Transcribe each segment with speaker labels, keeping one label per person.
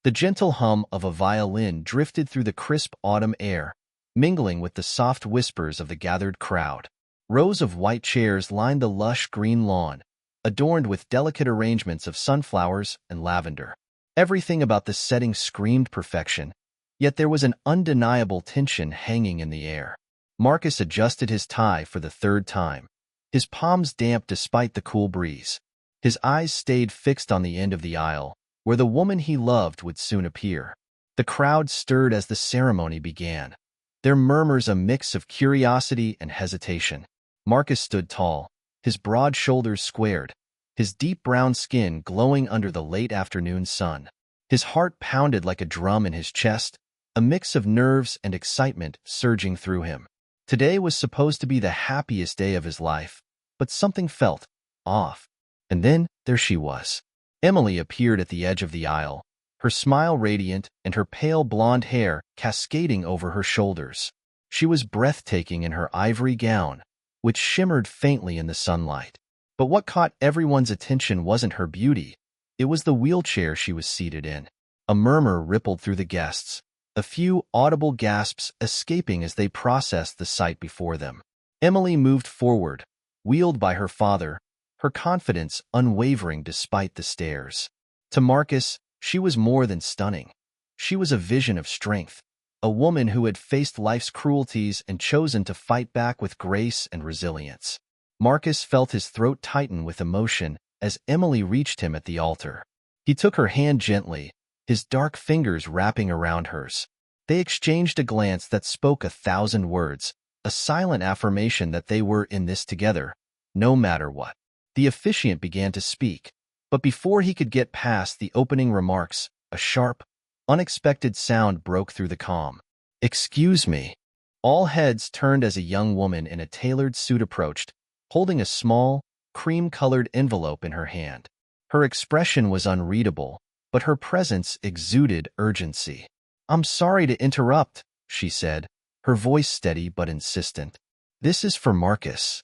Speaker 1: The gentle hum of a violin drifted through the crisp autumn air, mingling with the soft whispers of the gathered crowd. Rows of white chairs lined the lush green lawn, adorned with delicate arrangements of sunflowers and lavender. Everything about the setting screamed perfection, yet there was an undeniable tension hanging in the air. Marcus adjusted his tie for the third time, his palms damp despite the cool breeze. His eyes stayed fixed on the end of the aisle, where the woman he loved would soon appear. The crowd stirred as the ceremony began, their murmurs a mix of curiosity and hesitation. Marcus stood tall, his broad shoulders squared, his deep brown skin glowing under the late afternoon sun. His heart pounded like a drum in his chest, a mix of nerves and excitement surging through him. Today was supposed to be the happiest day of his life, but something felt off. And then there she was. Emily appeared at the edge of the aisle, her smile radiant and her pale blonde hair cascading over her shoulders. She was breathtaking in her ivory gown, which shimmered faintly in the sunlight. But what caught everyone's attention wasn't her beauty. It was the wheelchair she was seated in. A murmur rippled through the guests, a few audible gasps escaping as they processed the sight before them. Emily moved forward, wheeled by her father, her confidence unwavering despite the stares. To Marcus, she was more than stunning. She was a vision of strength, a woman who had faced life's cruelties and chosen to fight back with grace and resilience. Marcus felt his throat tighten with emotion as Emily reached him at the altar. He took her hand gently, his dark fingers wrapping around hers. They exchanged a glance that spoke 1,000 words, a silent affirmation that they were in this together, no matter what. The officiant began to speak, but before he could get past the opening remarks, a sharp, unexpected sound broke through the calm. "Excuse me." All heads turned as a young woman in a tailored suit approached, holding a small, cream-colored envelope in her hand. Her expression was unreadable, but her presence exuded urgency. "I'm sorry to interrupt," she said, her voice steady but insistent. "This is for Marcus."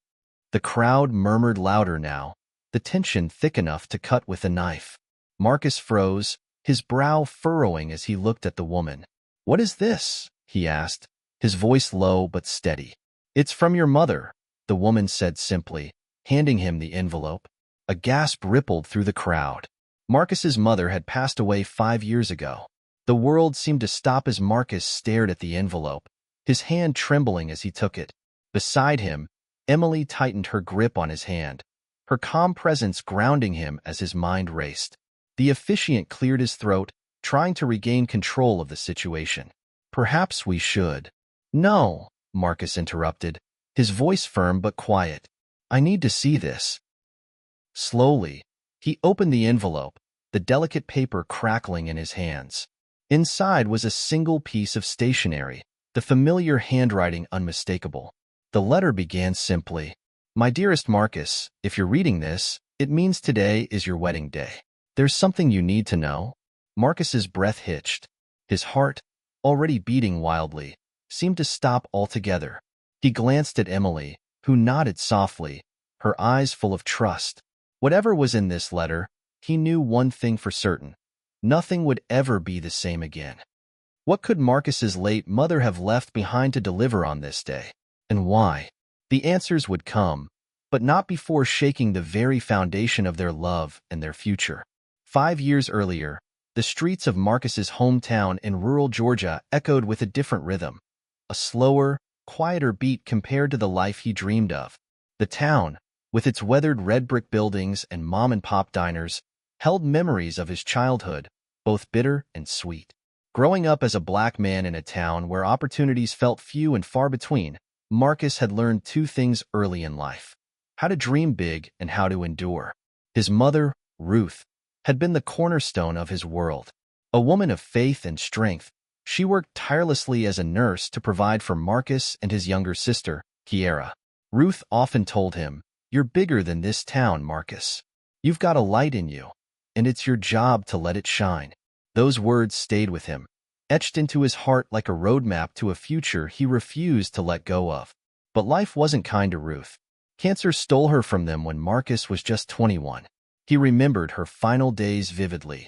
Speaker 1: The crowd murmured louder now, the tension thick enough to cut with a knife. Marcus froze, his brow furrowing as he looked at the woman. "What is this?" he asked, his voice low but steady. "It's from your mother," the woman said simply, handing him the envelope. A gasp rippled through the crowd. Marcus's mother had passed away 5 years ago. The world seemed to stop as Marcus stared at the envelope, his hand trembling as he took it. Beside him, Emily tightened her grip on his hand, her calm presence grounding him as his mind raced. The officiant cleared his throat, trying to regain control of the situation. "Perhaps we should." "No," Marcus interrupted, his voice firm but quiet. "I need to see this." Slowly, he opened the envelope, the delicate paper crackling in his hands. Inside was a single piece of stationery, the familiar handwriting unmistakable. The letter began simply, "My dearest Marcus, if you're reading this, it means today is your wedding day. There's something you need to know." Marcus's breath hitched. His heart, already beating wildly, seemed to stop altogether. He glanced at Emily, who nodded softly, her eyes full of trust. Whatever was in this letter, he knew one thing for certain. Nothing would ever be the same again. What could Marcus's late mother have left behind to deliver on this day? And why? The answers would come, but not before shaking the very foundation of their love and their future. 5 years earlier, the streets of Marcus's hometown in rural Georgia echoed with a different rhythm, a slower, quieter beat compared to the life he dreamed of. The town, with its weathered red brick buildings and mom-and-pop diners, held memories of his childhood, both bitter and sweet. Growing up as a black man in a town where opportunities felt few and far between, Marcus had learned 2 things early in life: how to dream big and how to endure. His mother, Ruth, had been the cornerstone of his world. A woman of faith and strength, she worked tirelessly as a nurse to provide for Marcus and his younger sister, Kiera. Ruth often told him, "You're bigger than this town, Marcus. You've got a light in you, and it's your job to let it shine." Those words stayed with him, etched into his heart like a roadmap to a future he refused to let go of. But life wasn't kind to Ruth. Cancer stole her from them when Marcus was just 21. He remembered her final days vividly.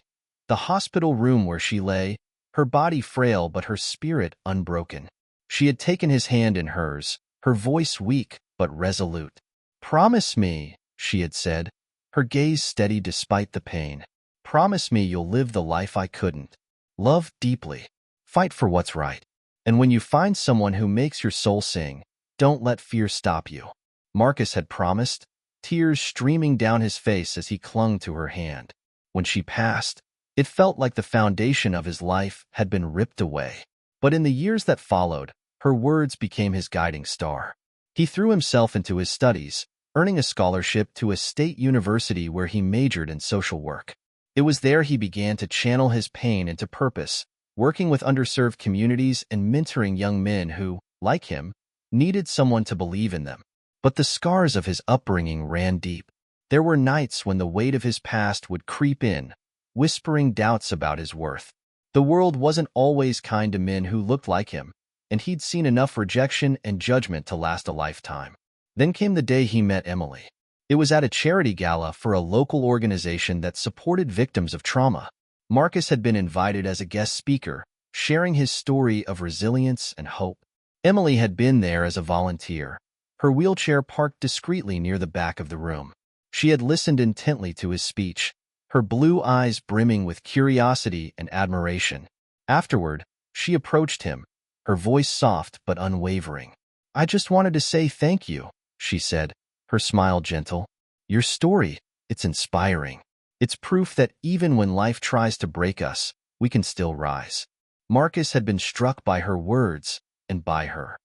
Speaker 1: The hospital room where she lay, her body frail but her spirit unbroken. She had taken his hand in hers, her voice weak but resolute. "Promise me," she had said, her gaze steady despite the pain. "Promise me you'll live the life I couldn't. Love deeply. Fight for what's right. And when you find someone who makes your soul sing, don't let fear stop you." Marcus had promised, tears streaming down his face as he clung to her hand. When she passed, it felt like the foundation of his life had been ripped away. But in the years that followed, her words became his guiding star. He threw himself into his studies, earning a scholarship to a state university where he majored in social work. It was there he began to channel his pain into purpose, working with underserved communities and mentoring young men who, like him, needed someone to believe in them. But the scars of his upbringing ran deep. There were nights when the weight of his past would creep in, whispering doubts about his worth. The world wasn't always kind to men who looked like him, and he'd seen enough rejection and judgment to last a lifetime. Then came the day he met Emily. It was at a charity gala for a local organization that supported victims of trauma. Marcus had been invited as a guest speaker, sharing his story of resilience and hope. Emily had been there as a volunteer, her wheelchair parked discreetly near the back of the room. She had listened intently to his speech, her blue eyes brimming with curiosity and admiration. Afterward, she approached him, her voice soft but unwavering. "I just wanted to say thank you," she said, her smile gentle. "Your story, it's inspiring. It's proof that even when life tries to break us, we can still rise." Marcus had been struck by her words and by her.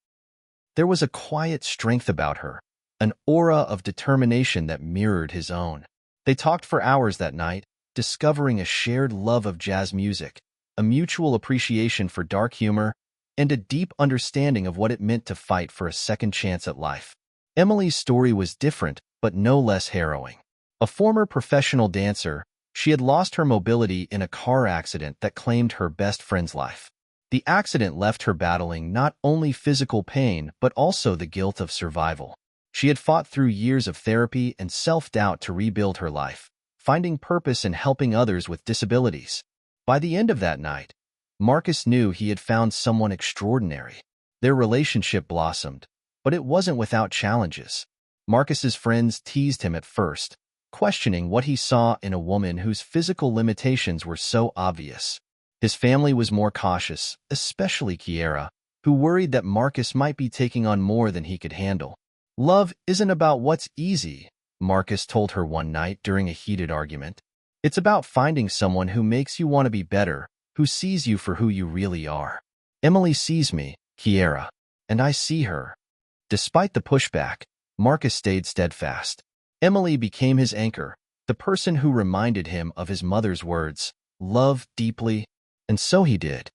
Speaker 1: There was a quiet strength about her, an aura of determination that mirrored his own. They talked for hours that night, discovering a shared love of jazz music, a mutual appreciation for dark humor, and a deep understanding of what it meant to fight for a second chance at life. Emily's story was different, but no less harrowing. A former professional dancer, she had lost her mobility in a car accident that claimed her best friend's life. The accident left her battling not only physical pain but also the guilt of survival. She had fought through years of therapy and self-doubt to rebuild her life, finding purpose in helping others with disabilities. By the end of that night, Marcus knew he had found someone extraordinary. Their relationship blossomed, but it wasn't without challenges. Marcus's friends teased him at first, questioning what he saw in a woman whose physical limitations were so obvious. His family was more cautious, especially Kiera, who worried that Marcus might be taking on more than he could handle. "Love isn't about what's easy," Marcus told her one night during a heated argument. "It's about finding someone who makes you want to be better, who sees you for who you really are." "Emily sees me, Kiera, and I see her." Despite the pushback, Marcus stayed steadfast. Emily became his anchor, the person who reminded him of his mother's words, "Love deeply," and so he did.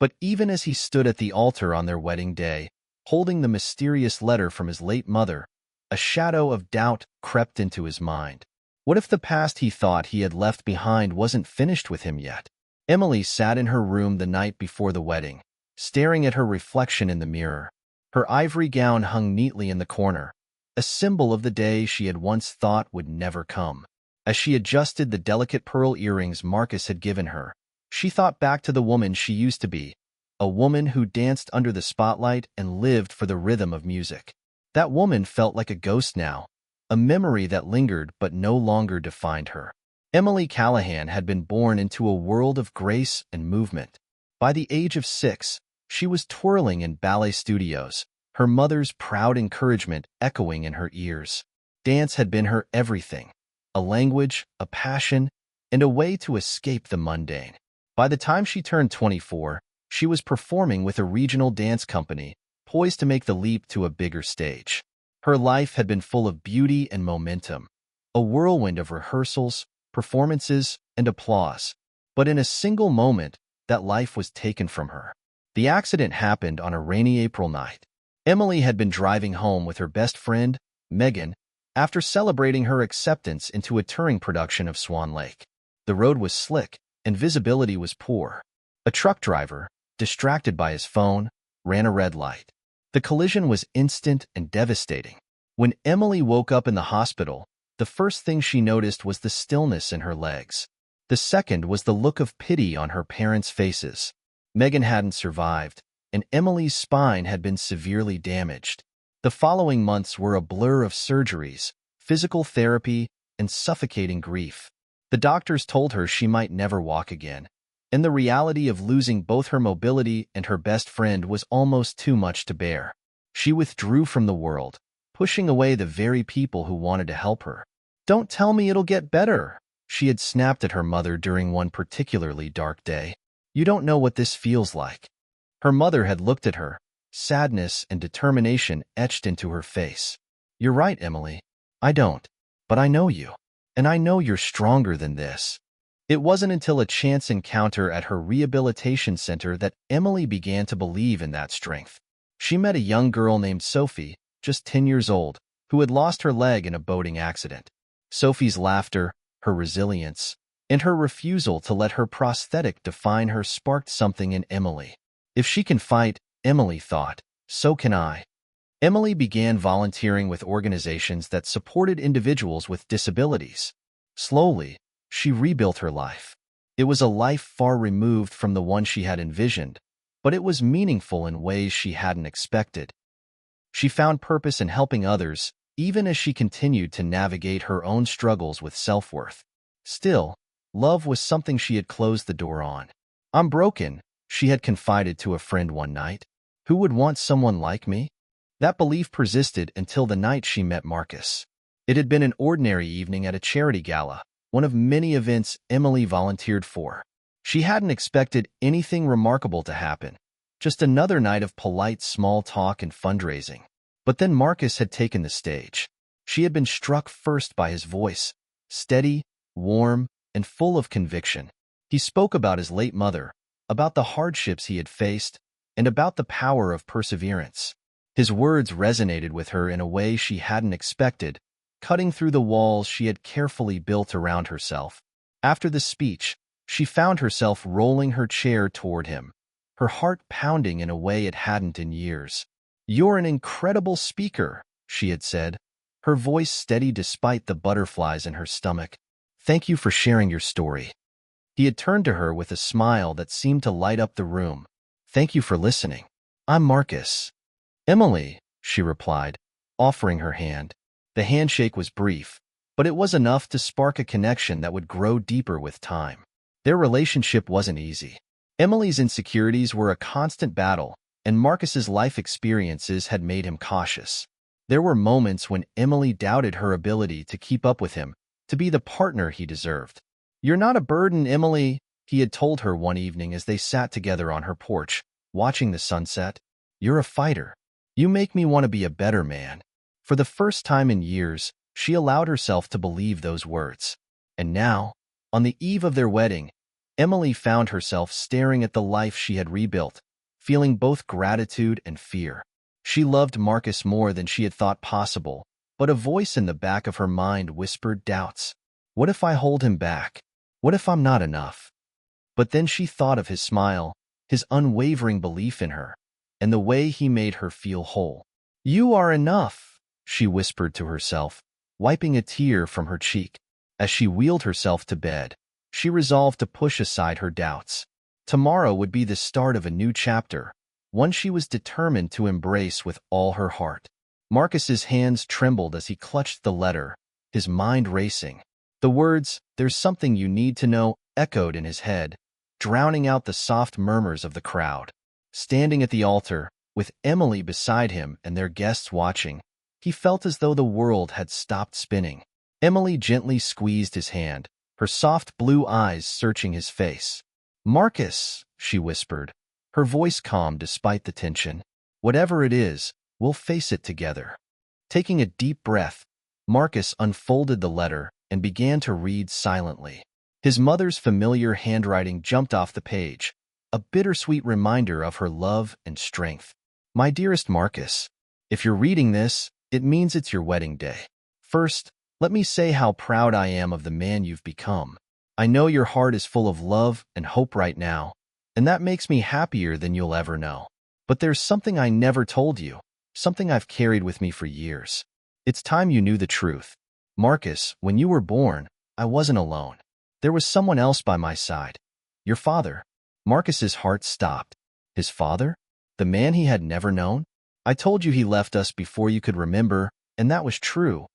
Speaker 1: But even as he stood at the altar on their wedding day, holding the mysterious letter from his late mother, a shadow of doubt crept into his mind. What if the past he thought he had left behind wasn't finished with him yet? Emily sat in her room the night before the wedding, staring at her reflection in the mirror. Her ivory gown hung neatly in the corner, a symbol of the day she had once thought would never come. As she adjusted the delicate pearl earrings Marcus had given her, she thought back to the woman she used to be, a woman who danced under the spotlight and lived for the rhythm of music. That woman felt like a ghost now, a memory that lingered but no longer defined her. Emily Callahan had been born into a world of grace and movement. By the age of 6, she was twirling in ballet studios, her mother's proud encouragement echoing in her ears. Dance had been her everything, a language, a passion, and a way to escape the mundane. By the time she turned 24, she was performing with a regional dance company, poised to make the leap to a bigger stage. Her life had been full of beauty and momentum, a whirlwind of rehearsals, performances, and applause. But in a single moment, that life was taken from her. The accident happened on a rainy April night. Emily had been driving home with her best friend, Megan, after celebrating her acceptance into a touring production of Swan Lake. The road was slick, and visibility was poor. A truck driver, distracted by his phone, ran a red light. The collision was instant and devastating. When Emily woke up in the hospital, the first thing she noticed was the stillness in her legs. The second was the look of pity on her parents' faces. Megan hadn't survived, and Emily's spine had been severely damaged. The following months were a blur of surgeries, physical therapy, and suffocating grief. The doctors told her she might never walk again, and the reality of losing both her mobility and her best friend was almost too much to bear. She withdrew from the world, pushing away the very people who wanted to help her. "Don't tell me it'll get better," she had snapped at her mother during one particularly dark day. "You don't know what this feels like." Her mother had looked at her, sadness and determination etched into her face. "You're right, Emily. I don't. But I know you. And I know you're stronger than this." It wasn't until a chance encounter at her rehabilitation center that Emily began to believe in that strength. She met a young girl named Sophie, just 10 years old, who had lost her leg in a boating accident. Sophie's laughter, her resilience, and her refusal to let her prosthetic define her sparked something in Emily. If she can fight, Emily thought, so can I. Emily began volunteering with organizations that supported individuals with disabilities. Slowly, she rebuilt her life. It was a life far removed from the one she had envisioned, but it was meaningful in ways she hadn't expected. She found purpose in helping others, even as she continued to navigate her own struggles with self-worth. Still, love was something she had closed the door on. "I'm broken," she had confided to a friend one night. "Who would want someone like me?" That belief persisted until the night she met Marcus. It had been an ordinary evening at a charity gala, one of many events Emily volunteered for. She hadn't expected anything remarkable to happen, just another night of polite small talk and fundraising. But then Marcus had taken the stage. She had been struck first by his voice, steady, warm, and full of conviction. He spoke about his late mother, about the hardships he had faced, and about the power of perseverance. His words resonated with her in a way she hadn't expected, cutting through the walls she had carefully built around herself. After the speech, she found herself rolling her chair toward him, her heart pounding in a way it hadn't in years. "You're an incredible speaker," she had said, her voice steady despite the butterflies in her stomach. "Thank you for sharing your story." He had turned to her with a smile that seemed to light up the room. "Thank you for listening. I'm Marcus." "Emily," she replied, offering her hand. The handshake was brief, but it was enough to spark a connection that would grow deeper with time. Their relationship wasn't easy. Emily's insecurities were a constant battle, and Marcus's life experiences had made him cautious. There were moments when Emily doubted her ability to keep up with him, to be the partner he deserved. "You're not a burden, Emily," he had told her one evening as they sat together on her porch, watching the sunset. "You're a fighter. You make me want to be a better man." For the first time in years, she allowed herself to believe those words. And now, on the eve of their wedding, Emily found herself staring at the life she had rebuilt, feeling both gratitude and fear. She loved Marcus more than she had thought possible, but a voice in the back of her mind whispered doubts. What if I hold him back? What if I'm not enough? But then she thought of his smile, his unwavering belief in her, and the way he made her feel whole. "You are enough," she whispered to herself, wiping a tear from her cheek. As she wheeled herself to bed, she resolved to push aside her doubts. Tomorrow would be the start of a new chapter, one she was determined to embrace with all her heart. Marcus's hands trembled as he clutched the letter, his mind racing. The words, "There's something you need to know," echoed in his head, drowning out the soft murmurs of the crowd. Standing at the altar, with Emily beside him and their guests watching, he felt as though the world had stopped spinning. Emily gently squeezed his hand, her soft blue eyes searching his face. "Marcus," she whispered, her voice calm despite the tension. "Whatever it is, we'll face it together." Taking a deep breath, Marcus unfolded the letter and began to read silently. His mother's familiar handwriting jumped off the page, a bittersweet reminder of her love and strength. "My dearest Marcus, if you're reading this, it means it's your wedding day. First, let me say how proud I am of the man you've become. I know your heart is full of love and hope right now, and that makes me happier than you'll ever know. But there's something I never told you, something I've carried with me for years. It's time you knew the truth. Marcus, when you were born, I wasn't alone. There was someone else by my side. Your father. Marcus's heart stopped. His father? The man he had never known? I told you he left us before you could remember, and that was true.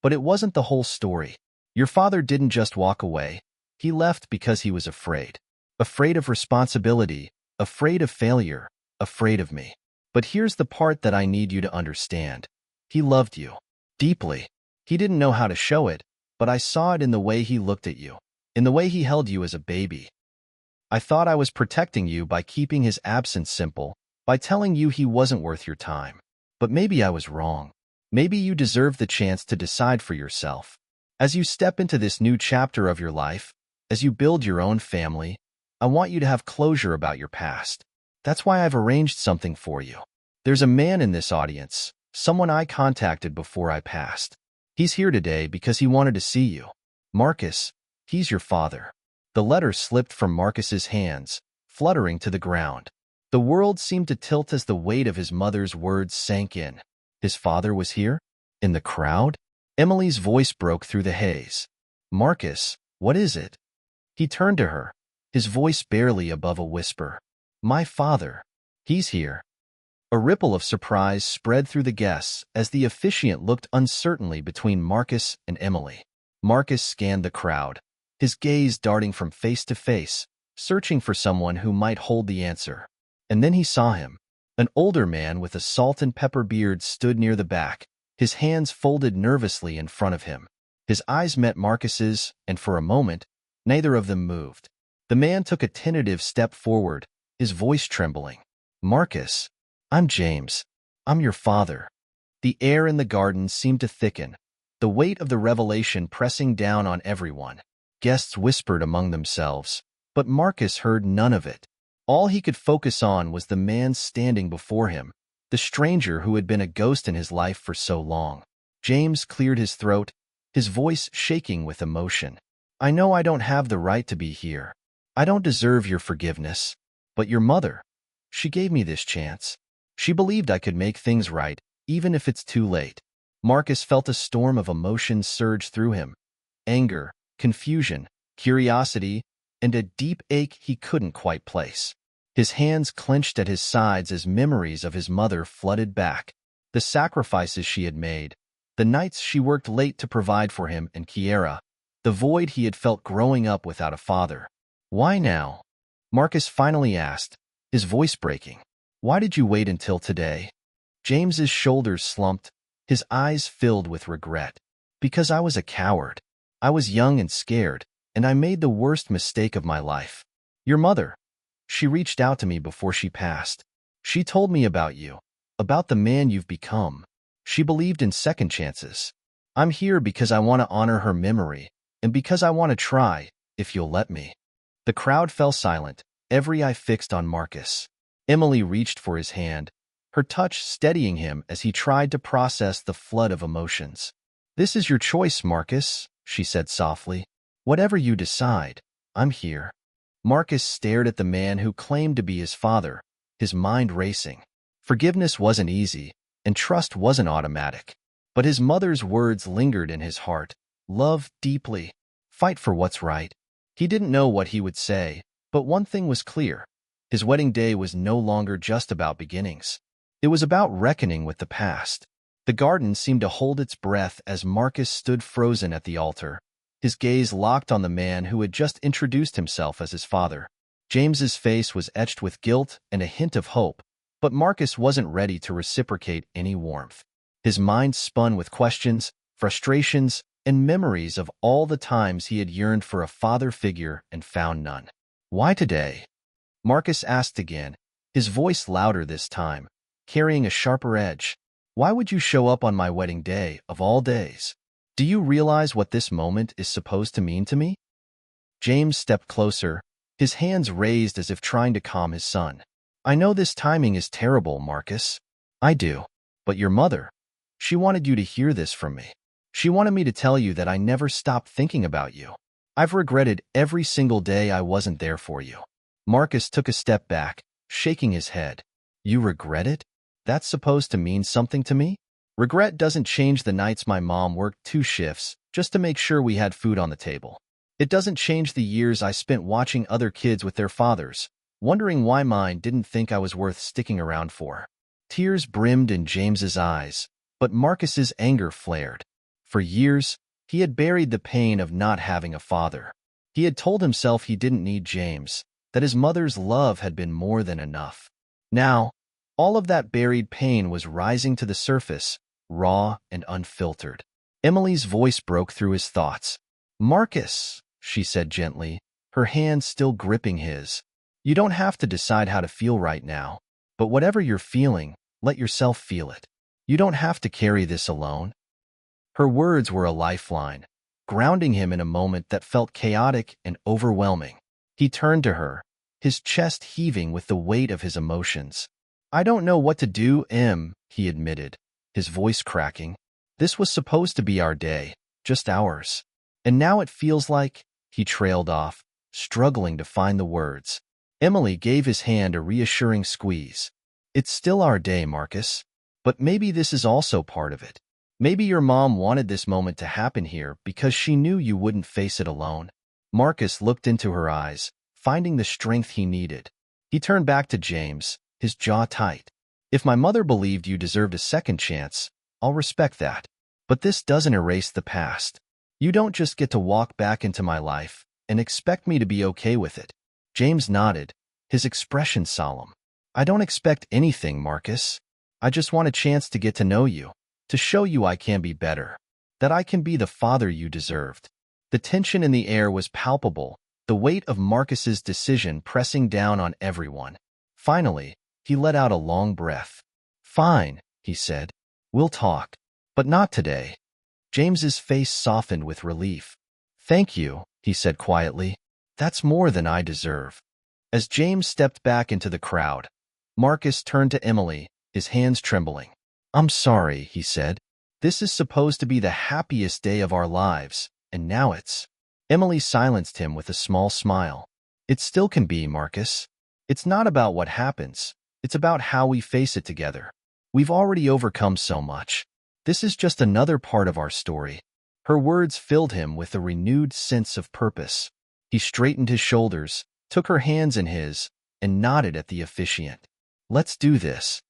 Speaker 1: But it wasn't the whole story. Your father didn't just walk away. He left because he was afraid. Afraid of responsibility, afraid of failure, afraid of me. But here's the part that I need you to understand. He loved you. Deeply. He didn't know how to show it, but I saw it in the way he looked at you, in the way he held you as a baby. I thought I was protecting you by keeping his absence simple, by telling you he wasn't worth your time. But maybe I was wrong. Maybe you deserve the chance to decide for yourself. As you step into this new chapter of your life, as you build your own family, I want you to have closure about your past. That's why I've arranged something for you. There's a man in this audience, someone I contacted before I passed. He's here today because he wanted to see you. Marcus, he's your father. The letter slipped from Marcus's hands, fluttering to the ground. The world seemed to tilt as the weight of his mother's words sank in. His father was here? In the crowd? Emily's voice broke through the haze. Marcus, what is it? He turned to her, his voice barely above a whisper. My father. He's here. A ripple of surprise spread through the guests as the officiant looked uncertainly between Marcus and Emily. Marcus scanned the crowd, his gaze darting from face to face, searching for someone who might hold the answer. And then he saw him. An older man with a salt and pepper beard stood near the back, his hands folded nervously in front of him. His eyes met Marcus's, and for a moment, neither of them moved. The man took a tentative step forward, his voice trembling. Marcus, I'm James. I'm your father. The air in the garden seemed to thicken, the weight of the revelation pressing down on everyone. Guests whispered among themselves, but Marcus heard none of it. All he could focus on was the man standing before him, the stranger who had been a ghost in his life for so long. James cleared his throat, his voice shaking with emotion. I know I don't have the right to be here. I don't deserve your forgiveness. But your mother, she gave me this chance. She believed I could make things right, even if it's too late. Marcus felt a storm of emotions surge through him. Anger, confusion, curiosity, and a deep ache he couldn't quite place. His hands clenched at his sides as memories of his mother flooded back. The sacrifices she had made, the nights she worked late to provide for him and Kiera, the void he had felt growing up without a father. Why now? Marcus finally asked, his voice breaking. Why did you wait until today? James's shoulders slumped, his eyes filled with regret. Because I was a coward. I was young and scared, and I made the worst mistake of my life. Your mother. She reached out to me before she passed. She told me about you, about the man you've become. She believed in second chances. I'm here because I want to honor her memory, and because I want to try, if you'll let me. The crowd fell silent, every eye fixed on Marcus. Emily reached for his hand, her touch steadying him as he tried to process the flood of emotions. This is your choice, Marcus, she said softly. Whatever you decide, I'm here. Marcus stared at the man who claimed to be his father, his mind racing. Forgiveness wasn't easy, and trust wasn't automatic. But his mother's words lingered in his heart. Love deeply. Fight for what's right. He didn't know what he would say, but one thing was clear. His wedding day was no longer just about beginnings. It was about reckoning with the past. The garden seemed to hold its breath as Marcus stood frozen at the altar, his gaze locked on the man who had just introduced himself as his father. James's face was etched with guilt and a hint of hope, but Marcus wasn't ready to reciprocate any warmth. His mind spun with questions, frustrations, and memories of all the times he had yearned for a father figure and found none. Why today? Marcus asked again, his voice louder this time, carrying a sharper edge. Why would you show up on my wedding day, of all days? Do you realize what this moment is supposed to mean to me? James stepped closer, his hands raised as if trying to calm his son. I know this timing is terrible, Marcus. I do. But your mother, she wanted you to hear this from me. She wanted me to tell you that I never stopped thinking about you. I've regretted every single day I wasn't there for you. Marcus took a step back, shaking his head. You regret it? That's supposed to mean something to me? Regret doesn't change the nights my mom worked 2 shifts just to make sure we had food on the table. It doesn't change the years I spent watching other kids with their fathers, wondering why mine didn't think I was worth sticking around for. Tears brimmed in James's eyes, but Marcus's anger flared. For years, he had buried the pain of not having a father. He had told himself he didn't need James, that his mother's love had been more than enough. Now, all of that buried pain was rising to the surface, raw and unfiltered. Emily's voice broke through his thoughts. "Marcus," she said gently, her hand still gripping his. "You don't have to decide how to feel right now, but whatever you're feeling, let yourself feel it. You don't have to carry this alone." Her words were a lifeline, grounding him in a moment that felt chaotic and overwhelming. He turned to her, his chest heaving with the weight of his emotions. "I don't know what to do, Em," he admitted, his voice cracking. "This was supposed to be our day, just ours. And now it feels like—" He trailed off, struggling to find the words. Emily gave his hand a reassuring squeeze. "It's still our day, Marcus. But maybe this is also part of it. Maybe your mom wanted this moment to happen here because she knew you wouldn't face it alone." Marcus looked into her eyes, finding the strength he needed. He turned back to James, his jaw tight. "If my mother believed you deserved a second chance, I'll respect that. But this doesn't erase the past. You don't just get to walk back into my life and expect me to be okay with it." James nodded, his expression solemn. "I don't expect anything, Marcus. I just want a chance to get to know you, to show you I can be better, that I can be the father you deserved." The tension in the air was palpable, the weight of Marcus's decision pressing down on everyone. Finally, he let out a long breath. "Fine," he said. "We'll talk. But not today." James's face softened with relief. "Thank you," he said quietly. "That's more than I deserve." As James stepped back into the crowd, Marcus turned to Emily, his hands trembling. "I'm sorry," he said. "This is supposed to be the happiest day of our lives, and now it's—" Emily silenced him with a small smile. "It still can be, Marcus. It's not about what happens. It's about how we face it together. We've already overcome so much. This is just another part of our story." Her words filled him with a renewed sense of purpose. He straightened his shoulders, took her hands in his, and nodded at the officiant. "Let's do this."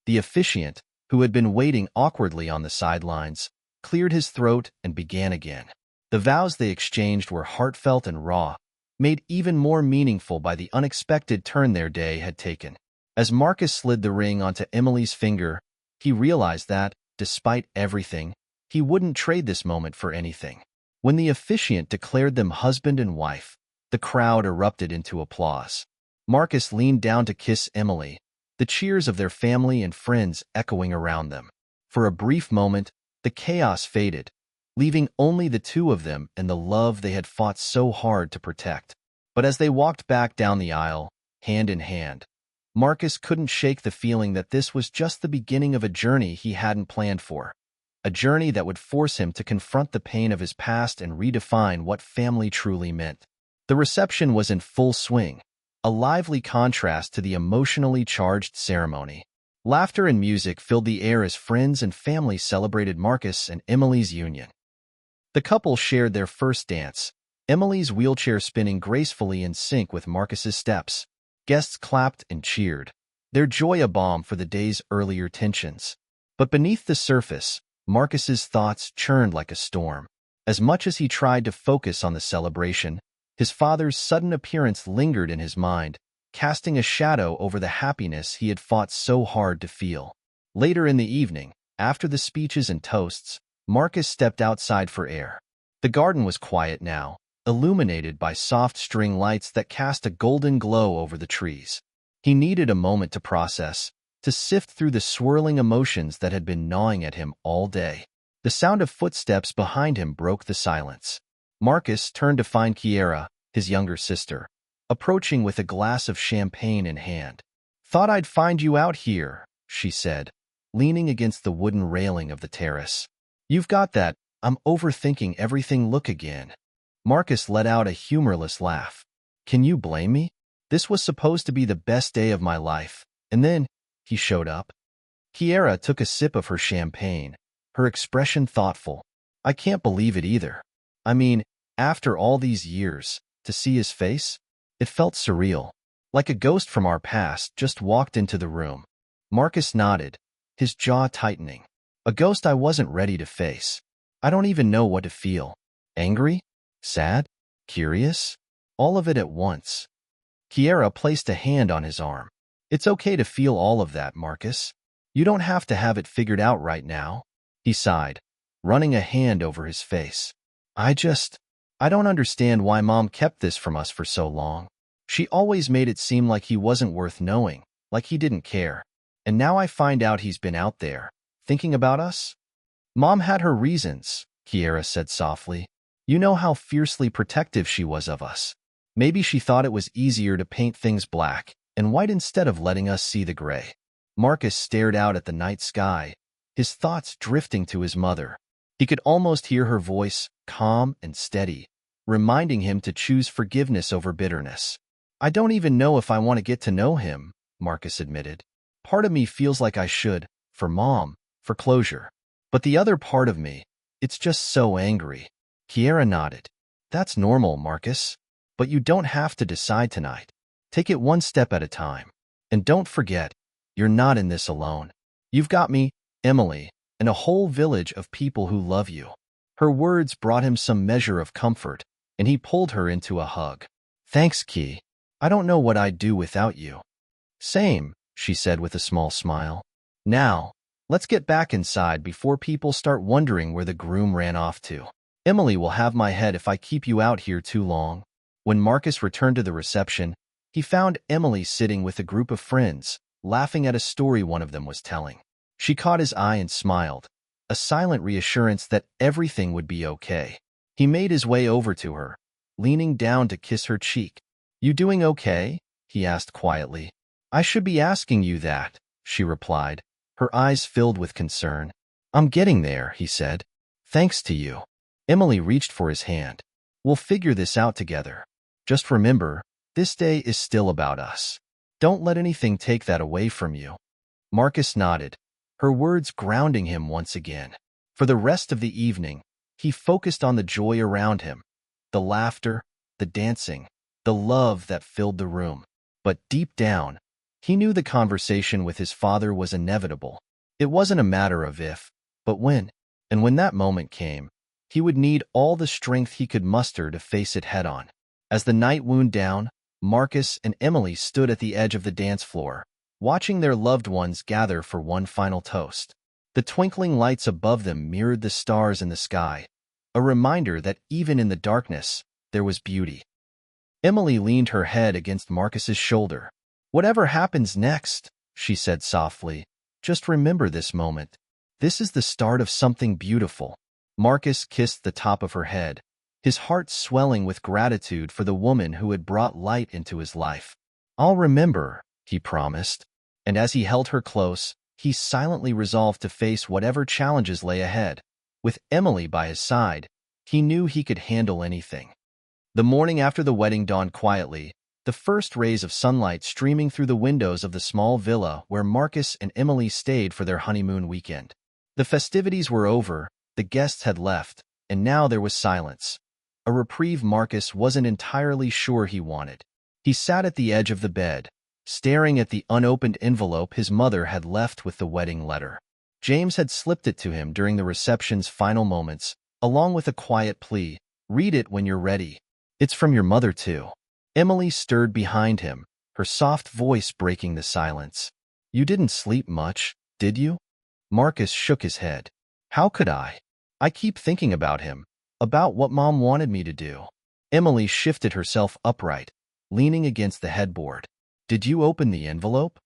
Speaker 1: The officiant, who had been waiting awkwardly on the sidelines, cleared his throat and began again. The vows they exchanged were heartfelt and raw, made even more meaningful by the unexpected turn their day had taken. As Marcus slid the ring onto Emily's finger, he realized that, despite everything, he wouldn't trade this moment for anything. When the officiant declared them husband and wife, the crowd erupted into applause. Marcus leaned down to kiss Emily, the cheers of their family and friends echoing around them. For a brief moment, the chaos faded, leaving only the two of them and the love they had fought so hard to protect. But as they walked back down the aisle, hand in hand, Marcus couldn't shake the feeling that this was just the beginning of a journey he hadn't planned for. A journey that would force him to confront the pain of his past and redefine what family truly meant. The reception was in full swing, a lively contrast to the emotionally charged ceremony. Laughter and music filled the air as friends and family celebrated Marcus and Emily's union. The couple shared their first dance, Emily's wheelchair spinning gracefully in sync with Marcus's steps. Guests clapped and cheered, their joy a balm for the day's earlier tensions. But beneath the surface, Marcus's thoughts churned like a storm. As much as he tried to focus on the celebration, his father's sudden appearance lingered in his mind, casting a shadow over the happiness he had fought so hard to feel. Later in the evening, after the speeches and toasts, Marcus stepped outside for air. The garden was quiet now, illuminated by soft string lights that cast a golden glow over the trees. He needed a moment to process, to sift through the swirling emotions that had been gnawing at him all day. The sound of footsteps behind him broke the silence. Marcus turned to find Kiera, his younger sister, approaching with a glass of champagne in hand. "Thought I'd find you out here," she said, leaning against the wooden railing of the terrace. "You've got that I'm overthinking everything look again." Marcus let out a humorless laugh. "Can you blame me? This was supposed to be the best day of my life, and then he showed up." Kiera took a sip of her champagne, her expression thoughtful. "I can't believe it either. I mean, After all these years, to see his face, it felt surreal. Like a ghost from our past just walked into the room. Marcus nodded, his jaw tightening. A ghost I wasn't ready to face. I don't even know what to feel. Angry? Sad? Curious? All of it at once. Kiera placed a hand on his arm. It's okay to feel all of that, Marcus. You don't have to have it figured out right now. He sighed, running a hand over his face. I don't understand why Mom kept this from us for so long. She always made it seem like he wasn't worth knowing, like he didn't care. And now I find out he's been out there, thinking about us? Mom had her reasons, Kiera said softly. You know how fiercely protective she was of us. Maybe she thought it was easier to paint things black and white instead of letting us see the gray. Marcus stared out at the night sky, his thoughts drifting to his mother. He could almost hear her voice, calm and steady, reminding him to choose forgiveness over bitterness. I don't even know if I want to get to know him, Marcus admitted. Part of me feels like I should, for Mom, for closure. But the other part of me, it's just so angry. Kiera nodded. That's normal, Marcus. But you don't have to decide tonight. Take it one step at a time. And don't forget, you're not in this alone. You've got me, Emily, and a whole village of people who love you. Her words brought him some measure of comfort, and he pulled her into a hug. Thanks, Ki. I don't know what I'd do without you. Same, she said with a small smile. Now, let's get back inside before people start wondering where the groom ran off to. Emily will have my head if I keep you out here too long. When Marcus returned to the reception, he found Emily sitting with a group of friends, laughing at a story one of them was telling. She caught his eye and smiled, a silent reassurance that everything would be okay. He made his way over to her, leaning down to kiss her cheek. You doing okay? He asked quietly. I should be asking you that, she replied, her eyes filled with concern. I'm getting there, he said. Thanks to you. Emily reached for his hand. We'll figure this out together. Just remember, this day is still about us. Don't let anything take that away from you. Marcus nodded, her words grounding him once again. For the rest of the evening, he focused on the joy around him, the laughter, the dancing, the love that filled the room. But deep down, he knew the conversation with his father was inevitable. It wasn't a matter of if, but when. And when that moment came, he would need all the strength he could muster to face it head-on. As the night wound down, Marcus and Emily stood at the edge of the dance floor, watching their loved ones gather for one final toast. The twinkling lights above them mirrored the stars in the sky, a reminder that even in the darkness, there was beauty. Emily leaned her head against Marcus's shoulder. Whatever happens next, she said softly, just remember this moment. This is the start of something beautiful. Marcus kissed the top of her head, his heart swelling with gratitude for the woman who had brought light into his life. I'll remember, he promised. And as he held her close, he silently resolved to face whatever challenges lay ahead. With Emily by his side, he knew he could handle anything. The morning after the wedding dawned quietly, the first rays of sunlight streaming through the windows of the small villa where Marcus and Emily stayed for their honeymoon weekend. The festivities were over, the guests had left, and now there was silence. A reprieve Marcus wasn't entirely sure he wanted. He sat at the edge of the bed, staring at the unopened envelope his mother had left with the wedding letter. James had slipped it to him during the reception's final moments, along with a quiet plea, "Read it when you're ready. It's from your mother, too." Emily stirred behind him, her soft voice breaking the silence. "You didn't sleep much, did you?" Marcus shook his head. "How could I? I keep thinking about him, about what Mom wanted me to do." Emily shifted herself upright, leaning against the headboard. "Did you open the envelope?"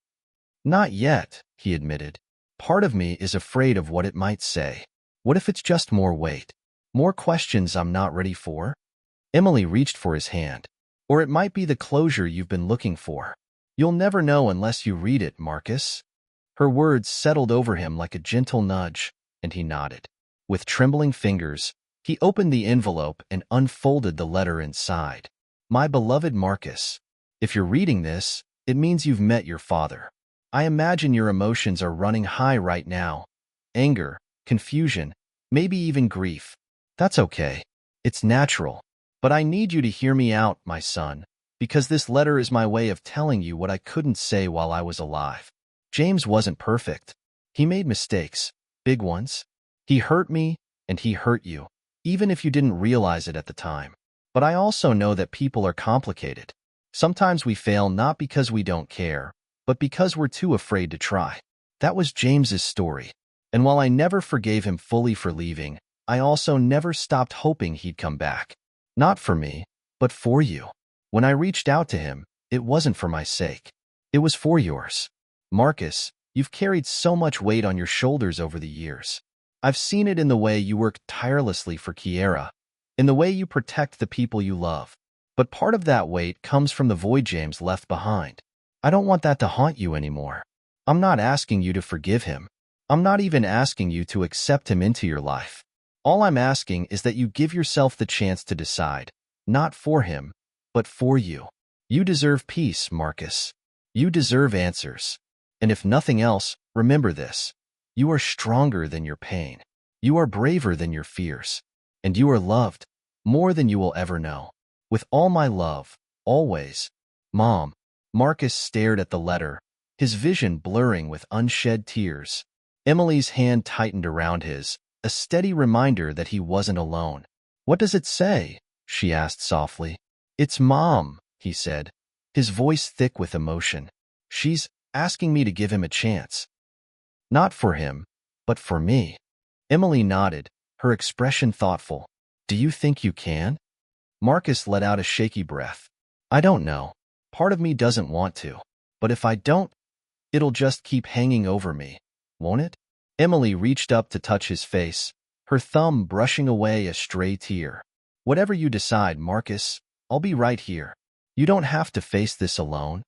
Speaker 1: "Not yet," he admitted. "Part of me is afraid of what it might say. What if it's just more weight? More questions I'm not ready for?" Emily reached for his hand. "Or it might be the closure you've been looking for. You'll never know unless you read it, Marcus." Her words settled over him like a gentle nudge, and he nodded. With trembling fingers, he opened the envelope and unfolded the letter inside. "My beloved Marcus, if you're reading this, it means you've met your father. I imagine your emotions are running high right now. Anger, confusion, maybe even grief. That's okay. It's natural. But I need you to hear me out, my son, because this letter is my way of telling you what I couldn't say while I was alive. James wasn't perfect. He made mistakes, big ones. He hurt me, and he hurt you, even if you didn't realize it at the time. But I also know that people are complicated. Sometimes we fail not because we don't care, but because we're too afraid to try. That was James's story. And while I never forgave him fully for leaving, I also never stopped hoping he'd come back. Not for me, but for you. When I reached out to him, it wasn't for my sake. It was for yours. Marcus, you've carried so much weight on your shoulders over the years. I've seen it in the way you work tirelessly for Kiera, in the way you protect the people you love. But part of that weight comes from the void James left behind. I don't want that to haunt you anymore. I'm not asking you to forgive him. I'm not even asking you to accept him into your life. All I'm asking is that you give yourself the chance to decide, not for him, but for you. You deserve peace, Marcus. You deserve answers. And if nothing else, remember this. You are stronger than your pain. You are braver than your fears. And you are loved, more than you will ever know. With all my love, always. Mom. Marcus stared at the letter, his vision blurring with unshed tears. Emily's hand tightened around his, a steady reminder that he wasn't alone. What does it say? She asked softly. It's Mom, he said, his voice thick with emotion. She's asking me to give him a chance. Not for him, but for me. Emily nodded, her expression thoughtful. Do you think you can? Marcus let out a shaky breath. I don't know. Part of me doesn't want to. But if I don't, it'll just keep hanging over me, won't it? Emily reached up to touch his face, her thumb brushing away a stray tear. Whatever you decide, Marcus, I'll be right here. You don't have to face this alone.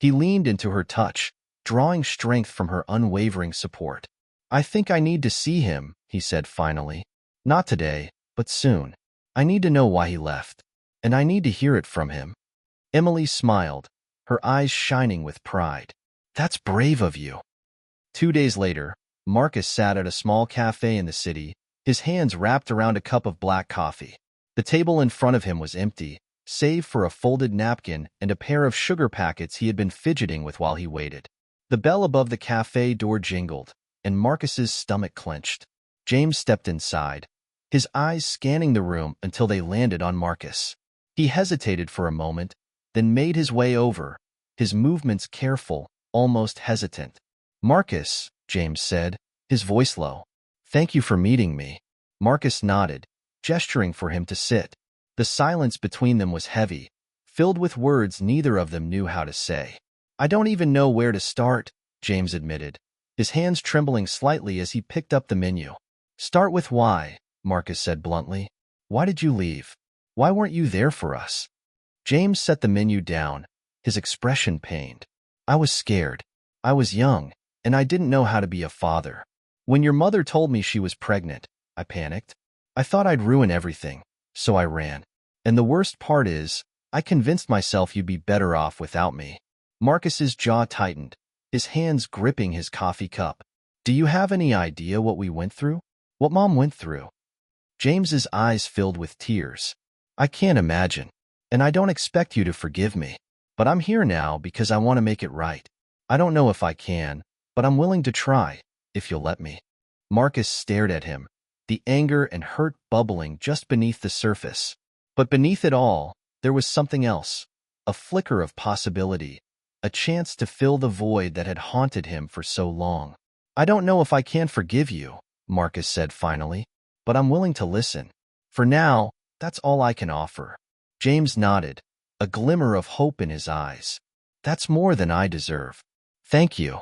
Speaker 1: He leaned into her touch, drawing strength from her unwavering support. I think I need to see him, he said finally. Not today, but soon. I need to know why he left, and I need to hear it from him. Emily smiled, her eyes shining with pride. That's brave of you. 2 days later, Marcus sat at a small cafe in the city, his hands wrapped around a cup of black coffee. The table in front of him was empty, save for a folded napkin and a pair of sugar packets he had been fidgeting with while he waited. The bell above the cafe door jingled, and Marcus's stomach clenched. James stepped inside, his eyes scanning the room until they landed on Marcus. He hesitated for a moment, then made his way over, his movements careful, almost hesitant. Marcus, James said, his voice low. Thank you for meeting me. Marcus nodded, gesturing for him to sit. The silence between them was heavy, filled with words neither of them knew how to say. I don't even know where to start, James admitted, his hands trembling slightly as he picked up the menu. Start with why, Marcus said bluntly. Why did you leave? Why weren't you there for us? James set the menu down, his expression pained. I was scared. I was young, and I didn't know how to be a father. When your mother told me she was pregnant, I panicked. I thought I'd ruin everything, so I ran. And the worst part is, I convinced myself you'd be better off without me. Marcus's jaw tightened, his hands gripping his coffee cup. Do you have any idea what we went through? What Mom went through? James's eyes filled with tears. I can't imagine, and I don't expect you to forgive me. But I'm here now because I want to make it right. I don't know if I can, but I'm willing to try, if you'll let me. Marcus stared at him, the anger and hurt bubbling just beneath the surface. But beneath it all, there was something else, a flicker of possibility, a chance to fill the void that had haunted him for so long. I don't know if I can forgive you, Marcus said finally, but I'm willing to listen. For now, that's all I can offer. James nodded, a glimmer of hope in his eyes. That's more than I deserve. Thank you.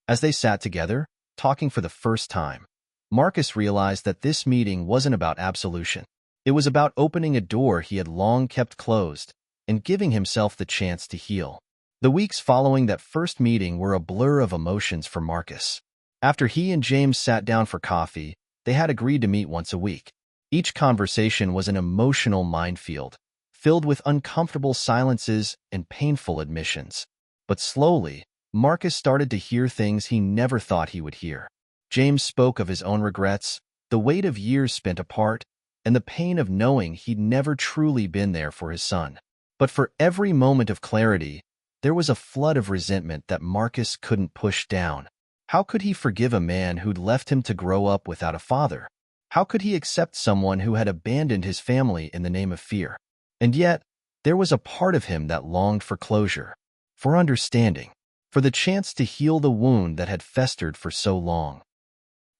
Speaker 1: As they sat together, talking for the first time, Marcus realized that this meeting wasn't about absolution. It was about opening a door he had long kept closed and giving himself the chance to heal. The weeks following that first meeting were a blur of emotions for Marcus. After he and James sat down for coffee, they had agreed to meet once a week. Each conversation was an emotional minefield, filled with uncomfortable silences and painful admissions. But slowly, Marcus started to hear things he never thought he would hear. James spoke of his own regrets, the weight of years spent apart, and the pain of knowing he'd never truly been there for his son. But for every moment of clarity, there was a flood of resentment that Marcus couldn't push down. How could he forgive a man who'd left him to grow up without a father? How could he accept someone who had abandoned his family in the name of fear? And yet, there was a part of him that longed for closure, for understanding, for the chance to heal the wound that had festered for so long.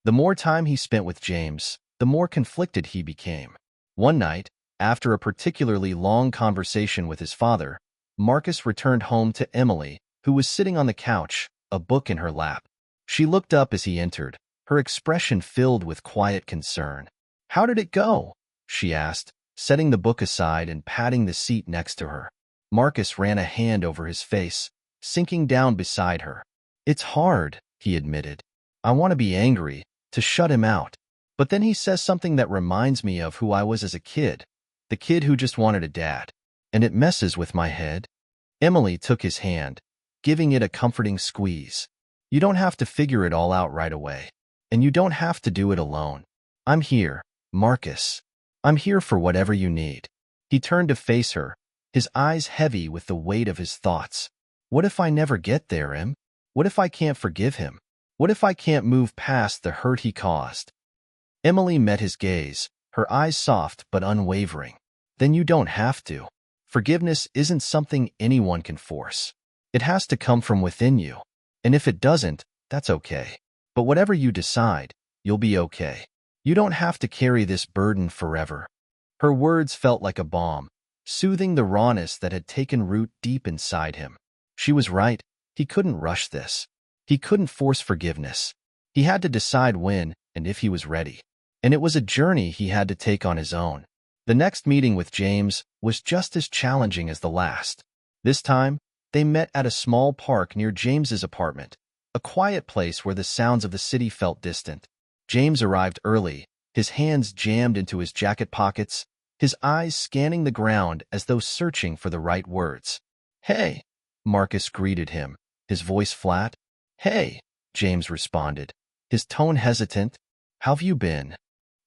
Speaker 1: The more time he spent with James, the more conflicted he became. One night, after a particularly long conversation with his father, Marcus returned home to Emily, who was sitting on the couch, a book in her lap. She looked up as he entered, her expression filled with quiet concern. "How did it go?" she asked, setting the book aside and patting the seat next to her. Marcus ran a hand over his face, sinking down beside her. "It's hard," he admitted. "I want to be angry, to shut him out. But then he says something that reminds me of who I was as a kid, the kid who just wanted a dad. And it messes with my head." Emily took his hand, giving it a comforting squeeze. "You don't have to figure it all out right away. And you don't have to do it alone. I'm here, Marcus. I'm here for whatever you need." He turned to face her, his eyes heavy with the weight of his thoughts. "What if I never get there, Em? What if I can't forgive him? What if I can't move past the hurt he caused?" Emily met his gaze, her eyes soft but unwavering. "Then you don't have to. Forgiveness isn't something anyone can force. It has to come from within you. And if it doesn't, that's okay. But whatever you decide, you'll be okay. You don't have to carry this burden forever." Her words felt like a balm, soothing the rawness that had taken root deep inside him. She was right. He couldn't rush this. He couldn't force forgiveness. He had to decide when and if he was ready. And it was a journey he had to take on his own. The next meeting with James was just as challenging as the last. This time, they met at a small park near James's apartment, a quiet place where the sounds of the city felt distant. James arrived early, his hands jammed into his jacket pockets, his eyes scanning the ground as though searching for the right words. "Hey," Marcus greeted him, his voice flat. "Hey," James responded, his tone hesitant. "How've you been?"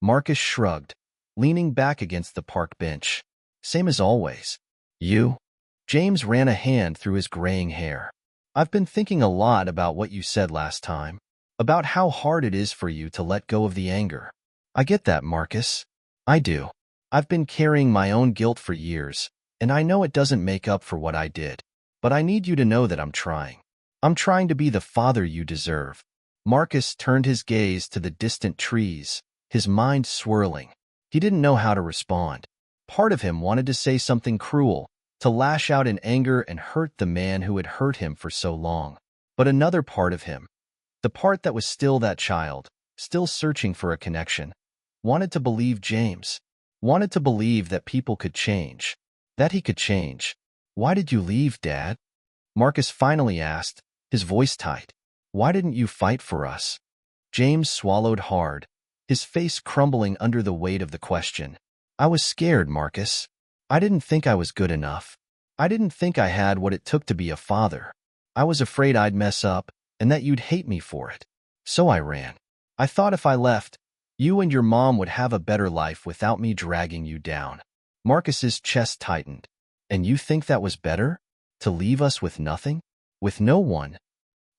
Speaker 1: Marcus shrugged, leaning back against the park bench. "Same as always." "You?" James ran a hand through his graying hair. "I've been thinking a lot about what you said last time, about how hard it is for you to let go of the anger." "I get that, Marcus. I do. I've been carrying my own guilt for years, and I know it doesn't make up for what I did. But I need you to know that I'm trying. I'm trying to be the father you deserve." Marcus turned his gaze to the distant trees, his mind swirling. He didn't know how to respond. Part of him wanted to say something cruel, to lash out in anger and hurt the man who had hurt him for so long. But another part of him, the part that was still that child, still searching for a connection, wanted to believe James, wanted to believe that people could change, that he could change. "Why did you leave, Dad?" Marcus finally asked, his voice tight. "Why didn't you fight for us?" James swallowed hard, his face crumbling under the weight of the question. "I was scared, Marcus. I didn't think I was good enough. I didn't think I had what it took to be a father. I was afraid I'd mess up and that you'd hate me for it. So I ran. I thought if I left, you and your mom would have a better life without me dragging you down." Marcus's chest tightened. "And you think that was better? To leave us with nothing? With no one?"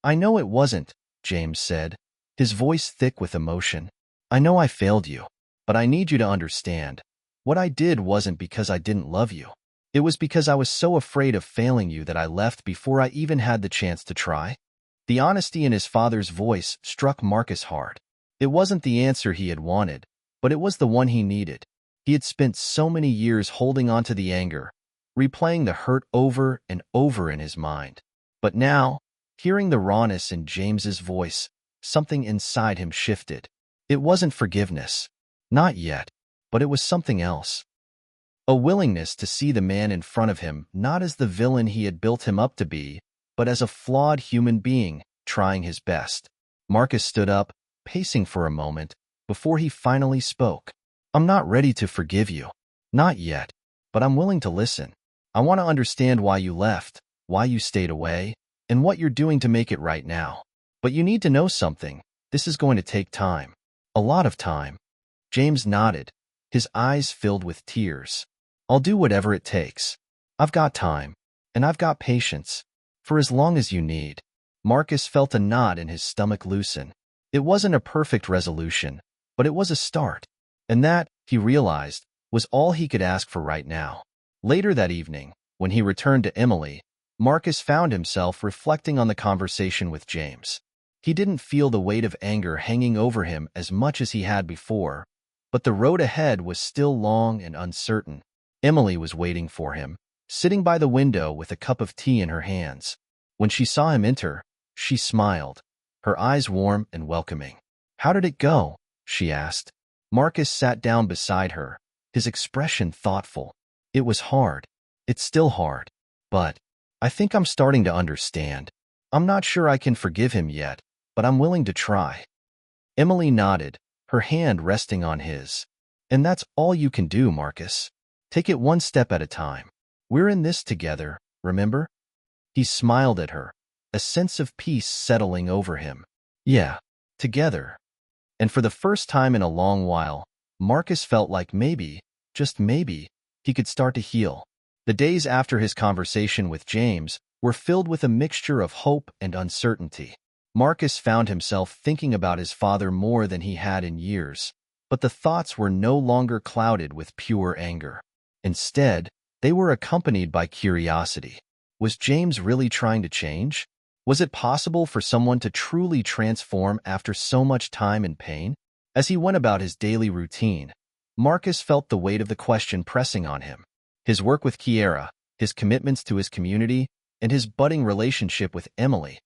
Speaker 1: "I know it wasn't," James said, his voice thick with emotion. "I know I failed you, but I need you to understand. What I did wasn't because I didn't love you. It was because I was so afraid of failing you that I left before I even had the chance to try." The honesty in his father's voice struck Marcus hard. It wasn't the answer he had wanted, but it was the one he needed. He had spent so many years holding on to the anger, replaying the hurt over and over in his mind. But now, hearing the rawness in James's voice, something inside him shifted. It wasn't forgiveness. Not yet. But it was something else. A willingness to see the man in front of him not as the villain he had built him up to be, but as a flawed human being trying his best. Marcus stood up, pacing for a moment, before he finally spoke. "I'm not ready to forgive you. Not yet. But I'm willing to listen. I want to understand why you left, why you stayed away, and what you're doing to make it right now. But you need to know something. This is going to take time. A lot of time." James nodded, his eyes filled with tears. "I'll do whatever it takes. I've got time, and I've got patience, for as long as you need." Marcus felt a knot in his stomach loosen. It wasn't a perfect resolution, but it was a start. And that, he realized, was all he could ask for right now. Later that evening, when he returned to Emily, Marcus found himself reflecting on the conversation with James. He didn't feel the weight of anger hanging over him as much as he had before, but the road ahead was still long and uncertain. Emily was waiting for him, sitting by the window with a cup of tea in her hands. When she saw him enter, she smiled, her eyes warm and welcoming. "How did it go?" she asked. Marcus sat down beside her, his expression thoughtful. "It was hard. It's still hard. But I think I'm starting to understand. I'm not sure I can forgive him yet, but I'm willing to try." Emily nodded, her hand resting on his. "And that's all you can do, Marcus. Take it one step at a time. We're in this together, remember?" He smiled at her, a sense of peace settling over him. "Yeah, together." And for the first time in a long while, Marcus felt like maybe, just maybe, he could start to heal. The days after his conversation with James were filled with a mixture of hope and uncertainty. Marcus found himself thinking about his father more than he had in years, but the thoughts were no longer clouded with pure anger. Instead, they were accompanied by curiosity. Was James really trying to change? Was it possible for someone to truly transform after so much time and pain? As he went about his daily routine, Marcus felt the weight of the question pressing on him. His work with Kiera, his commitments to his community, and his budding relationship with Emily,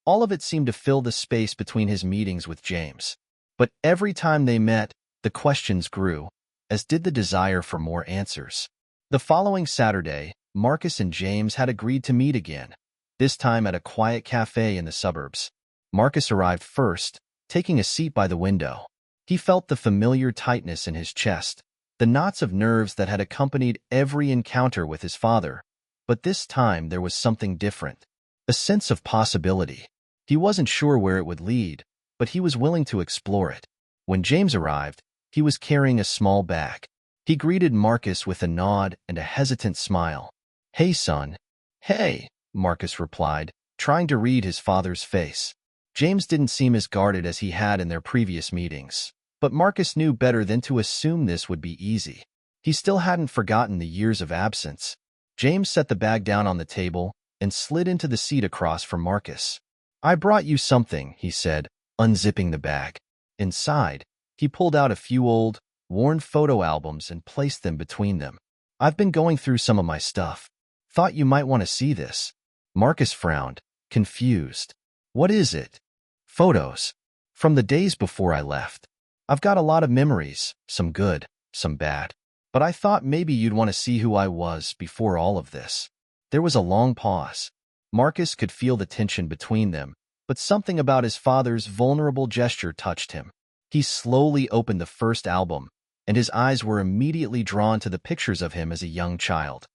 Speaker 1: all of it seemed to fill the space between his meetings with James. But every time they met, the questions grew, as did the desire for more answers. The following Saturday, Marcus and James had agreed to meet again, this time at a quiet cafe in the suburbs. Marcus arrived first, taking a seat by the window. He felt the familiar tightness in his chest, the knots of nerves that had accompanied every encounter with his father. But this time there was something different, a sense of possibility. He wasn't sure where it would lead, but he was willing to explore it. When James arrived, he was carrying a small bag. He greeted Marcus with a nod and a hesitant smile. "Hey, son." "Hey," Marcus replied, trying to read his father's face. James didn't seem as guarded as he had in their previous meetings, but Marcus knew better than to assume this would be easy. He still hadn't forgotten the years of absence. James set the bag down on the table and slid into the seat across from Marcus. "I brought you something," he said, unzipping the bag. Inside, he pulled out a few old, worn photo albums and placed them between them. "I've been going through some of my stuff. Thought you might want to see this." Marcus frowned, confused. "What is it?" "Photos. From the days before I left. I've got a lot of memories, some good, some bad. But I thought maybe you'd want to see who I was before all of this." There was a long pause. Marcus could feel the tension between them, but something about his father's vulnerable gesture touched him. He slowly opened the first album, and his eyes were immediately drawn to the pictures of him as a young child.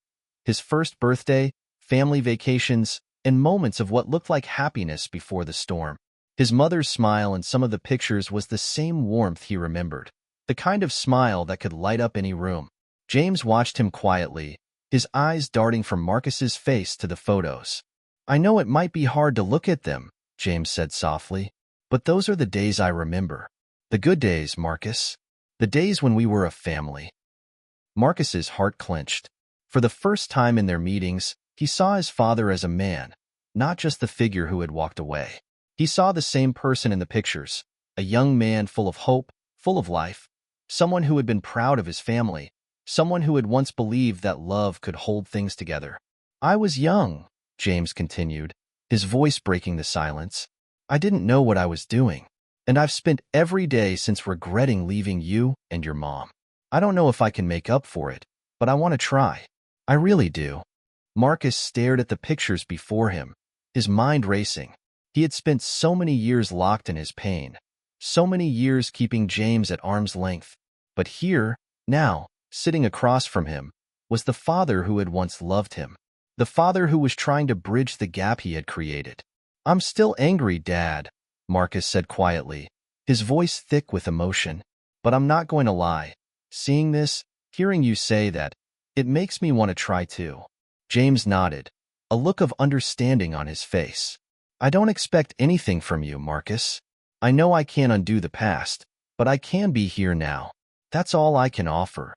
Speaker 1: His first birthday, family vacations, and moments of what looked like happiness before the storm. His mother's smile in some of the pictures was the same warmth he remembered, the kind of smile that could light up any room. James watched him quietly, his eyes darting from Marcus's face to the photos. "I know it might be hard to look at them," James said softly, "but those are the days I remember. The good days, Marcus. The days when we were a family." Marcus's heart clenched. For the first time in their meetings, he saw his father as a man, not just the figure who had walked away. He saw the same person in the pictures, a young man full of hope, full of life, someone who had been proud of his family, someone who had once believed that love could hold things together. "I was young," James continued, his voice breaking the silence. "I didn't know what I was doing, and I've spent every day since regretting leaving you and your mom. I don't know if I can make up for it, but I want to try. I really do." Marcus stared at the pictures before him, his mind racing. He had spent so many years locked in his pain, so many years keeping James at arm's length. But here, now, sitting across from him, was the father who had once loved him, the father who was trying to bridge the gap he had created. "I'm still angry, Dad," Marcus said quietly, his voice thick with emotion. "But I'm not going to lie. Seeing this, hearing you say that, it makes me want to try too. James nodded, a look of understanding on his face. I don't expect anything from you, Marcus. I know I can't undo the past, but I can be here now. That's all I can offer.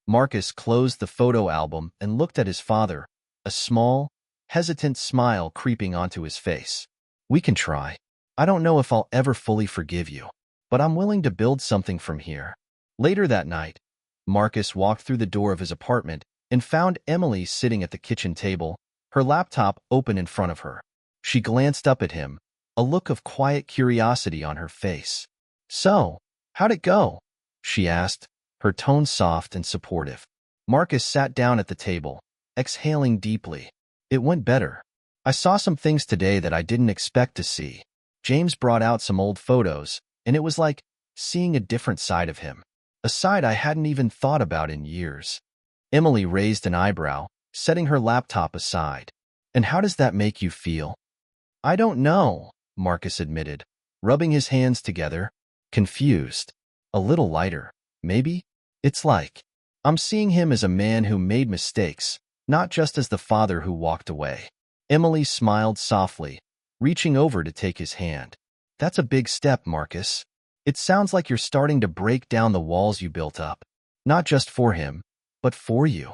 Speaker 1: Marcus closed the photo album and looked at his father, a small, hesitant smile creeping onto his face. We can try. I don't know if I'll ever fully forgive you, but I'm willing to build something from here. Later that night, Marcus walked through the door of his apartment and found Emily sitting at the kitchen table, her laptop open in front of her. She glanced up at him, a look of quiet curiosity on her face. So, how'd it go? She asked, her tone soft and supportive. Marcus sat down at the table, exhaling deeply. It went better. I saw some things today that I didn't expect to see. James brought out some old photos, and it was like seeing a different side of him, a side I hadn't even thought about in years. Emily raised an eyebrow, setting her laptop aside. And how does that make you feel? I don't know, Marcus admitted, rubbing his hands together, confused, a little lighter, maybe? It's like I'm seeing him as a man who made mistakes, not just as the father who walked away. Emily smiled softly, reaching over to take his hand. That's a big step, Marcus. It sounds like you're starting to break down the walls you built up, not just for him, but for you.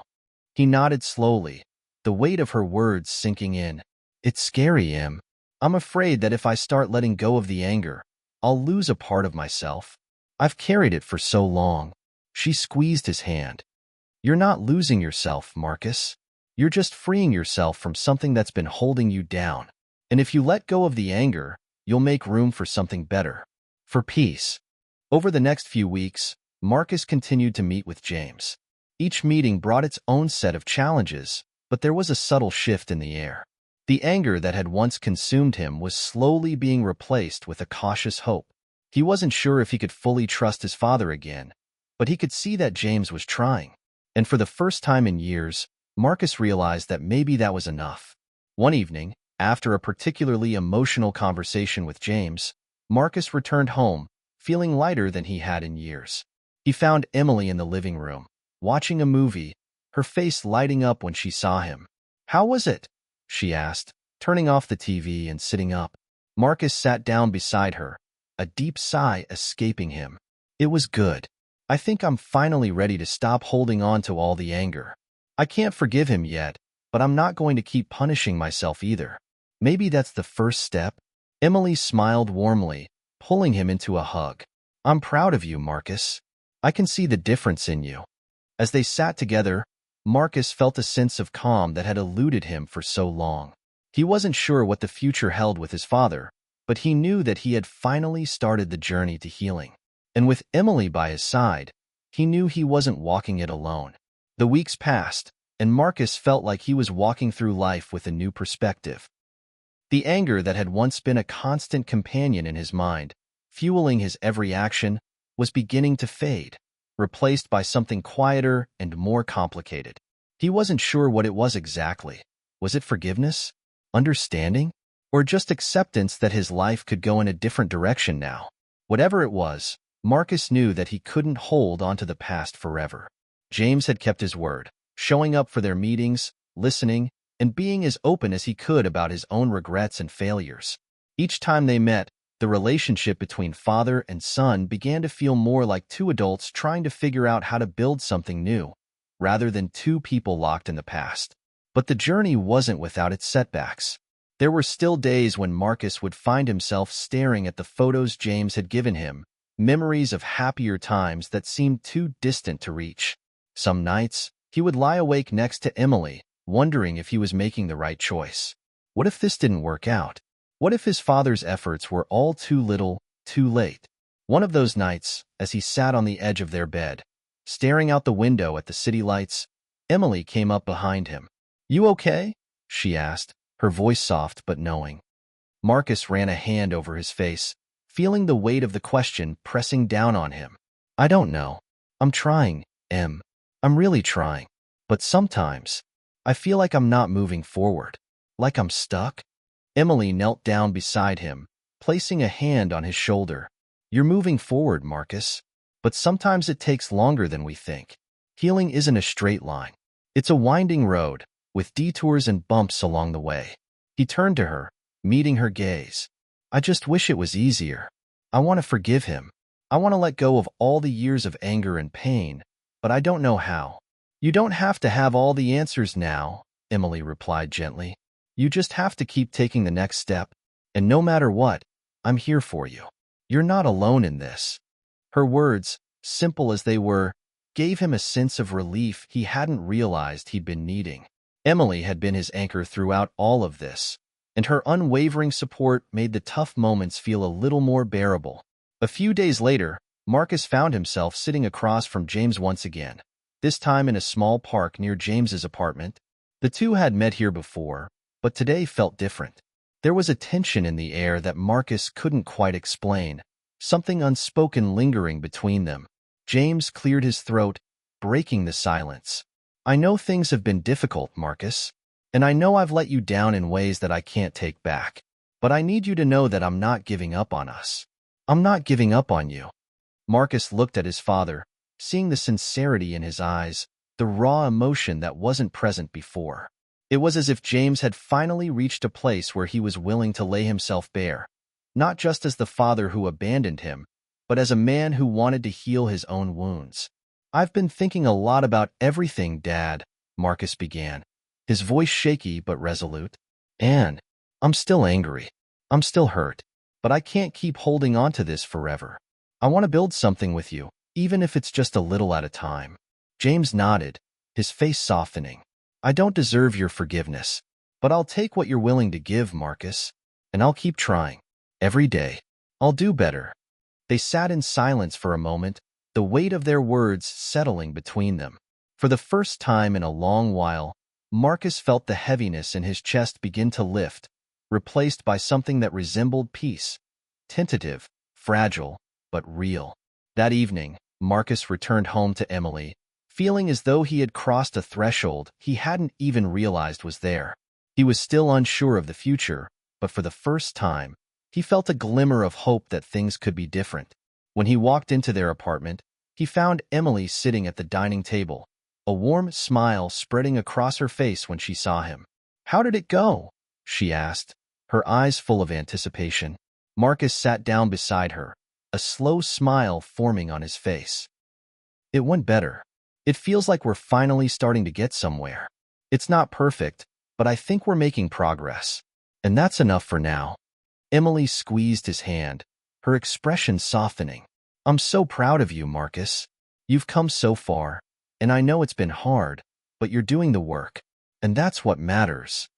Speaker 1: He nodded slowly, the weight of her words sinking in. It's scary, Em. I'm afraid that if I start letting go of the anger, I'll lose a part of myself. I've carried it for so long. She squeezed his hand. You're not losing yourself, Marcus. You're just freeing yourself from something that's been holding you down. And if you let go of the anger, you'll make room for something better. For peace. Over the next few weeks, Marcus continued to meet with James. Each meeting brought its own set of challenges, but there was a subtle shift in the air. The anger that had once consumed him was slowly being replaced with a cautious hope. He wasn't sure if he could fully trust his father again, but he could see that James was trying. And for the first time in years, Marcus realized that maybe that was enough. One evening, after a particularly emotional conversation with James, Marcus returned home, feeling lighter than he had in years. He found Emily in the living room, watching a movie, her face lighting up when she saw him. How was it? She asked, turning off the TV and sitting up. Marcus sat down beside her, a deep sigh escaping him. It was good. I think I'm finally ready to stop holding on to all the anger. I can't forgive him yet, but I'm not going to keep punishing myself either. Maybe that's the first step. Emily smiled warmly, pulling him into a hug. I'm proud of you, Marcus. I can see the difference in you. As they sat together, Marcus felt a sense of calm that had eluded him for so long. He wasn't sure what the future held with his father, but he knew that he had finally started the journey to healing. And with Emily by his side, he knew he wasn't walking it alone. The weeks passed, and Marcus felt like he was walking through life with a new perspective. The anger that had once been a constant companion in his mind, fueling his every action, was beginning to fade, replaced by something quieter and more complicated. He wasn't sure what it was exactly. Was it forgiveness? Understanding? Or just acceptance that his life could go in a different direction now? Whatever it was, Marcus knew that he couldn't hold onto the past forever. James had kept his word, showing up for their meetings, listening, and being as open as he could about his own regrets and failures. Each time they met, the relationship between father and son began to feel more like two adults trying to figure out how to build something new, rather than two people locked in the past. But the journey wasn't without its setbacks. There were still days when Marcus would find himself staring at the photos James had given him, memories of happier times that seemed too distant to reach. Some nights, he would lie awake next to Emily, wondering if he was making the right choice. What if this didn't work out? What if his father's efforts were all too little, too late? One of those nights, as he sat on the edge of their bed, staring out the window at the city lights, Emily came up behind him. "You okay?" she asked, her voice soft but knowing. Marcus ran a hand over his face, feeling the weight of the question pressing down on him. "I don't know. I'm trying, Em. I'm really trying. But sometimes, I feel like I'm not moving forward. Like I'm stuck." Emily knelt down beside him, placing a hand on his shoulder. "You're moving forward, Marcus. But sometimes it takes longer than we think. Healing isn't a straight line. It's a winding road, with detours and bumps along the way. He turned to her, meeting her gaze. I just wish it was easier. I want to forgive him. I want to let go of all the years of anger and pain, but I don't know how. You don't have to have all the answers now, Emily replied gently. You just have to keep taking the next step, and no matter what, I'm here for you. You're not alone in this. Her words, simple as they were, gave him a sense of relief he hadn't realized he'd been needing. Emily had been his anchor throughout all of this, and her unwavering support made the tough moments feel a little more bearable. A few days later, Marcus found himself sitting across from James once again, this time in a small park near James's apartment. The two had met here before, but today felt different. There was a tension in the air that Marcus couldn't quite explain, something unspoken lingering between them. James cleared his throat, breaking the silence. I know things have been difficult, Marcus, and I know I've let you down in ways that I can't take back. But I need you to know that I'm not giving up on us. I'm not giving up on you. Marcus looked at his father, seeing the sincerity in his eyes, the raw emotion that wasn't present before. It was as if James had finally reached a place where he was willing to lay himself bare, not just as the father who abandoned him, but as a man who wanted to heal his own wounds. I've been thinking a lot about everything, Dad, Marcus began, his voice shaky but resolute. And I'm still angry. I'm still hurt. But I can't keep holding on to this forever. I want to build something with you, even if it's just a little at a time. James nodded, his face softening. I don't deserve your forgiveness, but I'll take what you're willing to give, Marcus, and I'll keep trying. Every day, I'll do better. They sat in silence for a moment, the weight of their words settling between them. For the first time in a long while, Marcus felt the heaviness in his chest begin to lift, replaced by something that resembled peace, tentative, fragile, but real. That evening, Marcus returned home to Emily, feeling as though he had crossed a threshold he hadn't even realized was there. He was still unsure of the future, but for the first time, he felt a glimmer of hope that things could be different. When he walked into their apartment, he found Emily sitting at the dining table, a warm smile spreading across her face when she saw him. "How did it go?" she asked, her eyes full of anticipation. Marcus sat down beside her, a slow smile forming on his face. "It went better. It feels like we're finally starting to get somewhere. It's not perfect, but I think we're making progress. And that's enough for now." Emily squeezed his hand, her expression softening. "I'm so proud of you, Marcus. You've come so far, and I know it's been hard, but you're doing the work, and that's what matters."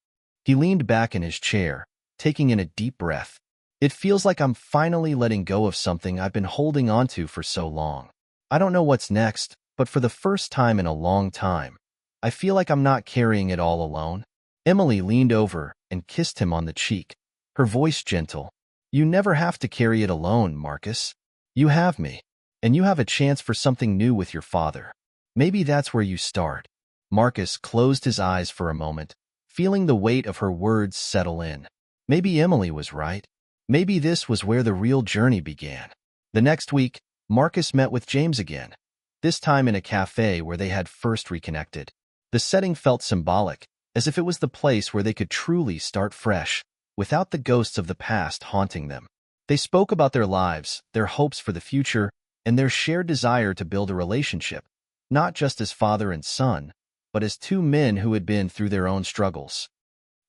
Speaker 1: He leaned back in his chair, taking in a deep breath. "It feels like I'm finally letting go of something I've been holding onto for so long. I don't know what's next, but for the first time in a long time, I feel like I'm not carrying it all alone." Emily leaned over and kissed him on the cheek, her voice gentle. "You never have to carry it alone, Marcus. You have me, and you have a chance for something new with your father. Maybe that's where you start." Marcus closed his eyes for a moment, feeling the weight of her words settle in. Maybe Emily was right. Maybe this was where the real journey began. The next week, Marcus met with James again, this time in a cafe where they had first reconnected. The setting felt symbolic, as if it was the place where they could truly start fresh, without the ghosts of the past haunting them. They spoke about their lives, their hopes for the future, and their shared desire to build a relationship, not just as father and son, but as two men who had been through their own struggles.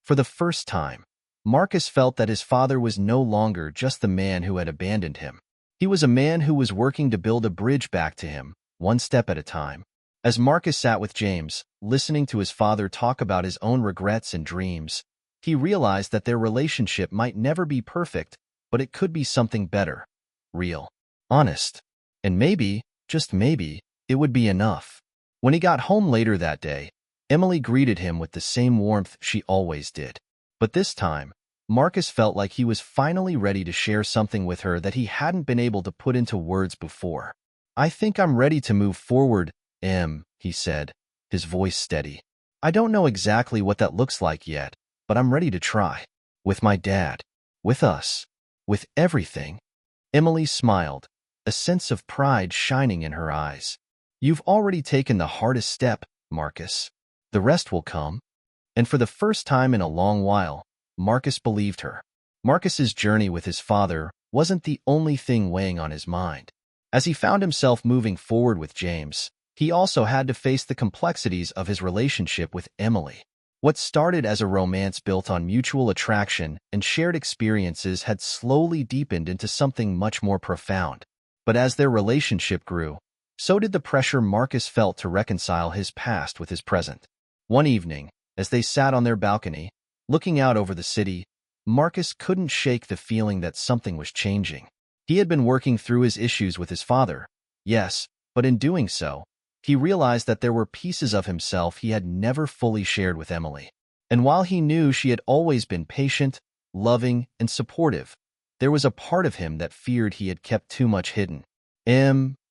Speaker 1: For the first time, Marcus felt that his father was no longer just the man who had abandoned him. He was a man who was working to build a bridge back to him, one step at a time. As Marcus sat with James, listening to his father talk about his own regrets and dreams, he realized that their relationship might never be perfect, but it could be something better, real, honest, and maybe, just maybe, it would be enough. When he got home later that day, Emily greeted him with the same warmth she always did. But this time, Marcus felt like he was finally ready to share something with her that he hadn't been able to put into words before. "I think I'm ready to move forward, Em," he said, his voice steady. "I don't know exactly what that looks like yet, but I'm ready to try. With my dad. With us. With everything." Emily smiled, a sense of pride shining in her eyes. "You've already taken the hardest step, Marcus. The rest will come." And for the first time in a long while, Marcus believed her. Marcus's journey with his father wasn't the only thing weighing on his mind. As he found himself moving forward with James, he also had to face the complexities of his relationship with Emily. What started as a romance built on mutual attraction and shared experiences had slowly deepened into something much more profound. But as their relationship grew, so did the pressure Marcus felt to reconcile his past with his present. One evening, as they sat on their balcony, looking out over the city, Marcus couldn't shake the feeling that something was changing. He had been working through his issues with his father, yes, but in doing so, he realized that there were pieces of himself he had never fully shared with Emily. And while he knew she had always been patient, loving, and supportive, there was a part of him that feared he had kept too much hidden.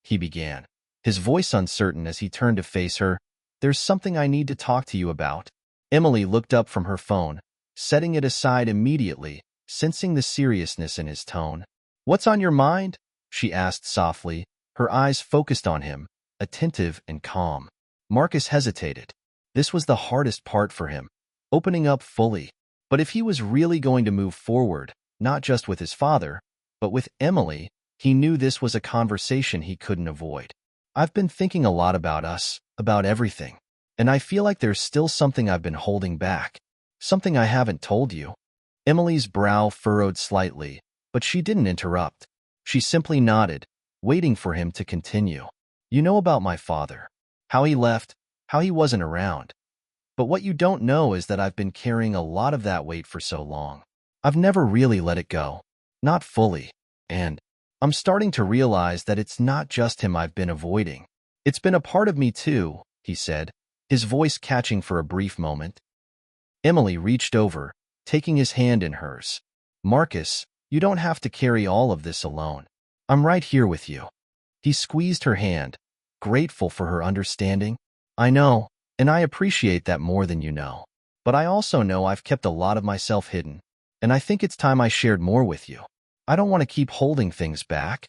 Speaker 1: He began, his voice uncertain as he turned to face her. "There's something I need to talk to you about." Emily looked up from her phone, setting it aside immediately, sensing the seriousness in his tone. "What's on your mind?" she asked softly, her eyes focused on him, attentive and calm. Marcus hesitated. This was the hardest part for him, opening up fully. But if he was really going to move forward, not just with his father, but with Emily, he knew this was a conversation he couldn't avoid. "I've been thinking a lot about us, about everything. And I feel like there's still something I've been holding back. Something I haven't told you." Emily's brow furrowed slightly, but she didn't interrupt. She simply nodded, waiting for him to continue. "You know about my father. How he left, how he wasn't around. But what you don't know is that I've been carrying a lot of that weight for so long. I've never really let it go. Not fully. And I'm starting to realize that it's not just him I've been avoiding. It's been a part of me too," he said, his voice catching for a brief moment. Emily reached over, taking his hand in hers. "Marcus, you don't have to carry all of this alone. I'm right here with you." He squeezed her hand, grateful for her understanding. "I know, and I appreciate that more than you know. But I also know I've kept a lot of myself hidden, and I think it's time I shared more with you. I don't want to keep holding things back."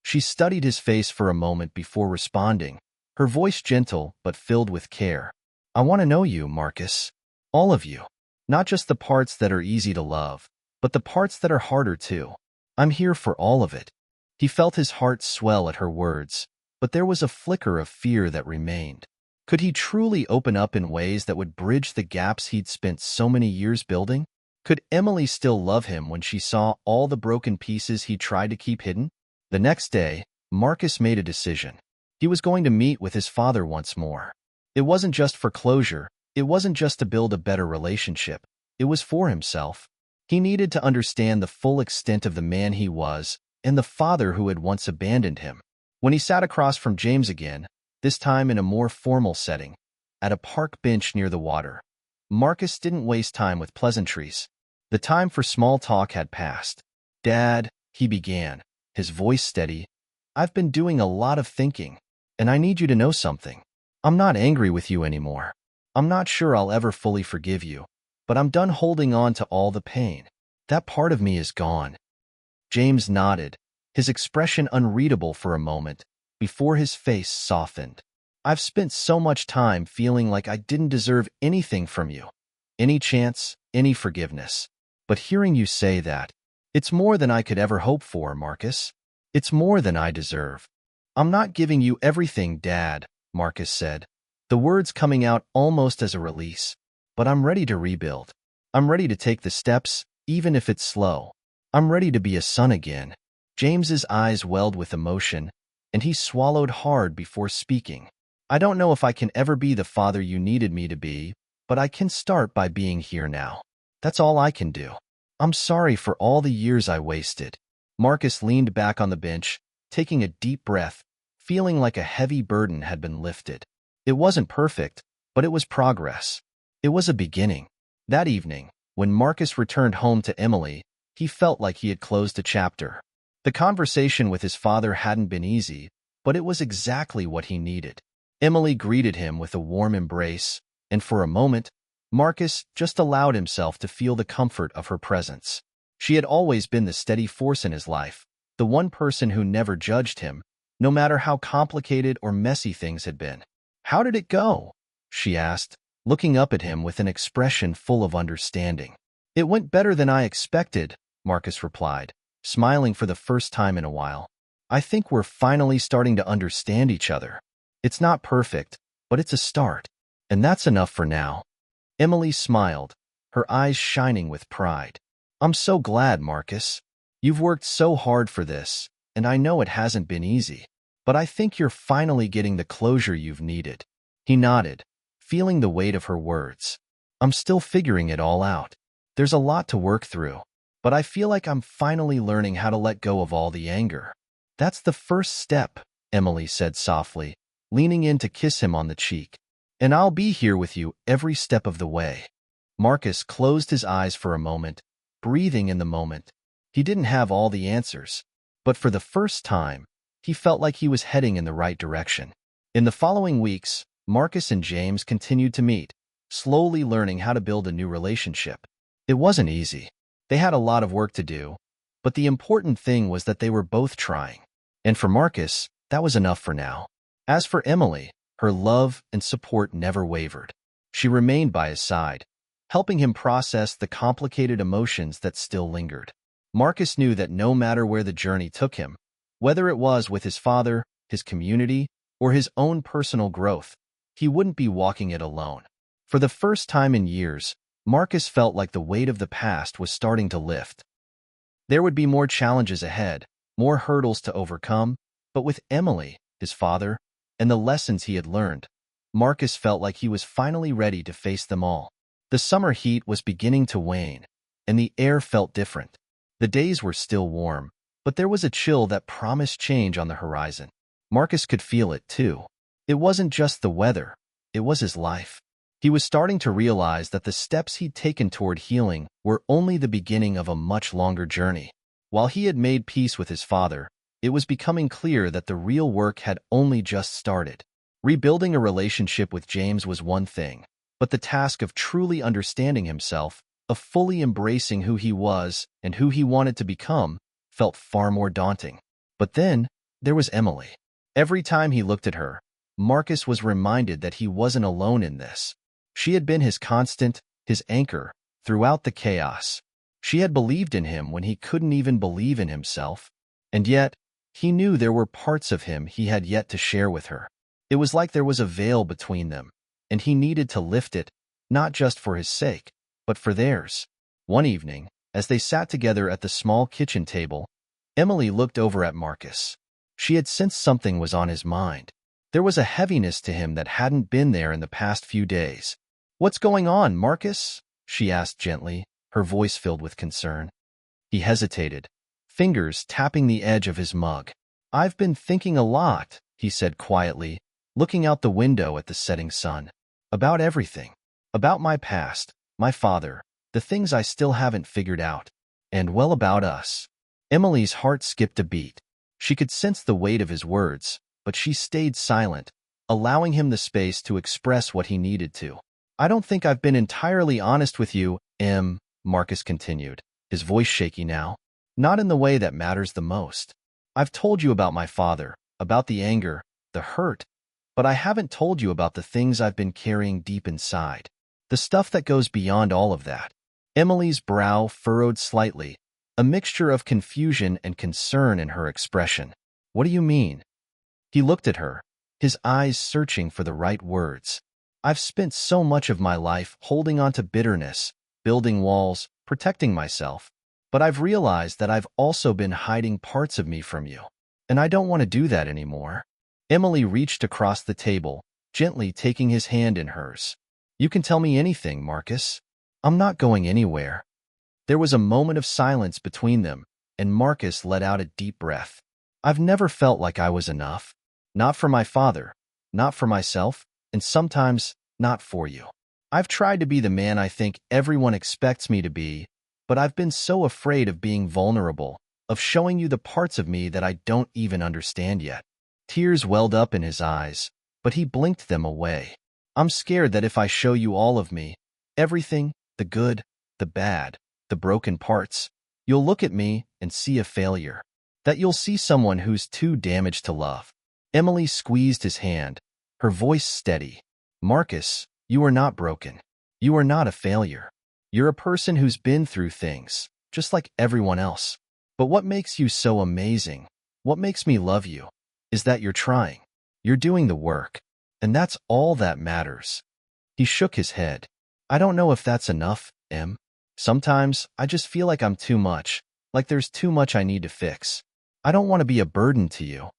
Speaker 1: She studied his face for a moment before responding, her voice gentle but filled with care. "I want to know you, Marcus. All of you. Not just the parts that are easy to love, but the parts that are harder too. I'm here for all of it." He felt his heart swell at her words, but there was a flicker of fear that remained. Could he truly open up in ways that would bridge the gaps he'd spent so many years building? Could Emily still love him when she saw all the broken pieces he tried to keep hidden? The next day, Marcus made a decision. He was going to meet with his father once more. It wasn't just for closure. It wasn't just to build a better relationship. It was for himself. He needed to understand the full extent of the man he was and the father who had once abandoned him. When he sat across from James again, this time in a more formal setting, at a park bench near the water, Marcus didn't waste time with pleasantries. The time for small talk had passed. "Dad," he began, his voice steady, "I've been doing a lot of thinking, and I need you to know something. I'm not angry with you anymore. I'm not sure I'll ever fully forgive you, but I'm done holding on to all the pain. That part of me is gone." James nodded, his expression unreadable for a moment, before his face softened. "I've spent so much time feeling like I didn't deserve anything from you. Any chance, any forgiveness. But hearing you say that, it's more than I could ever hope for, Marcus. It's more than I deserve." "I'm not giving you everything, Dad," Marcus said, the words coming out almost as a release. "But I'm ready to rebuild. I'm ready to take the steps, even if it's slow. I'm ready to be a son again." James's eyes welled with emotion, and he swallowed hard before speaking. "I don't know if I can ever be the father you needed me to be, but I can start by being here now. That's all I can do. I'm sorry for all the years I wasted." Marcus leaned back on the bench, taking a deep breath, feeling like a heavy burden had been lifted. It wasn't perfect, but it was progress. It was a beginning. That evening, when Marcus returned home to Emily, he felt like he had closed a chapter. The conversation with his father hadn't been easy, but it was exactly what he needed. Emily greeted him with a warm embrace, and for a moment, Marcus just allowed himself to feel the comfort of her presence. She had always been the steady force in his life, the one person who never judged him, no matter how complicated or messy things had been. "How did it go?" she asked, looking up at him with an expression full of understanding. "It went better than I expected," Marcus replied, smiling for the first time in a while. "I think we're finally starting to understand each other. It's not perfect, but it's a start. And that's enough for now." Emily smiled, her eyes shining with pride. "I'm so glad, Marcus. You've worked so hard for this, and I know it hasn't been easy. But I think you're finally getting the closure you've needed." He nodded, feeling the weight of her words. "I'm still figuring it all out. There's a lot to work through, but I feel like I'm finally learning how to let go of all the anger." "That's the first step," Emily said softly, leaning in to kiss him on the cheek. "And I'll be here with you every step of the way." Marcus closed his eyes for a moment, breathing in the moment. He didn't have all the answers, but for the first time, he felt like he was heading in the right direction. In the following weeks, Marcus and James continued to meet, slowly learning how to build a new relationship. It wasn't easy. They had a lot of work to do, but the important thing was that they were both trying. And for Marcus, that was enough for now. As for Emily, her love and support never wavered. She remained by his side, helping him process the complicated emotions that still lingered. Marcus knew that no matter where the journey took him, whether it was with his father, his community, or his own personal growth, he wouldn't be walking it alone. For the first time in years, Marcus felt like the weight of the past was starting to lift. There would be more challenges ahead, more hurdles to overcome, but with Emily, his father, and the lessons he had learned, Marcus felt like he was finally ready to face them all. The summer heat was beginning to wane, and the air felt different. The days were still warm, but there was a chill that promised change on the horizon. Marcus could feel it, too. It wasn't just the weather, it was his life. He was starting to realize that the steps he'd taken toward healing were only the beginning of a much longer journey. While he had made peace with his father, it was becoming clear that the real work had only just started. Rebuilding a relationship with James was one thing, but the task of truly understanding himself, of fully embracing who he was and who he wanted to become, felt far more daunting. But then, there was Emily. Every time he looked at her, Marcus was reminded that he wasn't alone in this. She had been his constant, his anchor, throughout the chaos. She had believed in him when he couldn't even believe in himself. And yet, he knew there were parts of him he had yet to share with her. It was like there was a veil between them, and he needed to lift it, not just for his sake, but for theirs. One evening, as they sat together at the small kitchen table, Emily looked over at Marcus. She had sensed something was on his mind. There was a heaviness to him that hadn't been there in the past few days. "What's going on, Marcus?" she asked gently, her voice filled with concern. He hesitated, fingers tapping the edge of his mug. "I've been thinking a lot," he said quietly, looking out the window at the setting sun. "About everything. About my past, my father, the things I still haven't figured out, and well, about us." Emily's heart skipped a beat. She could sense the weight of his words, but she stayed silent, allowing him the space to express what he needed to. "I don't think I've been entirely honest with you, Marcus continued, his voice shaky now. "Not in the way that matters the most. I've told you about my father, about the anger, the hurt, but I haven't told you about the things I've been carrying deep inside. The stuff that goes beyond all of that." Emily's brow furrowed slightly, a mixture of confusion and concern in her expression. "What do you mean?" He looked at her, his eyes searching for the right words. "I've spent so much of my life holding on to bitterness, building walls, protecting myself, but I've realized that I've also been hiding parts of me from you, and I don't want to do that anymore." Emily reached across the table, gently taking his hand in hers. "You can tell me anything, Marcus. I'm not going anywhere." There was a moment of silence between them, and Marcus let out a deep breath. "I've never felt like I was enough. Not for my father, not for myself, and sometimes not for you. I've tried to be the man I think everyone expects me to be, but I've been so afraid of being vulnerable, of showing you the parts of me that I don't even understand yet." Tears welled up in his eyes, but he blinked them away. "I'm scared that if I show you all of me, everything, the good, the bad, the broken parts, you'll look at me and see a failure. That you'll see someone who's too damaged to love. Emily squeezed his hand, her voice steady. Marcus, you are not broken. You are not a failure. You're a person who's been through things, just like everyone else. But what makes you so amazing, what makes me love you, is that you're trying. You're doing the work. And that's all that matters. He shook his head. I don't know if that's enough, Em. Sometimes I just feel like I'm too much, like there's too much I need to fix. I don't want to be a burden to you.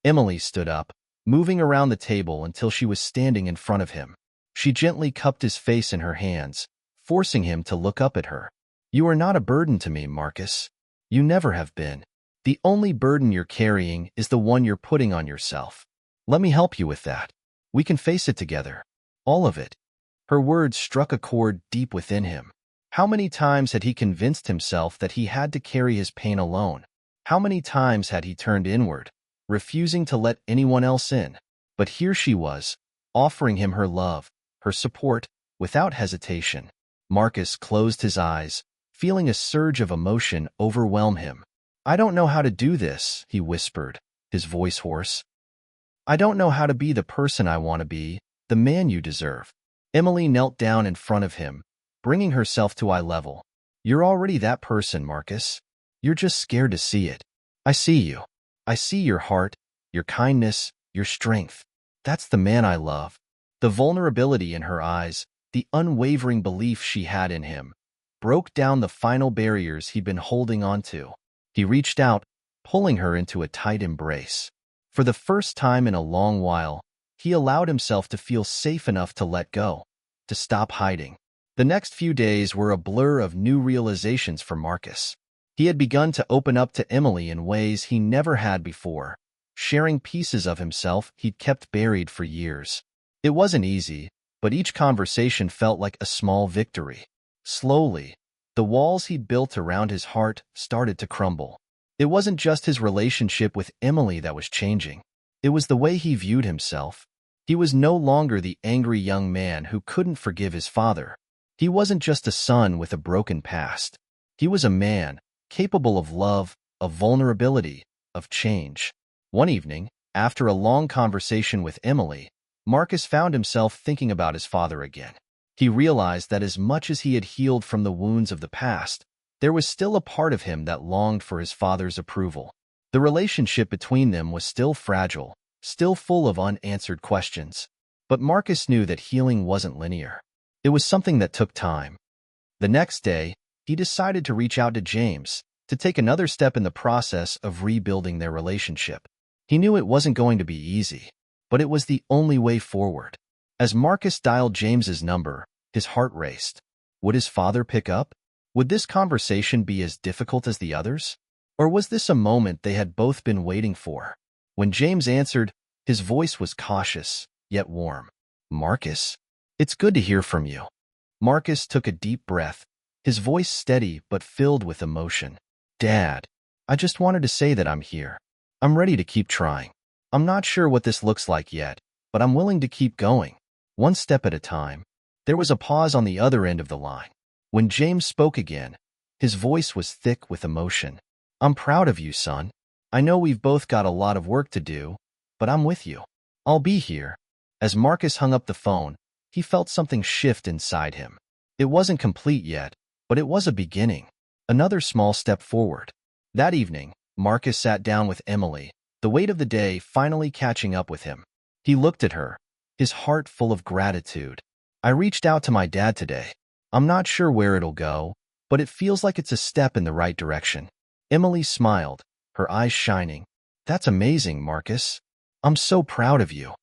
Speaker 1: Emily stood up, moving around the table until she was standing in front of him. She gently cupped his face in her hands, forcing him to look up at her. You are not a burden to me, Marcus. You never have been. The only burden you're carrying is the one you're putting on yourself. Let me help you with that. We can face it together. All of it. Her words struck a chord deep within him. How many times had he convinced himself that he had to carry his pain alone? How many times had he turned inward, refusing to let anyone else in? But here she was, offering him her love, her support, without hesitation. Marcus closed his eyes, feeling a surge of emotion overwhelm him. I don't know how to do this, he whispered, his voice hoarse. I don't know how to be the person I want to be, the man you deserve. Emily knelt down in front of him, bringing herself to eye level. You're already that person, Marcus. You're just scared to see it. I see you. I see your heart, your kindness, your strength. That's the man I love. The vulnerability in her eyes, the unwavering belief she had in him, broke down the final barriers he'd been holding on to. He reached out, pulling her into a tight embrace. For the first time in a long while, he allowed himself to feel safe enough to let go, to stop hiding. The next few days were a blur of new realizations for Marcus. He had begun to open up to Emily in ways he never had before, sharing pieces of himself he'd kept buried for years. It wasn't easy, but each conversation felt like a small victory. Slowly, the walls he'd built around his heart started to crumble. It wasn't just his relationship with Emily that was changing. It was the way he viewed himself. He was no longer the angry young man who couldn't forgive his father. He wasn't just a son with a broken past. He was a man, capable of love, of vulnerability, of change. One evening, after a long conversation with Emily, Marcus found himself thinking about his father again. He realized that as much as he had healed from the wounds of the past, there was still a part of him that longed for his father's approval. The relationship between them was still fragile, still full of unanswered questions. But Marcus knew that healing wasn't linear. It was something that took time. The next day, he decided to reach out to James, to take another step in the process of rebuilding their relationship. He knew it wasn't going to be easy, but it was the only way forward. As Marcus dialed James's number, his heart raced. Would his father pick up? Would this conversation be as difficult as the others? Or was this a moment they had both been waiting for? When James answered, his voice was cautious, yet warm. Marcus, it's good to hear from you. Marcus took a deep breath, his voice steady but filled with emotion. Dad, I just wanted to say that I'm here. I'm ready to keep trying. I'm not sure what this looks like yet, but I'm willing to keep going, one step at a time. There was a pause on the other end of the line. When James spoke again, his voice was thick with emotion. I'm proud of you, son. I know we've both got a lot of work to do, but I'm with you. I'll be here. As Marcus hung up the phone, he felt something shift inside him. It wasn't complete yet, but it was a beginning, another small step forward. That evening, Marcus sat down with Emily, the weight of the day finally catching up with him. He looked at her, his heart full of gratitude. I reached out to my dad today. I'm not sure where it'll go, but it feels like it's a step in the right direction. Emily smiled, her eyes shining. That's amazing, Marcus. I'm so proud of you.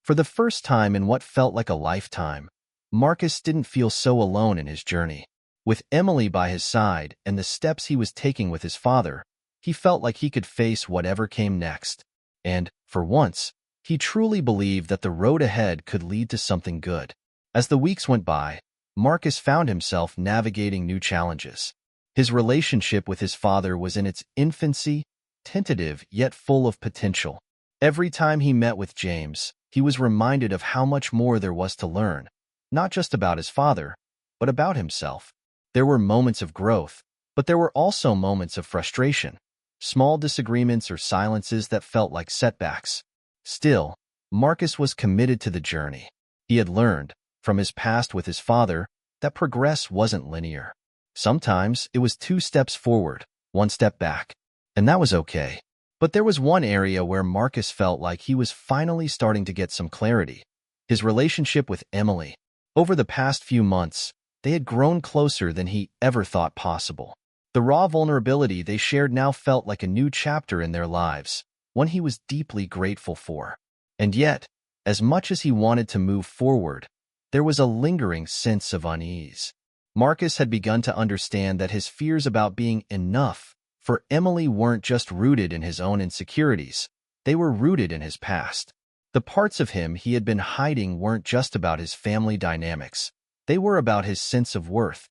Speaker 1: For the first time in what felt like a lifetime, Marcus didn't feel so alone in his journey. With Emily by his side and the steps he was taking with his father, he felt like he could face whatever came next. And, for once, he truly believed that the road ahead could lead to something good. As the weeks went by, Marcus found himself navigating new challenges. His relationship with his father was in its infancy, tentative yet full of potential. Every time he met with James, he was reminded of how much more there was to learn, not just about his father, but about himself. There were moments of growth, but there were also moments of frustration. small disagreements or silences that felt like setbacks. Still, Marcus was committed to the journey. He had learned, from his past with his father, that progress wasn't linear. Sometimes it was 2 steps forward, 1 step back, and that was okay. But there was one area where Marcus felt like he was finally starting to get some clarity: his relationship with Emily. Over the past few months, they had grown closer than he ever thought possible. The raw vulnerability they shared now felt like a new chapter in their lives, one he was deeply grateful for. And yet, as much as he wanted to move forward, there was a lingering sense of unease. Marcus had begun to understand that his fears about being enough for Emily weren't just rooted in his own insecurities, they were rooted in his past. The parts of him he had been hiding weren't just about his family dynamics, they were about his sense of worth.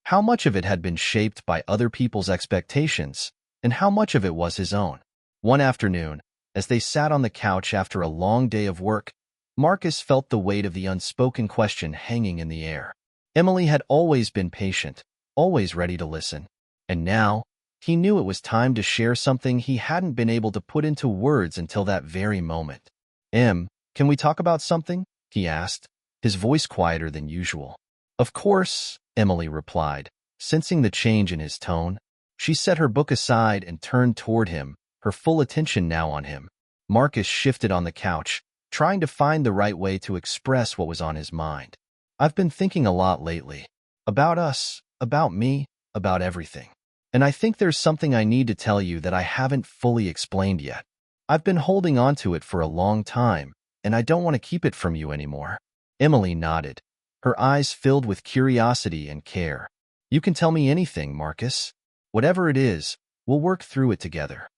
Speaker 1: How much of it had been shaped by other people's expectations, and how much of it was his own? One afternoon, as they sat on the couch after a long day of work, Marcus felt the weight of the unspoken question hanging in the air. Emily had always been patient, always ready to listen, and now, he knew it was time to share something he hadn't been able to put into words until that very moment. Can we talk about something?" he asked, his voice quieter than usual. "Of course," Emily replied, sensing the change in his tone. She set her book aside and turned toward him, her full attention now on him. Marcus shifted on the couch, trying to find the right way to express what was on his mind. "I've been thinking a lot lately. About us, about me, about everything. And I think there's something I need to tell you that I haven't fully explained yet. I've been holding on to it for a long time, and I don't want to keep it from you anymore." Emily nodded, her eyes filled with curiosity and care. "You can tell me anything, Marcus. Whatever it is, we'll work through it together."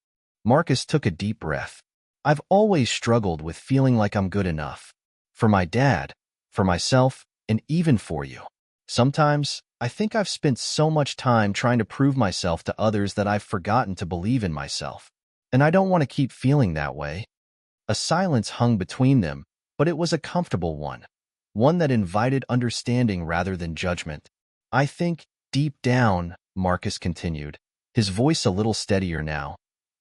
Speaker 1: Marcus took a deep breath. "I've always struggled with feeling like I'm good enough. For my dad, for myself, and even for you. Sometimes, I think I've spent so much time trying to prove myself to others that I've forgotten to believe in myself. And I don't want to keep feeling that way." A silence hung between them, but it was a comfortable one that invited understanding rather than judgment. "I think, deep down," Marcus continued, his voice a little steadier now,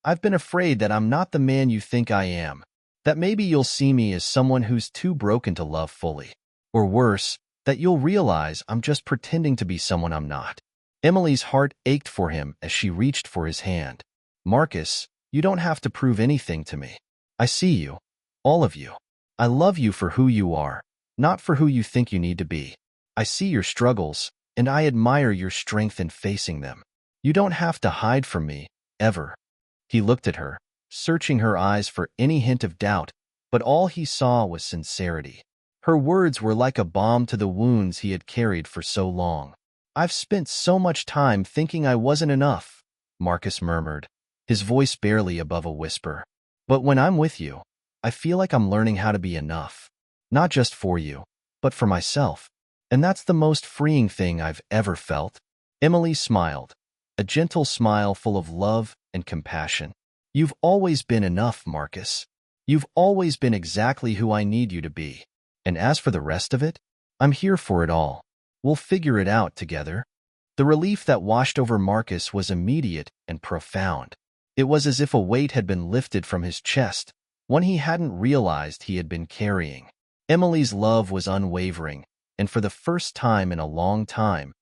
Speaker 1: "I've been afraid that I'm not the man you think I am, that maybe you'll see me as someone who's too broken to love fully. Or worse, that you'll realize I'm just pretending to be someone I'm not." Emily's heart ached for him as she reached for his hand. "Marcus, you don't have to prove anything to me. I see you. All of you. I love you for who you are, not for who you think you need to be. I see your struggles, and I admire your strength in facing them. You don't have to hide from me, ever." He looked at her, searching her eyes for any hint of doubt, but all he saw was sincerity. Her words were like a balm to the wounds he had carried for so long. "I've spent so much time thinking I wasn't enough," Marcus murmured, his voice barely above a whisper. "But when I'm with you, I feel like I'm learning how to be enough. Not just for you, but for myself. And that's the most freeing thing I've ever felt." Emily smiled, a gentle smile full of love and compassion. "You've always been enough, Marcus. You've always been exactly who I need you to be. And as for the rest of it, I'm here for it all. We'll figure it out together." The relief that washed over Marcus was immediate and profound. It was as if a weight had been lifted from his chest, one he hadn't realized he had been carrying. Emily's love was unwavering, and for the first time in a long time,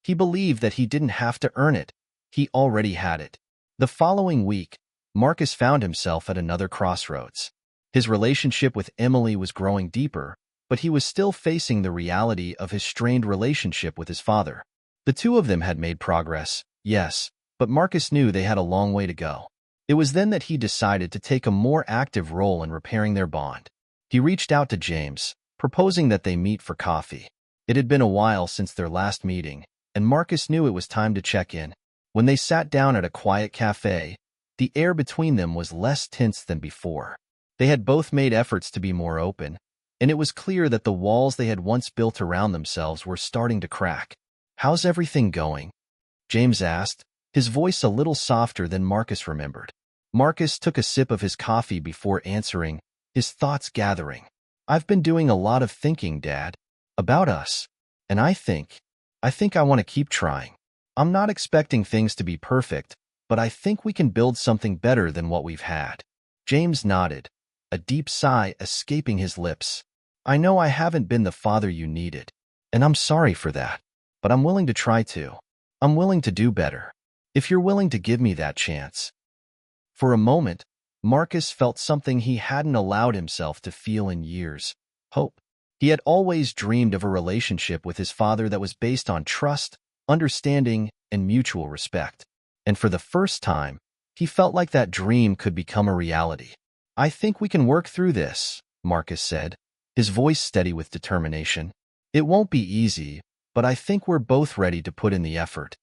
Speaker 1: he believed that he didn't have to earn it. He already had it. The following week, Marcus found himself at another crossroads. His relationship with Emily was growing deeper, but he was still facing the reality of his strained relationship with his father. The two of them had made progress, yes, but Marcus knew they had a long way to go. It was then that he decided to take a more active role in repairing their bond. He reached out to James, proposing that they meet for coffee. It had been a while since their last meeting, and Marcus knew it was time to check in. When they sat down at a quiet cafe, the air between them was less tense than before. They had both made efforts to be more open, and it was clear that the walls they had once built around themselves were starting to crack. "How's everything going?" James asked, his voice a little softer than Marcus remembered. Marcus took a sip of his coffee before answering, his thoughts gathering. "I've been doing a lot of thinking, Dad, about us, and I think I want to keep trying. I'm not expecting things to be perfect, but I think we can build something better than what we've had. James nodded, a deep sigh escaping his lips. I know I haven't been the father you needed, and I'm sorry for that, but I'm willing to try to. I'm willing to do better, if you're willing to give me that chance. For a moment, Marcus felt something he hadn't allowed himself to feel in years: hope. He had always dreamed of a relationship with his father that was based on trust, understanding, and mutual respect. And for the first time, he felt like that dream could become a reality. I think we can work through this, Marcus said, his voice steady with determination. It won't be easy, but I think we're both ready to put in the effort.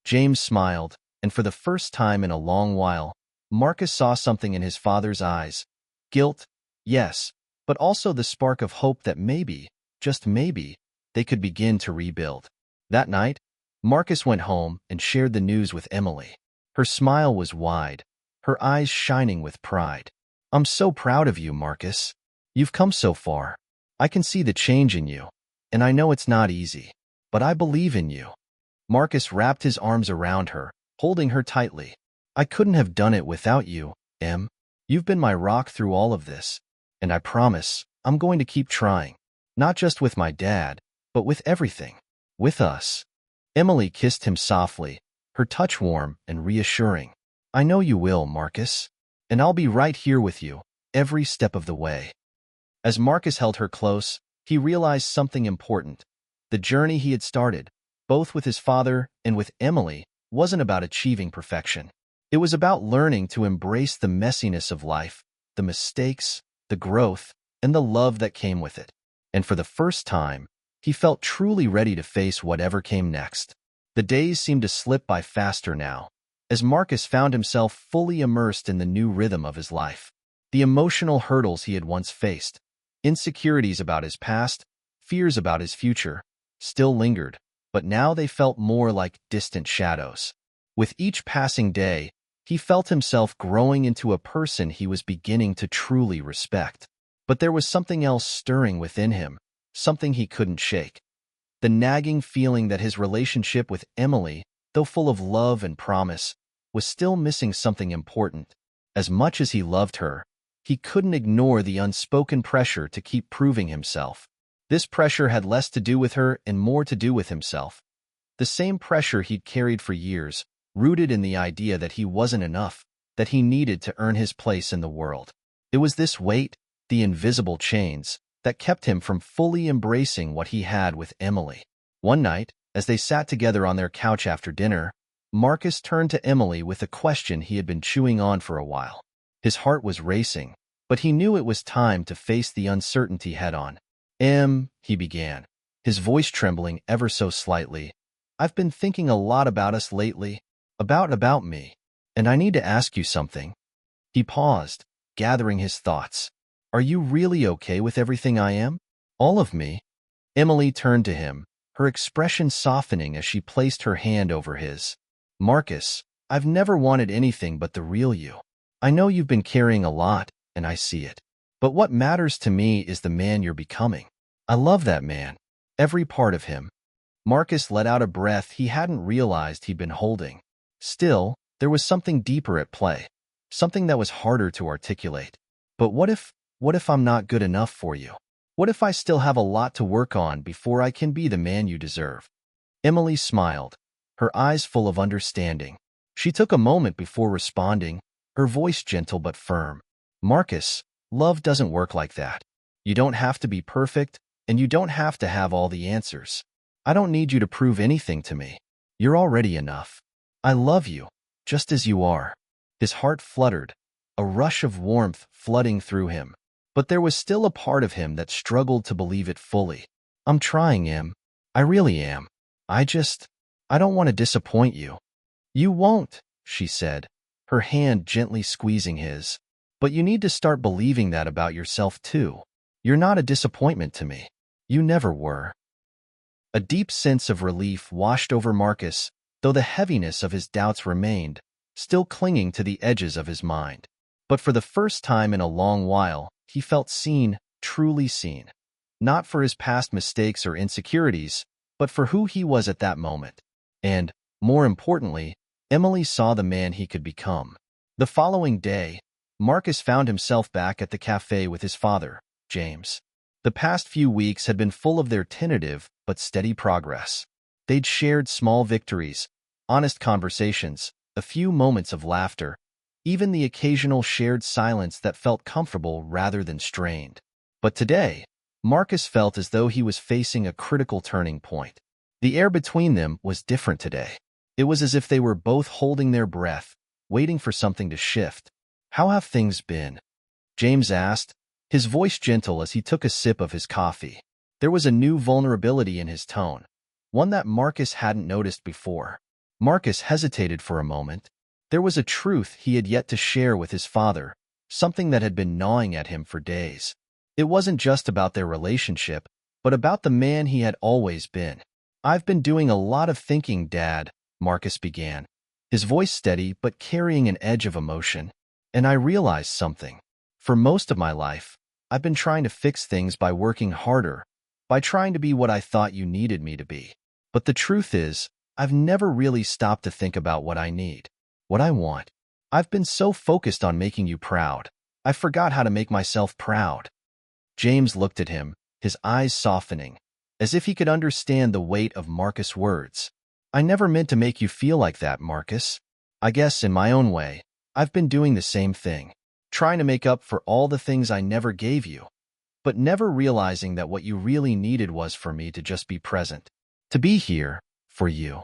Speaker 1: James smiled, and for the first time in a long while, Marcus saw something in his father's eyes. Guilt, yes, but also the spark of hope that maybe, just maybe, they could begin to rebuild. That night, Marcus went home and shared the news with Emily. Her smile was wide, her eyes shining with pride. I'm so proud of you, Marcus. You've come so far. I can see the change in you, and I know it's not easy, but I believe in you. Marcus wrapped his arms around her, holding her tightly. I couldn't have done it without you, Em. You've been my rock through all of this, and I promise I'm going to keep trying, not just with my dad, but with everything, with us. Emily kissed him softly, her touch warm and reassuring. I know you will, Marcus, and I'll be right here with you, every step of the way. As Marcus held her close, he realized something important. The journey he had started, both with his father and with Emily, wasn't about achieving perfection. It was about learning to embrace the messiness of life, the mistakes, the growth, and the love that came with it. And for the first time, he felt truly ready to face whatever came next. The days seemed to slip by faster now, as Marcus found himself fully immersed in the new rhythm of his life. The emotional hurdles he had once faced, insecurities about his past, fears about his future, still lingered, but now they felt more like distant shadows. With each passing day, he felt himself growing into a person he was beginning to truly respect. But there was something else stirring within him, something he couldn't shake. The nagging feeling that his relationship with Emily, though full of love and promise, was still missing something important. As much as he loved her, he couldn't ignore the unspoken pressure to keep proving himself. This pressure had less to do with her and more to do with himself. The same pressure he'd carried for years, rooted in the idea that he wasn't enough, that he needed to earn his place in the world. It was this weight, the invisible chains, that kept him from fully embracing what he had with Emily. One night, as they sat together on their couch after dinner, Marcus turned to Emily with a question he had been chewing on for a while. His heart was racing, but he knew it was time to face the uncertainty head-on. He began, his voice trembling ever so slightly. I've been thinking a lot about us lately, about me, and I need to ask you something. He paused, gathering his thoughts. Are you really okay with everything I am? All of me? Emily turned to him, her expression softening as she placed her hand over his. Marcus, I've never wanted anything but the real you. I know you've been carrying a lot, and I see it. But what matters to me is the man you're becoming. I love that man, every part of him. Marcus let out a breath he hadn't realized he'd been holding. Still, there was something deeper at play, something that was harder to articulate. But what if I'm not good enough for you? What if I still have a lot to work on before I can be the man you deserve? Emily smiled, her eyes full of understanding. She took a moment before responding, her voice gentle but firm. Marcus, love doesn't work like that. You don't have to be perfect, and you don't have to have all the answers. I don't need you to prove anything to me. You're already enough. I love you, just as you are. His heart fluttered, a rush of warmth flooding through him. But there was still a part of him that struggled to believe it fully. I'm trying, Em. I really am. I don't want to disappoint you. You won't, she said, her hand gently squeezing his. But you need to start believing that about yourself too. You're not a disappointment to me. You never were. A deep sense of relief washed over Marcus, though the heaviness of his doubts remained, still clinging to the edges of his mind. But for the first time in a long while, he felt seen, truly seen. Not for his past mistakes or insecurities, but for who he was at that moment. And, more importantly, Emily saw the man he could become. The following day, Marcus found himself back at the cafe with his father, James. The past few weeks had been full of their tentative but steady progress. They'd shared small victories, honest conversations, a few moments of laughter, even the occasional shared silence that felt comfortable rather than strained. But today, Marcus felt as though he was facing a critical turning point. The air between them was different today. It was as if they were both holding their breath, waiting for something to shift. "How have things been?" James asked, his voice gentle as he took a sip of his coffee. There was a new vulnerability in his tone, one that Marcus hadn't noticed before. Marcus hesitated for a moment. There was a truth he had yet to share with his father, something that had been gnawing at him for days. It wasn't just about their relationship, but about the man he had always been. "I've been doing a lot of thinking, Dad," Marcus began, his voice steady but carrying an edge of emotion. "And I realized something. For most of my life, I've been trying to fix things by working harder, by trying to be what I thought you needed me to be. But the truth is, I've never really stopped to think about what I need, what I want. I've been so focused on making you proud, I forgot how to make myself proud." James looked at him, his eyes softening, as if he could understand the weight of Marcus' words. "I never meant to make you feel like that, Marcus. I guess, in my own way, I've been doing the same thing, trying to make up for all the things I never gave you, but never realizing that what you really needed was for me to just be present, to be here for you."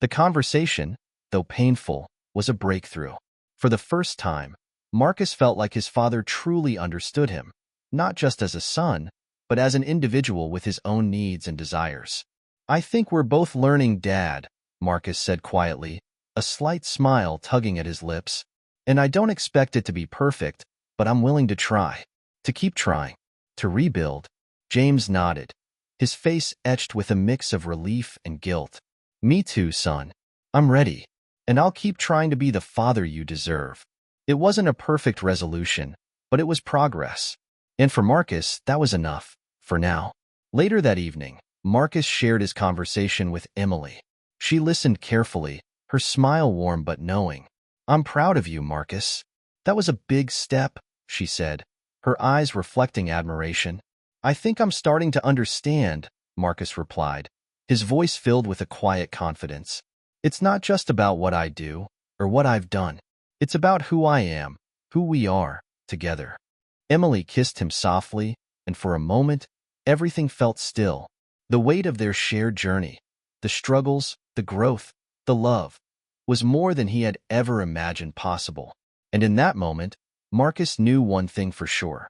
Speaker 1: The conversation, though painful, was a breakthrough. For the first time, Marcus felt like his father truly understood him, not just as a son, but as an individual with his own needs and desires. "I think we're both learning, Dad," Marcus said quietly, a slight smile tugging at his lips. "And I don't expect it to be perfect, but I'm willing to try, to keep trying, to rebuild." James nodded, his face etched with a mix of relief and guilt. "Me too, son. I'm ready, and I'll keep trying to be the father you deserve." It wasn't a perfect resolution, but it was progress. And for Marcus, that was enough, for now. Later that evening, Marcus shared his conversation with Emily. She listened carefully, her smile warm but knowing. "I'm proud of you, Marcus. That was a big step," she said, her eyes reflecting admiration. "I think I'm starting to understand," Marcus replied, his voice filled with a quiet confidence. "It's not just about what I do, or what I've done. It's about who I am, who we are, together." Emily kissed him softly, and for a moment, everything felt still. The weight of their shared journey, the struggles, the growth, the love, was more than he had ever imagined possible. And in that moment, Marcus knew one thing for sure.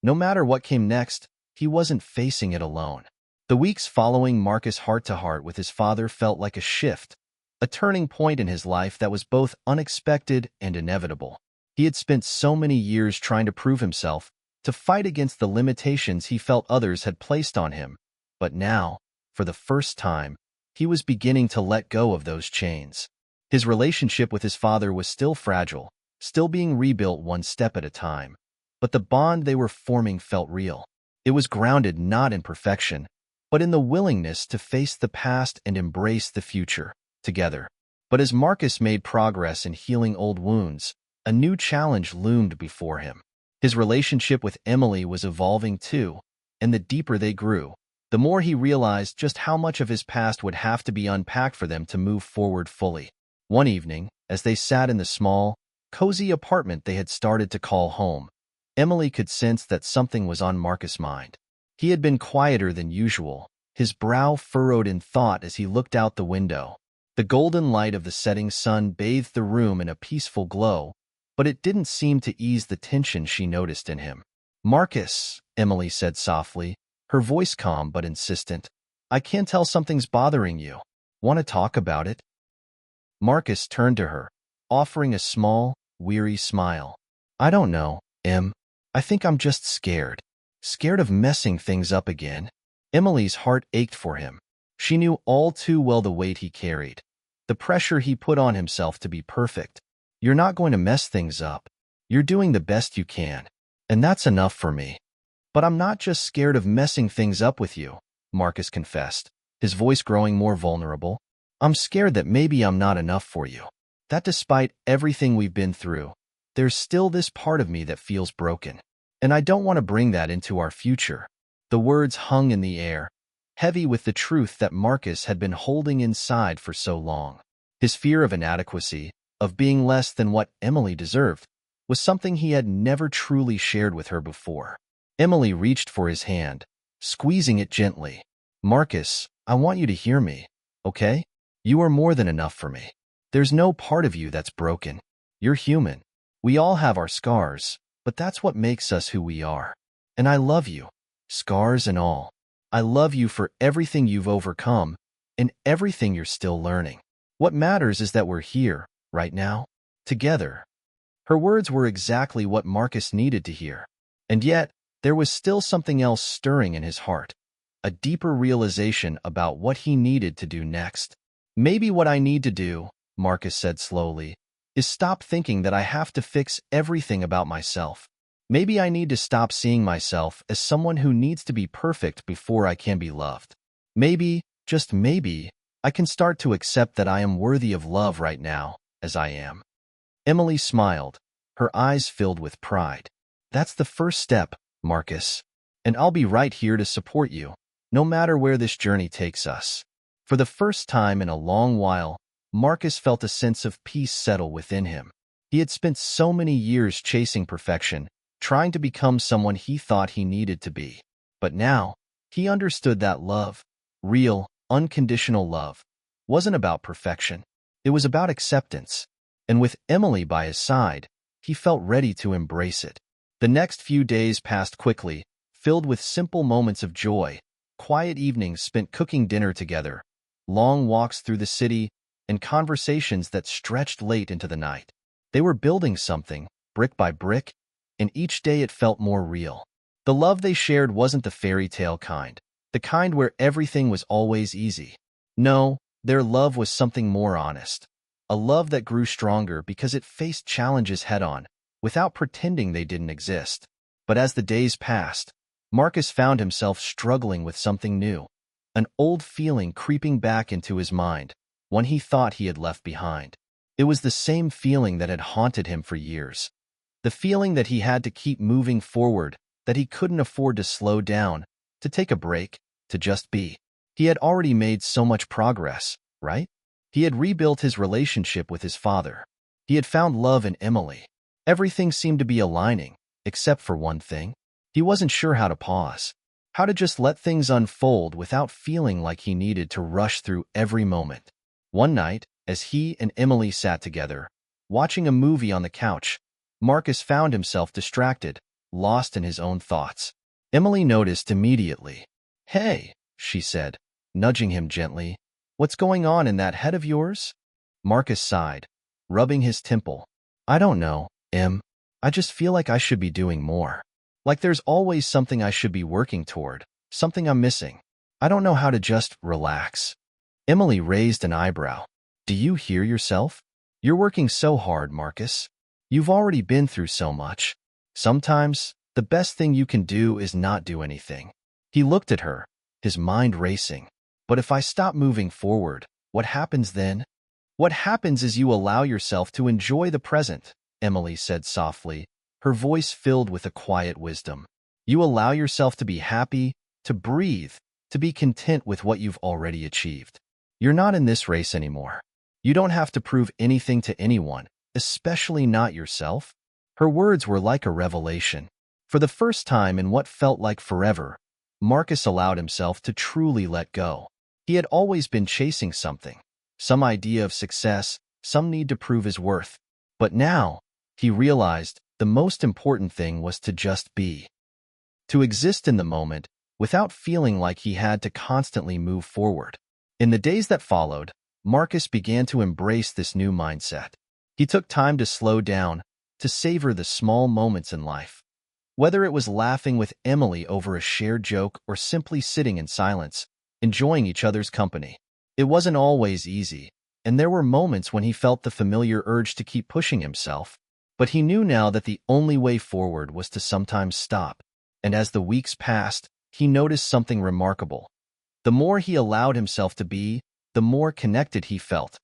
Speaker 1: No matter what came next, he wasn't facing it alone. The weeks following Marcus' heart-to-heart with his father felt like a shift, a turning point in his life that was both unexpected and inevitable. He had spent so many years trying to prove himself, to fight against the limitations he felt others had placed on him. But now, for the first time, he was beginning to let go of those chains. His relationship with his father was still fragile, still being rebuilt one step at a time. But the bond they were forming felt real. It was grounded not in perfection, but in the willingness to face the past and embrace the future, together. But as Marcus made progress in healing old wounds, a new challenge loomed before him. His relationship with Emily was evolving too, and the deeper they grew, the more he realized just how much of his past would have to be unpacked for them to move forward fully. One evening, as they sat in the small, cozy apartment they had started to call home, Emily could sense that something was on Marcus' mind. He had been quieter than usual, his brow furrowed in thought as he looked out the window. The golden light of the setting sun bathed the room in a peaceful glow, but it didn't seem to ease the tension she noticed in him. "Marcus," Emily said softly, her voice calm but insistent, "I can tell something's bothering you. Want to talk about it?" Marcus turned to her, offering a small, weary smile. "I don't know, Em. I think I'm just scared. Scared of messing things up again." Emily's heart ached for him. She knew all too well the weight he carried, the pressure he put on himself to be perfect. "You're not going to mess things up. You're doing the best you can, and that's enough for me." "But I'm not just scared of messing things up with you," Marcus confessed, his voice growing more vulnerable. "I'm scared that maybe I'm not enough for you. That despite everything we've been through, there's still this part of me that feels broken. And I don't want to bring that into our future." The words hung in the air, heavy with the truth that Marcus had been holding inside for so long. His fear of inadequacy, of being less than what Emily deserved, was something he had never truly shared with her before. Emily reached for his hand, squeezing it gently. "Marcus, I want you to hear me, okay? You are more than enough for me. There's no part of you that's broken. You're human. We all have our scars, but that's what makes us who we are. And I love you, scars and all. I love you for everything you've overcome and everything you're still learning. What matters is that we're here, right now, together." Her words were exactly what Marcus needed to hear. And yet, there was still something else stirring in his heart, a deeper realization about what he needed to do next. "Maybe what I need to do," Marcus said slowly, "is stop thinking that I have to fix everything about myself. Maybe I need to stop seeing myself as someone who needs to be perfect before I can be loved. Maybe, just maybe, I can start to accept that I am worthy of love right now, as I am." Emily smiled, her eyes filled with pride. "That's the first step, Marcus. And I'll be right here to support you, no matter where this journey takes us." For the first time in a long while, Marcus felt a sense of peace settle within him. He had spent so many years chasing perfection, trying to become someone he thought he needed to be. But now, he understood that love, real, unconditional love, wasn't about perfection. It was about acceptance. And with Emily by his side, he felt ready to embrace it. The next few days passed quickly, filled with simple moments of joy, quiet evenings spent cooking dinner together, long walks through the city, and conversations that stretched late into the night. They were building something, brick by brick, and each day it felt more real. The love they shared wasn't the fairy tale kind, the kind where everything was always easy. No, their love was something more honest. A love that grew stronger because it faced challenges head-on, without pretending they didn't exist. But as the days passed, Marcus found himself struggling with something new, an old feeling creeping back into his mind, one he thought he had left behind. It was the same feeling that had haunted him for years. The feeling that he had to keep moving forward, that he couldn't afford to slow down, to take a break, to just be. He had already made so much progress, right? He had rebuilt his relationship with his father. He had found love in Emily. Everything seemed to be aligning, except for one thing. He wasn't sure how to pause, how to just let things unfold without feeling like he needed to rush through every moment. One night, as he and Emily sat together, watching a movie on the couch, Marcus found himself distracted, lost in his own thoughts. Emily noticed immediately. "Hey," she said, nudging him gently, "what's going on in that head of yours?" Marcus sighed, rubbing his temple. "I don't know, Em. I just feel like I should be doing more. Like there's always something I should be working toward, something I'm missing. I don't know how to just relax." Emily raised an eyebrow. "Do you hear yourself? You're working so hard, Marcus. You've already been through so much. Sometimes, the best thing you can do is not do anything." He looked at her, his mind racing. "But if I stop moving forward, what happens then?" "What happens is you allow yourself to enjoy the present," Emily said softly, her voice filled with a quiet wisdom. "You allow yourself to be happy, to breathe, to be content with what you've already achieved. You're not in this race anymore. You don't have to prove anything to anyone, especially not yourself." Her words were like a revelation. For the first time in what felt like forever, Marcus allowed himself to truly let go. He had always been chasing something, some idea of success, some need to prove his worth. But now, he realized the most important thing was to just be. To exist in the moment, without feeling like he had to constantly move forward. In the days that followed, Marcus began to embrace this new mindset. He took time to slow down, to savor the small moments in life. Whether it was laughing with Emily over a shared joke or simply sitting in silence, enjoying each other's company. It wasn't always easy, and there were moments when he felt the familiar urge to keep pushing himself. But he knew now that the only way forward was to sometimes stop. And as the weeks passed, he noticed something remarkable. The more he allowed himself to be, the more connected he felt.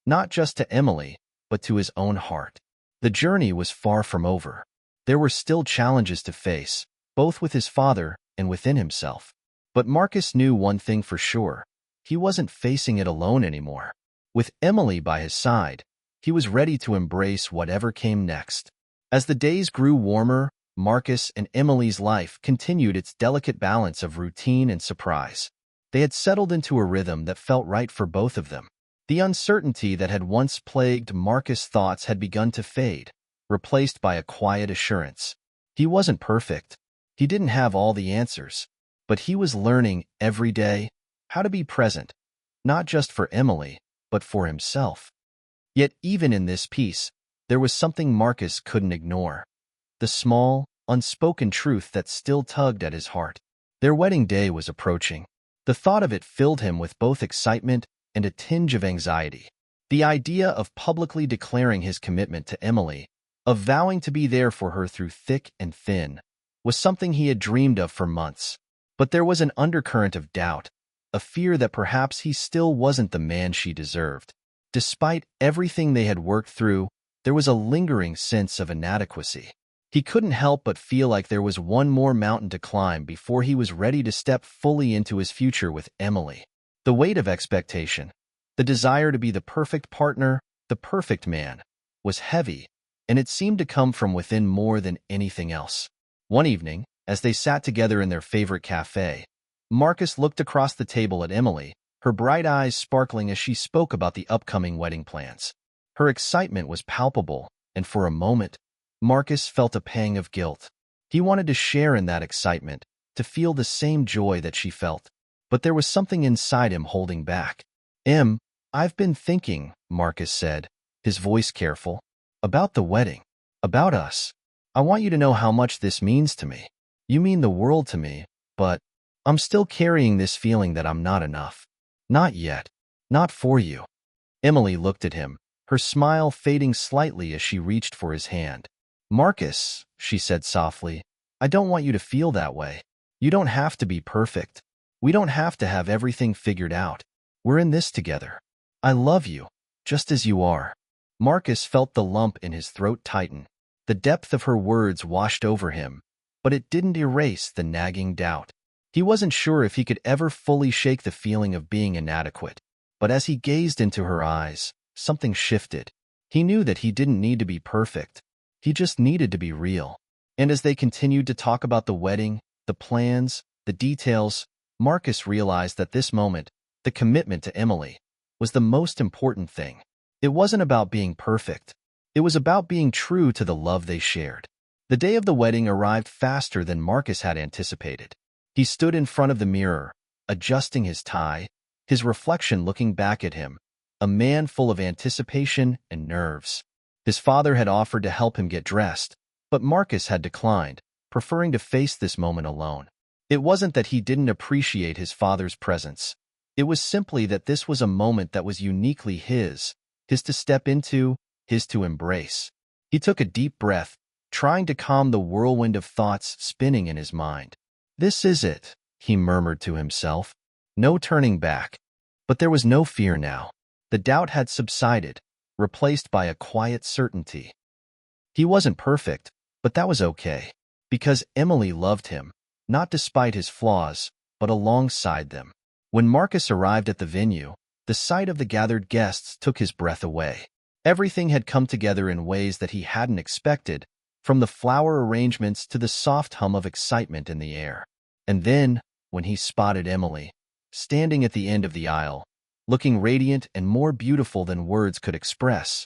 Speaker 1: Not just to Emily, but to his own heart. The journey was far from over. There were still challenges to face, both with his father and within himself. But Marcus knew one thing for sure. He wasn't facing it alone anymore. With Emily by his side, he was ready to embrace whatever came next. As the days grew warmer, Marcus and Emily's life continued its delicate balance of routine and surprise. They had settled into a rhythm that felt right for both of them. The uncertainty that had once plagued Marcus' thoughts had begun to fade, replaced by a quiet assurance. He wasn't perfect. He didn't have all the answers. But he was learning every day how to be present, not just for Emily, but for himself. Yet even in this peace, there was something Marcus couldn't ignore. The small, unspoken truth that still tugged at his heart. Their wedding day was approaching. The thought of it filled him with both excitement and a tinge of anxiety. The idea of publicly declaring his commitment to Emily, of vowing to be there for her through thick and thin, was something he had dreamed of for months. But there was an undercurrent of doubt, a fear that perhaps he still wasn't the man she deserved. Despite everything they had worked through, there was a lingering sense of inadequacy. He couldn't help but feel like there was one more mountain to climb before he was ready to step fully into his future with Emily. The weight of expectation, the desire to be the perfect partner, the perfect man, was heavy, and it seemed to come from within more than anything else. One evening, as they sat together in their favorite cafe, Marcus looked across the table at Emily, her bright eyes sparkling as she spoke about the upcoming wedding plans. Her excitement was palpable, and for a moment, Marcus felt a pang of guilt. He wanted to share in that excitement, to feel the same joy that she felt. But there was something inside him holding back. I've been thinking, Marcus said, his voice careful, about the wedding, about us. I want you to know how much this means to me. You mean the world to me, but I'm still carrying this feeling that I'm not enough. Not yet. Not for you. Emily looked at him, her smile fading slightly as she reached for his hand. Marcus, she said softly, I don't want you to feel that way. You don't have to be perfect. We don't have to have everything figured out. We're in this together. I love you, just as you are. Marcus felt the lump in his throat tighten. The depth of her words washed over him, but it didn't erase the nagging doubt. He wasn't sure if he could ever fully shake the feeling of being inadequate. But as he gazed into her eyes, something shifted. He knew that he didn't need to be perfect. He just needed to be real. And as they continued to talk about the wedding, the plans, the details, Marcus realized that this moment, the commitment to Emily, was the most important thing. It wasn't about being perfect. It was about being true to the love they shared. The day of the wedding arrived faster than Marcus had anticipated. He stood in front of the mirror, adjusting his tie, his reflection looking back at him, a man full of anticipation and nerves. His father had offered to help him get dressed, but Marcus had declined, preferring to face this moment alone. It wasn't that he didn't appreciate his father's presence. It was simply that this was a moment that was uniquely his to step into, his to embrace. He took a deep breath, trying to calm the whirlwind of thoughts spinning in his mind. This is it, he murmured to himself. No turning back. But there was no fear now. The doubt had subsided, replaced by a quiet certainty. He wasn't perfect, but that was okay, because Emily loved him, not despite his flaws, but alongside them. When Marcus arrived at the venue, the sight of the gathered guests took his breath away. Everything had come together in ways that he hadn't expected, from the flower arrangements to the soft hum of excitement in the air. And then, when he spotted Emily, standing at the end of the aisle, looking radiant and more beautiful than words could express,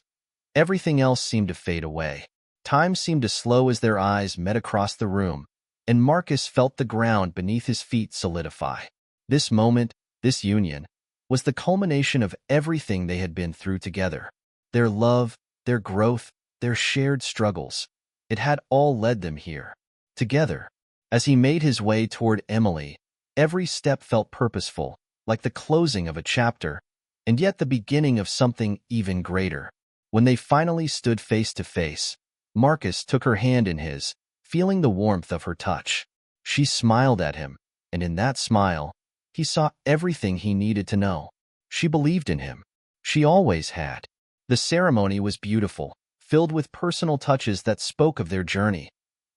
Speaker 1: everything else seemed to fade away. Time seemed to slow as their eyes met across the room, and Marcus felt the ground beneath his feet solidify. This moment, this union, was the culmination of everything they had been through together. Their love, their growth, their shared struggles. It had all led them here, together. As he made his way toward Emily, every step felt purposeful, like the closing of a chapter, and yet the beginning of something even greater. When they finally stood face to face, Marcus took her hand in his, feeling the warmth of her touch. She smiled at him, and in that smile, he saw everything he needed to know. She believed in him. She always had. The ceremony was beautiful, filled with personal touches that spoke of their journey,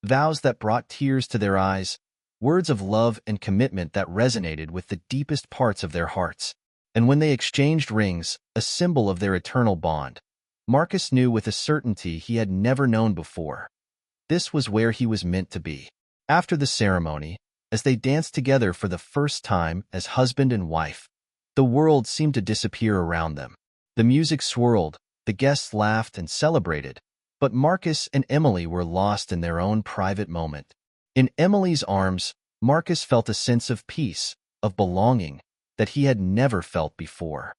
Speaker 1: vows that brought tears to their eyes, words of love and commitment that resonated with the deepest parts of their hearts. And when they exchanged rings, a symbol of their eternal bond, Marcus knew with a certainty he had never known before. This was where he was meant to be. After the ceremony, as they danced together for the first time as husband and wife, the world seemed to disappear around them. The music swirled, the guests laughed and celebrated, but Marcus and Emily were lost in their own private moment. In Emily's arms, Marcus felt a sense of peace, of belonging, that he had never felt before.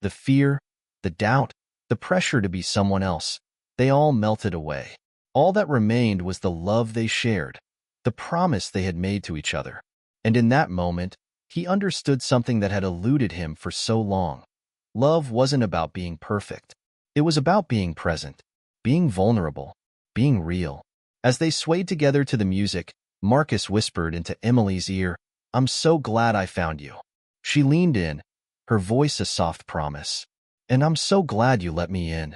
Speaker 1: The fear, the doubt, the pressure to be someone else, they all melted away. All that remained was the love they shared, the promise they had made to each other. And in that moment, he understood something that had eluded him for so long. Love wasn't about being perfect. It was about being present, being vulnerable, being real. As they swayed together to the music, Marcus whispered into Emily's ear, "I'm so glad I found you." She leaned in, her voice a soft promise. "And I'm so glad you let me in."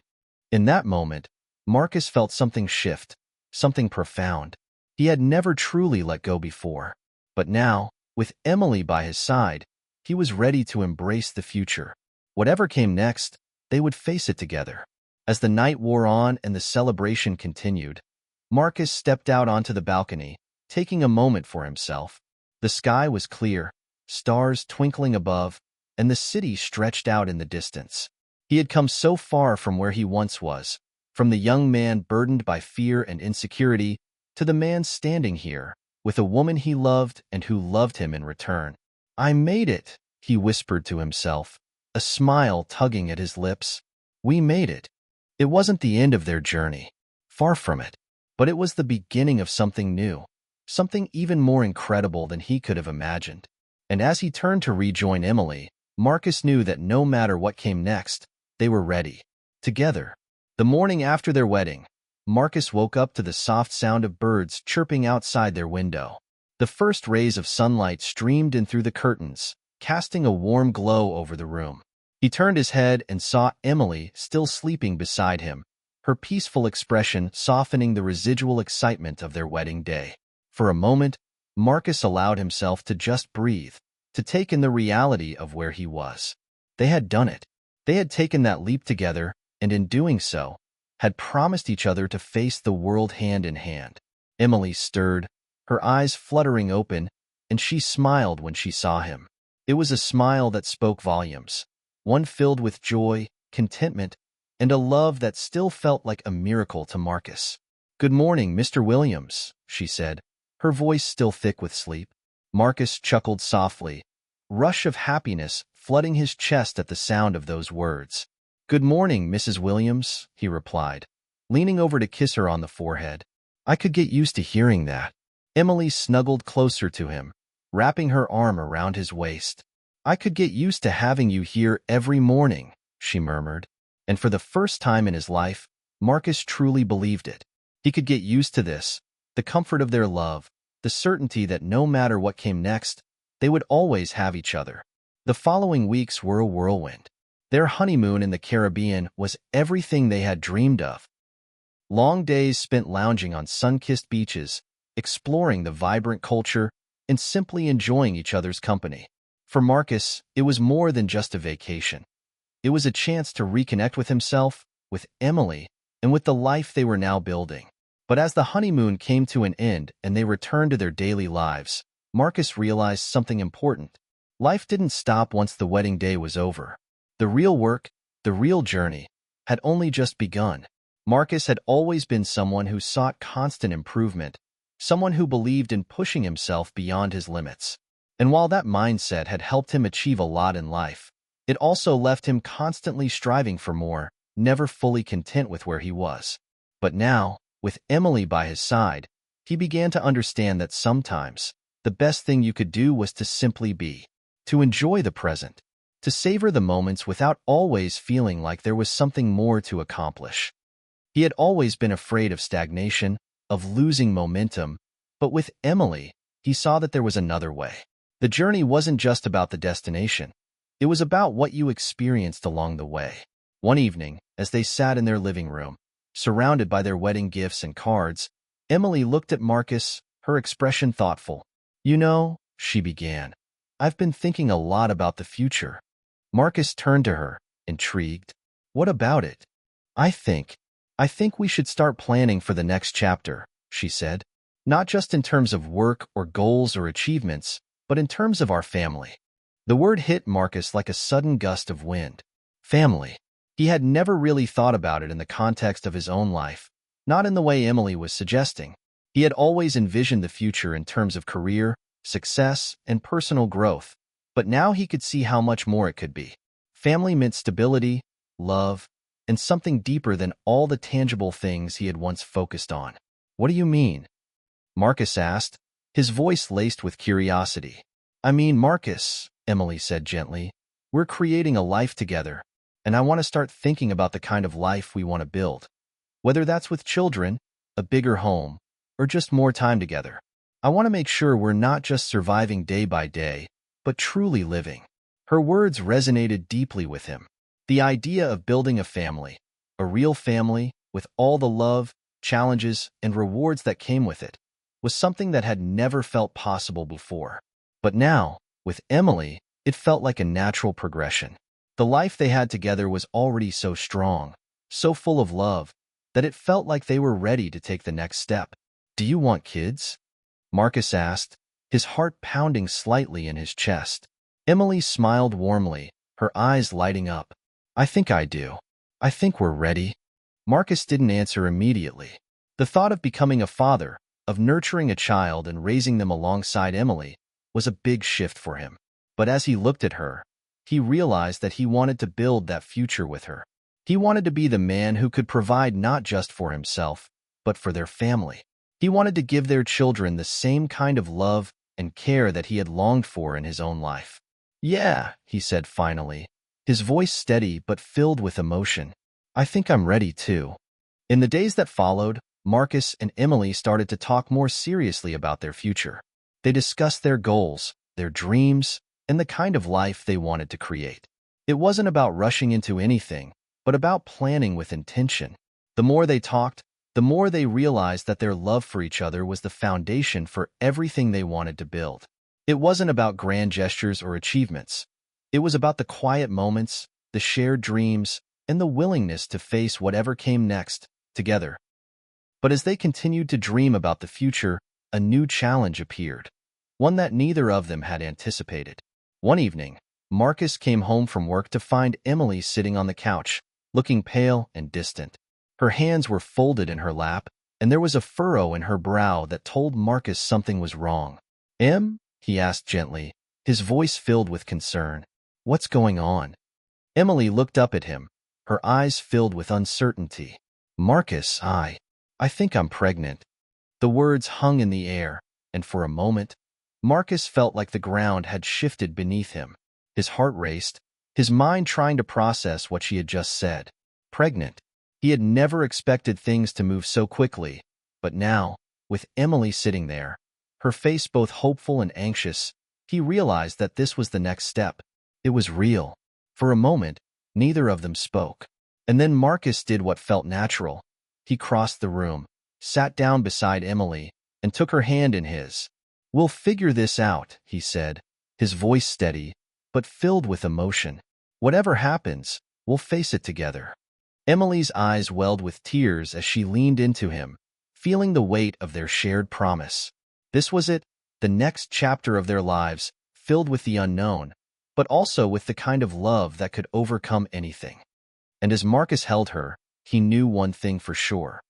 Speaker 1: In that moment, Marcus felt something shift, something profound. He had never truly let go before. But now, with Emily by his side, he was ready to embrace the future. Whatever came next, they would face it together. As the night wore on and the celebration continued, Marcus stepped out onto the balcony, taking a moment for himself. The sky was clear, stars twinkling above, and the city stretched out in the distance. He had come so far from where he once was, from the young man burdened by fear and insecurity to the man standing here with a woman he loved and who loved him in return. "I made it," he whispered to himself, a smile tugging at his lips. "We made it." It wasn't the end of their journey, far from it, but it was the beginning of something new, something even more incredible than he could have imagined. And as he turned to rejoin Emily, Marcus knew that no matter what came next, they were ready. Together. The morning after their wedding, Marcus woke up to the soft sound of birds chirping outside their window. The first rays of sunlight streamed in through the curtains, casting a warm glow over the room. He turned his head and saw Emily still sleeping beside him, her peaceful expression softening the residual excitement of their wedding day. For a moment, Marcus allowed himself to just breathe, to take in the reality of where he was. They had done it. They had taken that leap together, and in doing so, had promised each other to face the world hand in hand. Emily stirred, her eyes fluttering open, and she smiled when she saw him. It was a smile that spoke volumes, one filled with joy, contentment, and a love that still felt like a miracle to Marcus. "Good morning, Mr. Williams," she said, her voice still thick with sleep. Marcus chuckled softly, rush of happiness flooding his chest at the sound of those words. "Good morning, Mrs. Williams," he replied, leaning over to kiss her on the forehead. "I could get used to hearing that." Emily snuggled closer to him, wrapping her arm around his waist. "I could get used to having you here every morning," she murmured. And for the first time in his life, Marcus truly believed it. He could get used to this, the comfort of their love, the certainty that no matter what came next, they would always have each other. The following weeks were a whirlwind. Their honeymoon in the Caribbean was everything they had dreamed of. Long days spent lounging on sun-kissed beaches, exploring the vibrant culture, and simply enjoying each other's company. For Marcus, it was more than just a vacation. It was a chance to reconnect with himself, with Emily, and with the life they were now building. But as the honeymoon came to an end and they returned to their daily lives, Marcus realized something important. Life didn't stop once the wedding day was over. The real work, the real journey, had only just begun. Marcus had always been someone who sought constant improvement, someone who believed in pushing himself beyond his limits. And while that mindset had helped him achieve a lot in life, it also left him constantly striving for more, never fully content with where he was. But now, with Emily by his side, he began to understand that sometimes the best thing you could do was to simply be, to enjoy the present, to savor the moments without always feeling like there was something more to accomplish. He had always been afraid of stagnation, of losing momentum, but with Emily, he saw that there was another way. The journey wasn't just about the destination. It was about what you experienced along the way. One evening, as they sat in their living room, surrounded by their wedding gifts and cards, Emily looked at Marcus, her expression thoughtful. "You know," she began, "I've been thinking a lot about the future." Marcus turned to her, intrigued. "What about it?" I think we should start planning for the next chapter," she said. "Not just in terms of work or goals or achievements, but in terms of our family." The word hit Marcus like a sudden gust of wind. Family. He had never really thought about it in the context of his own life, not in the way Emily was suggesting. He had always envisioned the future in terms of career, success, and personal growth, but now he could see how much more it could be. Family meant stability, love, and something deeper than all the tangible things he had once focused on. "What do you mean?" Marcus asked, his voice laced with curiosity. "I mean, Marcus," Emily said gently, "we're creating a life together, and I want to start thinking about the kind of life we want to build. Whether that's with children, a bigger home, or just more time together. I want to make sure we're not just surviving day by day, but truly living." Her words resonated deeply with him. The idea of building a family, a real family, with all the love, challenges, and rewards that came with it, was something that had never felt possible before. But now, with Emily, it felt like a natural progression. The life they had together was already so strong, so full of love, that it felt like they were ready to take the next step. "Do you want kids?" Marcus asked, his heart pounding slightly in his chest. Emily smiled warmly, her eyes lighting up. "I think I do. I think we're ready." Marcus didn't answer immediately. The thought of becoming a father, of nurturing a child and raising them alongside Emily, was a big shift for him. But as he looked at her, he realized that he wanted to build that future with her. He wanted to be the man who could provide not just for himself, but for their family. He wanted to give their children the same kind of love and care that he had longed for in his own life. "Yeah," he said finally, his voice steady but filled with emotion. "I think I'm ready too." In the days that followed, Marcus and Emily started to talk more seriously about their future. They discussed their goals, their dreams, and the kind of life they wanted to create. It wasn't about rushing into anything, but about planning with intention. The more they talked, the more they realized that their love for each other was the foundation for everything they wanted to build. It wasn't about grand gestures or achievements. It was about the quiet moments, the shared dreams, and the willingness to face whatever came next, together. But as they continued to dream about the future, a new challenge appeared, one that neither of them had anticipated. One evening, Marcus came home from work to find Emily sitting on the couch, looking pale and distant. Her hands were folded in her lap, and there was a furrow in her brow that told Marcus something was wrong. "Em?" he asked gently, his voice filled with concern. "What's going on?" Emily looked up at him, her eyes filled with uncertainty. "Marcus, I think I'm pregnant." The words hung in the air, and for a moment, Marcus felt like the ground had shifted beneath him. His heart raced, his mind trying to process what she had just said. Pregnant. He had never expected things to move so quickly, but now, with Emily sitting there, her face both hopeful and anxious, he realized that this was the next step. It was real. For a moment, neither of them spoke. And then Marcus did what felt natural. He crossed the room, sat down beside Emily, and took her hand in his. "We'll figure this out," he said, his voice steady, but filled with emotion. "Whatever happens, we'll face it together." Emily's eyes welled with tears as she leaned into him, feeling the weight of their shared promise. This was it, the next chapter of their lives, filled with the unknown, but also with the kind of love that could overcome anything. And as Marcus held her, he knew one thing for sure.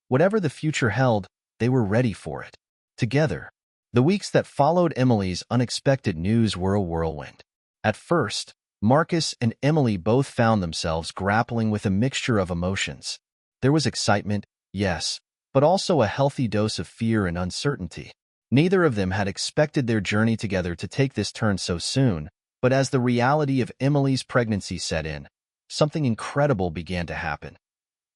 Speaker 1: Whatever the future held, they were ready for it. Together. The weeks that followed Emily's unexpected news were a whirlwind. At first, Marcus and Emily both found themselves grappling with a mixture of emotions. There was excitement, yes, but also a healthy dose of fear and uncertainty. Neither of them had expected their journey together to take this turn so soon, but as the reality of Emily's pregnancy set in, something incredible began to happen.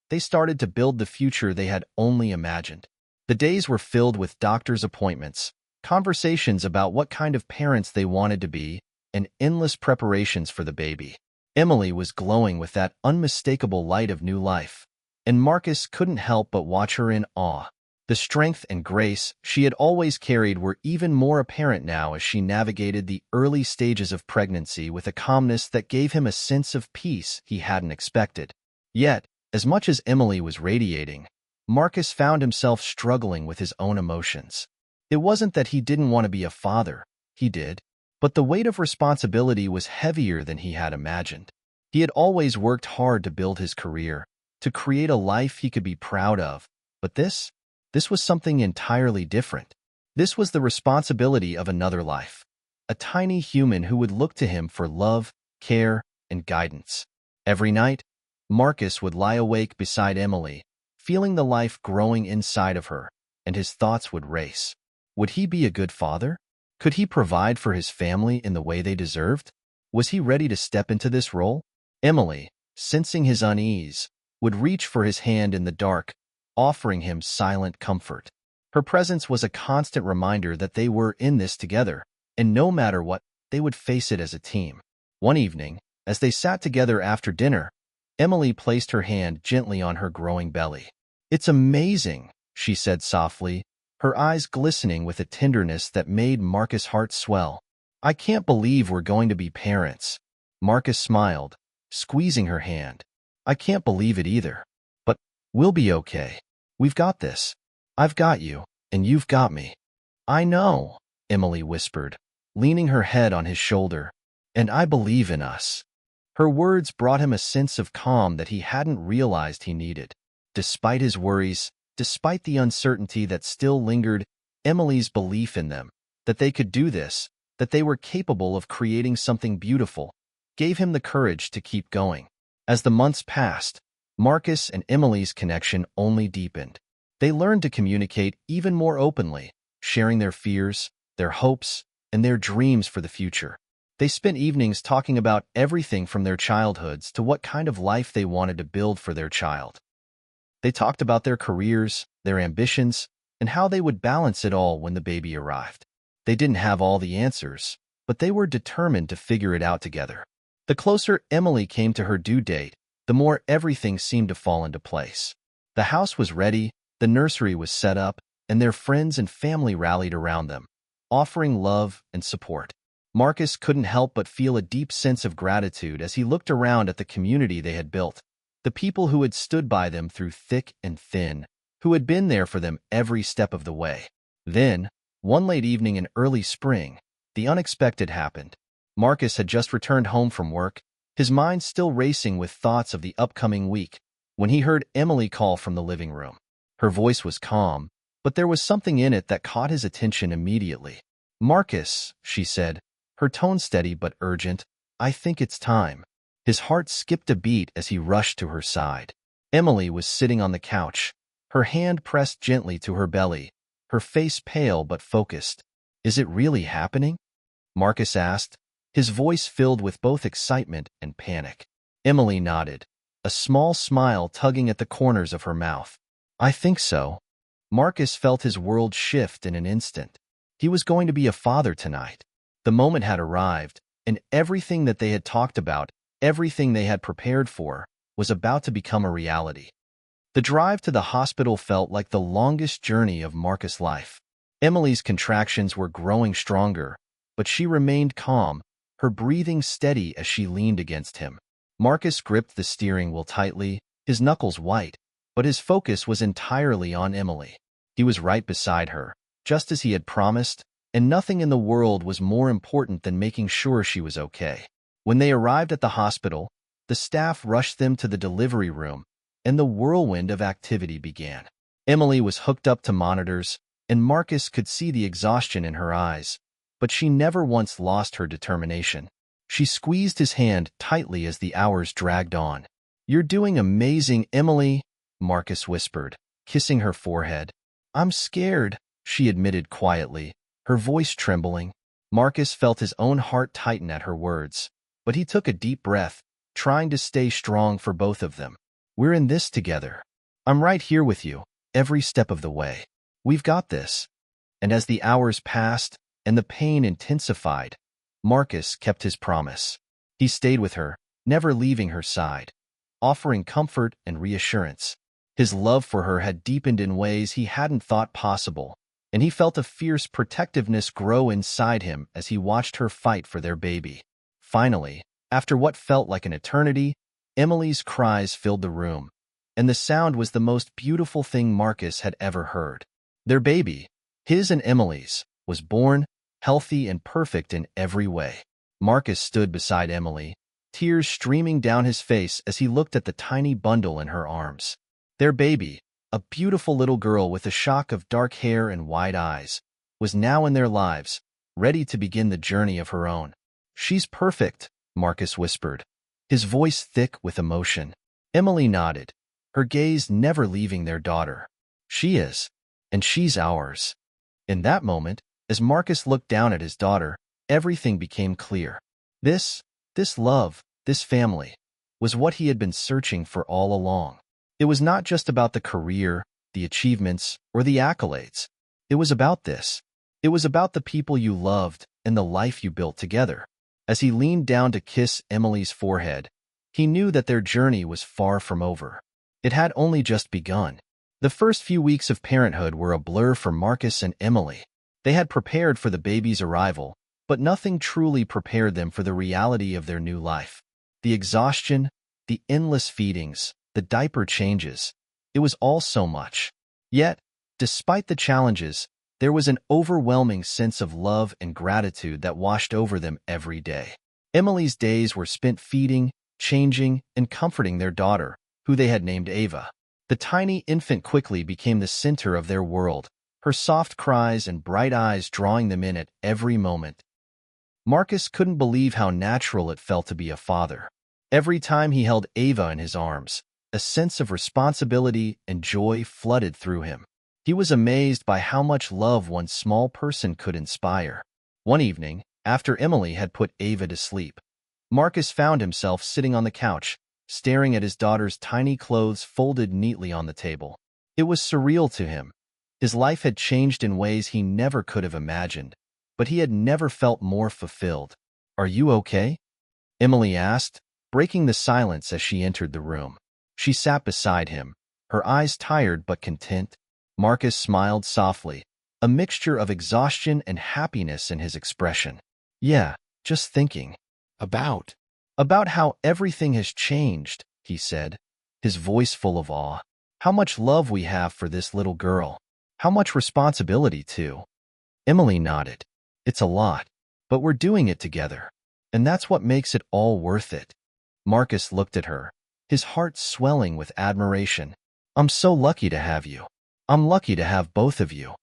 Speaker 1: They started to build the future they had only imagined. The days were filled with doctor's appointments, conversations about what kind of parents they wanted to be, and endless preparations for the baby. Emily was glowing with that unmistakable light of new life, and Marcus couldn't help but watch her in awe. The strength and grace she had always carried were even more apparent now as she navigated the early stages of pregnancy with a calmness that gave him a sense of peace he hadn't expected. Yet, as much as Emily was radiating, Marcus found himself struggling with his own emotions. It wasn't that he didn't want to be a father, he did, but the weight of responsibility was heavier than he had imagined. He had always worked hard to build his career, to create a life he could be proud of, but this was something entirely different. This was the responsibility of another life, a tiny human who would look to him for love, care, and guidance. Every night, Marcus would lie awake beside Emily, feeling the life growing inside of her, and his thoughts would race. Would he be a good father? Could he provide for his family in the way they deserved? Was he ready to step into this role? Emily, sensing his unease, would reach for his hand in the dark, offering him silent comfort. Her presence was a constant reminder that they were in this together, and no matter what, they would face it as a team. One evening, as they sat together after dinner, Emily placed her hand gently on her growing belly. "It's amazing," she said softly, her eyes glistening with a tenderness that made Marcus' heart swell. "I can't believe we're going to be parents." Marcus smiled, squeezing her hand. "I can't believe it either. But we'll be okay. We've got this. I've got you, and you've got me." "I know," Emily whispered, leaning her head on his shoulder. "And I believe in us." Her words brought him a sense of calm that he hadn't realized he needed. Despite his worries, despite the uncertainty that still lingered, Emily's belief in them, that they could do this, that they were capable of creating something beautiful, gave him the courage to keep going. As the months passed, Marcus and Emily's connection only deepened. They learned to communicate even more openly, sharing their fears, their hopes, and their dreams for the future. They spent evenings talking about everything from their childhoods to what kind of life they wanted to build for their child. They talked about their careers, their ambitions, and how they would balance it all when the baby arrived. They didn't have all the answers, but they were determined to figure it out together. The closer Emily came to her due date, the more everything seemed to fall into place. The house was ready, the nursery was set up, and their friends and family rallied around them, offering love and support. Marcus couldn't help but feel a deep sense of gratitude as he looked around at the community they had built, the people who had stood by them through thick and thin, who had been there for them every step of the way. Then, one late evening in early spring, the unexpected happened. Marcus had just returned home from work, his mind still racing with thoughts of the upcoming week, when he heard Emily call from the living room. Her voice was calm, but there was something in it that caught his attention immediately. "Marcus," she said, her tone steady but urgent, "I think it's time." His heart skipped a beat as he rushed to her side. Emily was sitting on the couch, her hand pressed gently to her belly, her face pale but focused. "Is it really happening?" Marcus asked, his voice filled with both excitement and panic. Emily nodded, a small smile tugging at the corners of her mouth. "I think so." Marcus felt his world shift in an instant. He was going to be a father tonight. The moment had arrived, and everything that they had talked about, everything they had prepared for, was about to become a reality. The drive to the hospital felt like the longest journey of Marcus' life. Emily's contractions were growing stronger, but she remained calm, her breathing steady as she leaned against him. Marcus gripped the steering wheel tightly, his knuckles white, but his focus was entirely on Emily. He was right beside her, just as he had promised, and nothing in the world was more important than making sure she was okay. When they arrived at the hospital, the staff rushed them to the delivery room, and the whirlwind of activity began. Emily was hooked up to monitors, and Marcus could see the exhaustion in her eyes, but she never once lost her determination. She squeezed his hand tightly as the hours dragged on. "You're doing amazing, Emily," Marcus whispered, kissing her forehead. "I'm scared," she admitted quietly, her voice trembling. Marcus felt his own heart tighten at her words, but he took a deep breath, trying to stay strong for both of them. "We're in this together. I'm right here with you, every step of the way. We've got this." And as the hours passed and the pain intensified, Marcus kept his promise. He stayed with her, never leaving her side, offering comfort and reassurance. His love for her had deepened in ways he hadn't thought possible, and he felt a fierce protectiveness grow inside him as he watched her fight for their baby. Finally, after what felt like an eternity, Emily's cries filled the room, and the sound was the most beautiful thing Marcus had ever heard. Their baby, his and Emily's, was born, healthy and perfect in every way. Marcus stood beside Emily, tears streaming down his face as he looked at the tiny bundle in her arms. Their baby, a beautiful little girl with a shock of dark hair and wide eyes, was now in their lives, ready to begin the journey of her own. "She's perfect," Marcus whispered, his voice thick with emotion. Emily nodded, her gaze never leaving their daughter. "She is, and she's ours." In that moment, as Marcus looked down at his daughter, everything became clear. This love, this family, was what he had been searching for all along. It was not just about the career, the achievements, or the accolades. It was about this. It was about the people you loved and the life you built together. As he leaned down to kiss Emily's forehead, he knew that their journey was far from over. It had only just begun. The first few weeks of parenthood were a blur for Marcus and Emily. They had prepared for the baby's arrival, but nothing truly prepared them for the reality of their new life. The exhaustion, the endless feedings, the diaper changes, it was all so much. Yet, despite the challenges, there was an overwhelming sense of love and gratitude that washed over them every day. Emily's days were spent feeding, changing, and comforting their daughter, who they had named Ava. The tiny infant quickly became the center of their world, her soft cries and bright eyes drawing them in at every moment. Marcus couldn't believe how natural it felt to be a father. Every time he held Ava in his arms, a sense of responsibility and joy flooded through him. He was amazed by how much love one small person could inspire. One evening, after Emily had put Ava to sleep, Marcus found himself sitting on the couch, staring at his daughter's tiny clothes folded neatly on the table. It was surreal to him. His life had changed in ways he never could have imagined, but he had never felt more fulfilled. "Are you okay?" Emily asked, breaking the silence as she entered the room. She sat beside him, her eyes tired but content. Marcus smiled softly, a mixture of exhaustion and happiness in his expression. "Yeah, just thinking. About how everything has changed," he said, his voice full of awe. "How much love we have for this little girl. How much responsibility, too." Emily nodded. "It's a lot, but we're doing it together, and that's what makes it all worth it." Marcus looked at her, his heart swelling with admiration. "I'm so lucky to have you. I'm lucky to have both of you."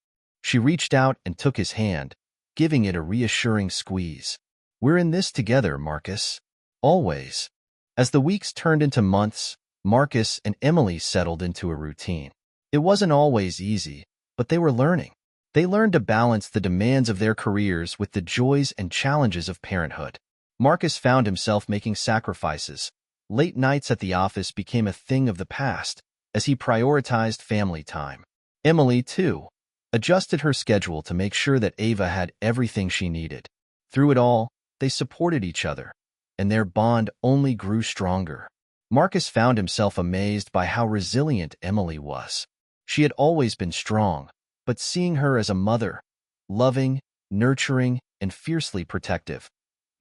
Speaker 1: She reached out and took his hand, giving it a reassuring squeeze. "We're in this together, Marcus. Always." As the weeks turned into months, Marcus and Emily settled into a routine. It wasn't always easy, but they were learning. They learned to balance the demands of their careers with the joys and challenges of parenthood. Marcus found himself making sacrifices. Late nights at the office became a thing of the past as he prioritized family time. Emily, too, adjusted her schedule to make sure that Ava had everything she needed. Through it all, they supported each other, and their bond only grew stronger. Marcus found himself amazed by how resilient Emily was. She had always been strong, but seeing her as a mother, loving, nurturing, and fiercely protective,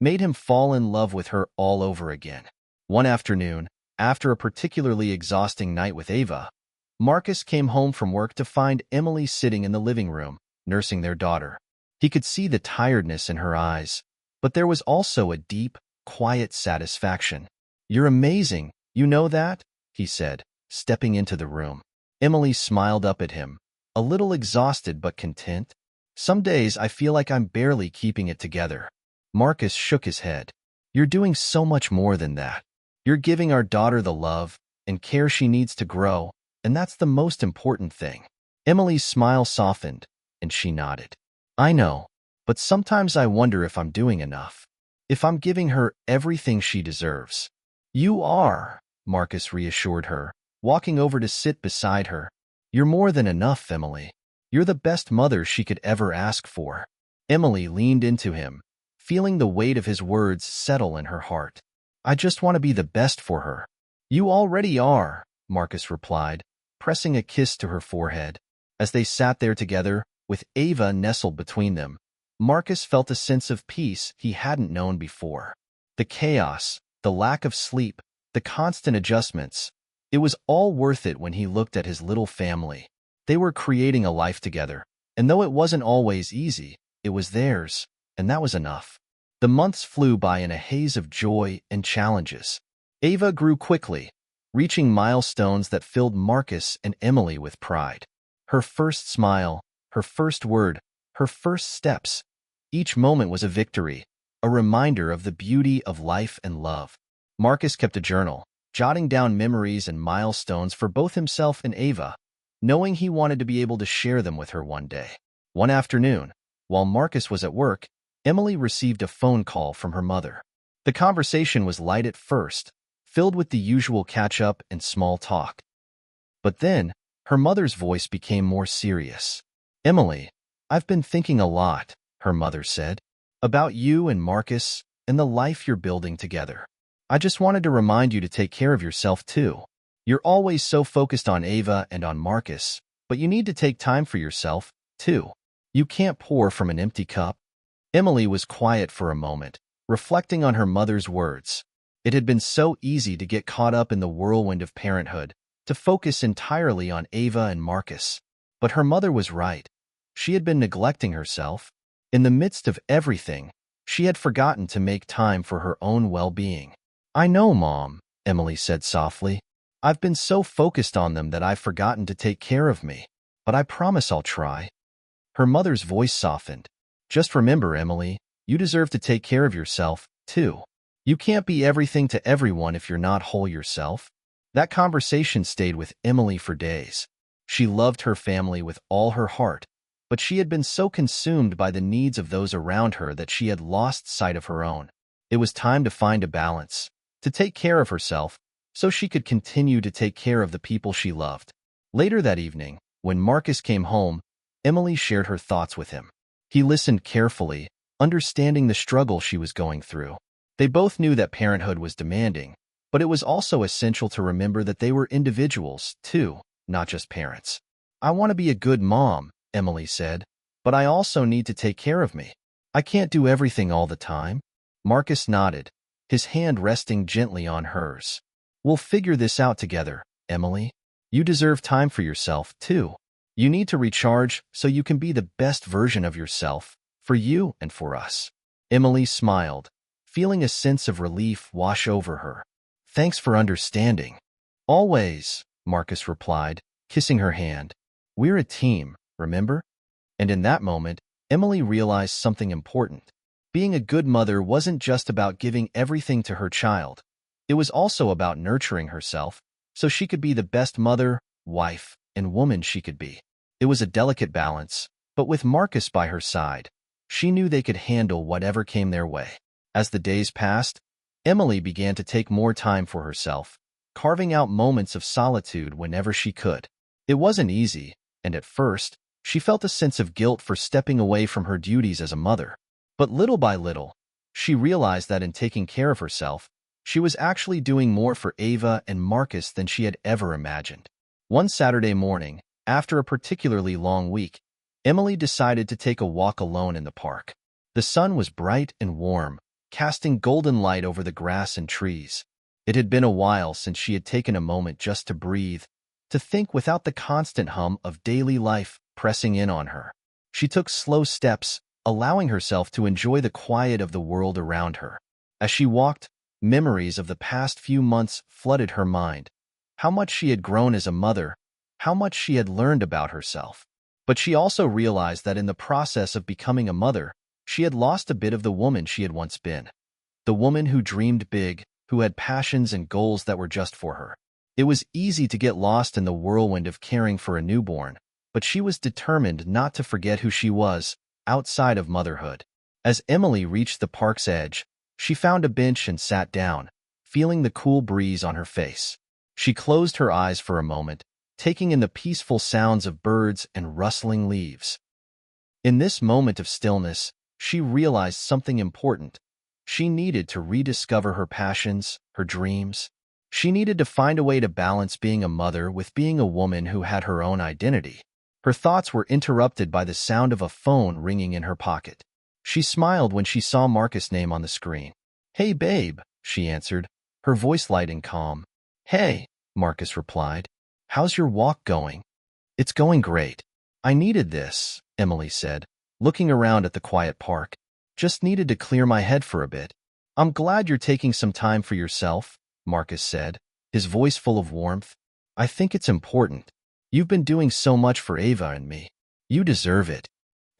Speaker 1: made him fall in love with her all over again. One afternoon, after a particularly exhausting night with Ava, Marcus came home from work to find Emily sitting in the living room, nursing their daughter. He could see the tiredness in her eyes, but there was also a deep, quiet satisfaction. "You're amazing, you know that?" he said, stepping into the room. Emily smiled up at him, a little exhausted but content. "Some days I feel like I'm barely keeping it together." Marcus shook his head. "You're doing so much more than that. You're giving our daughter the love and care she needs to grow, and that's the most important thing." Emily's smile softened, and she nodded. "I know, but sometimes I wonder if I'm doing enough. If I'm giving her everything she deserves." "You are," Marcus reassured her, walking over to sit beside her. "You're more than enough, Emily. You're the best mother she could ever ask for." Emily leaned into him, feeling the weight of his words settle in her heart. I just want to be the best for her. You already are, Marcus replied, pressing a kiss to her forehead. As they sat there together, with Ava nestled between them, Marcus felt a sense of peace he hadn't known before. The chaos, the lack of sleep, the constant adjustments, it was all worth it when he looked at his little family. They were creating a life together, and though it wasn't always easy, it was theirs, and that was enough. The months flew by in a haze of joy and challenges. Ava grew quickly, reaching milestones that filled Marcus and Emily with pride. Her first smile, her first word, her first steps. Each moment was a victory, a reminder of the beauty of life and love. Marcus kept a journal, jotting down memories and milestones for both himself and Ava, knowing he wanted to be able to share them with her one day. One afternoon, while Marcus was at work, Emily received a phone call from her mother. The conversation was light at first, filled with the usual catch-up and small talk. But then, her mother's voice became more serious. "Emily, I've been thinking a lot," her mother said, "about you and Marcus and the life you're building together. I just wanted to remind you to take care of yourself too. You're always so focused on Ava and on Marcus, but you need to take time for yourself, too. You can't pour from an empty cup." Emily was quiet for a moment, reflecting on her mother's words. It had been so easy to get caught up in the whirlwind of parenthood, to focus entirely on Ava and Marcus. But her mother was right. She had been neglecting herself. In the midst of everything, she had forgotten to make time for her own well-being. "I know, Mom," Emily said softly. "I've been so focused on them that I've forgotten to take care of me. But I promise I'll try." Her mother's voice softened. "Just remember, Emily, you deserve to take care of yourself, too. You can't be everything to everyone if you're not whole yourself." That conversation stayed with Emily for days. She loved her family with all her heart, but she had been so consumed by the needs of those around her that she had lost sight of her own. It was time to find a balance, to take care of herself, so she could continue to take care of the people she loved. Later that evening, when Marcus came home, Emily shared her thoughts with him. He listened carefully, understanding the struggle she was going through. They both knew that parenthood was demanding, but it was also essential to remember that they were individuals, too, not just parents. "I want to be a good mom," Emily said, "but I also need to take care of me. I can't do everything all the time." Marcus nodded, his hand resting gently on hers. "We'll figure this out together, Emily. You deserve time for yourself, too. You need to recharge so you can be the best version of yourself, for you and for us." Emily smiled, feeling a sense of relief wash over her. "Thanks for understanding." "Always," Marcus replied, kissing her hand. "We're a team, remember?" And in that moment, Emily realized something important. Being a good mother wasn't just about giving everything to her child. It was also about nurturing herself, so she could be the best mother, wife, and woman she could be. It was a delicate balance, but with Marcus by her side, she knew they could handle whatever came their way. As the days passed, Emily began to take more time for herself, carving out moments of solitude whenever she could. It wasn't easy, and at first, she felt a sense of guilt for stepping away from her duties as a mother. But little by little, she realized that in taking care of herself, she was actually doing more for Ava and Marcus than she had ever imagined. One Saturday morning, after a particularly long week, Emily decided to take a walk alone in the park. The sun was bright and warm, casting golden light over the grass and trees. It had been a while since she had taken a moment just to breathe, to think without the constant hum of daily life pressing in on her. She took slow steps, allowing herself to enjoy the quiet of the world around her. As she walked, memories of the past few months flooded her mind. How much she had grown as a mother, how much she had learned about herself. But she also realized that in the process of becoming a mother, she had lost a bit of the woman she had once been. The woman who dreamed big, who had passions and goals that were just for her. It was easy to get lost in the whirlwind of caring for a newborn, but she was determined not to forget who she was, outside of motherhood. As Emily reached the park's edge, she found a bench and sat down, feeling the cool breeze on her face. She closed her eyes for a moment, taking in the peaceful sounds of birds and rustling leaves. In this moment of stillness, she realized something important. She needed to rediscover her passions, her dreams. She needed to find a way to balance being a mother with being a woman who had her own identity. Her thoughts were interrupted by the sound of a phone ringing in her pocket. She smiled when she saw Marcus' name on the screen. "Hey, babe," she answered, her voice light and calm. "Hey," Marcus replied. "How's your walk going?" "It's going great." "I needed this," Emily said, looking around at the quiet park. "Just needed to clear my head for a bit." "I'm glad you're taking some time for yourself," Marcus said, his voice full of warmth. "I think it's important. You've been doing so much for Ava and me. You deserve it."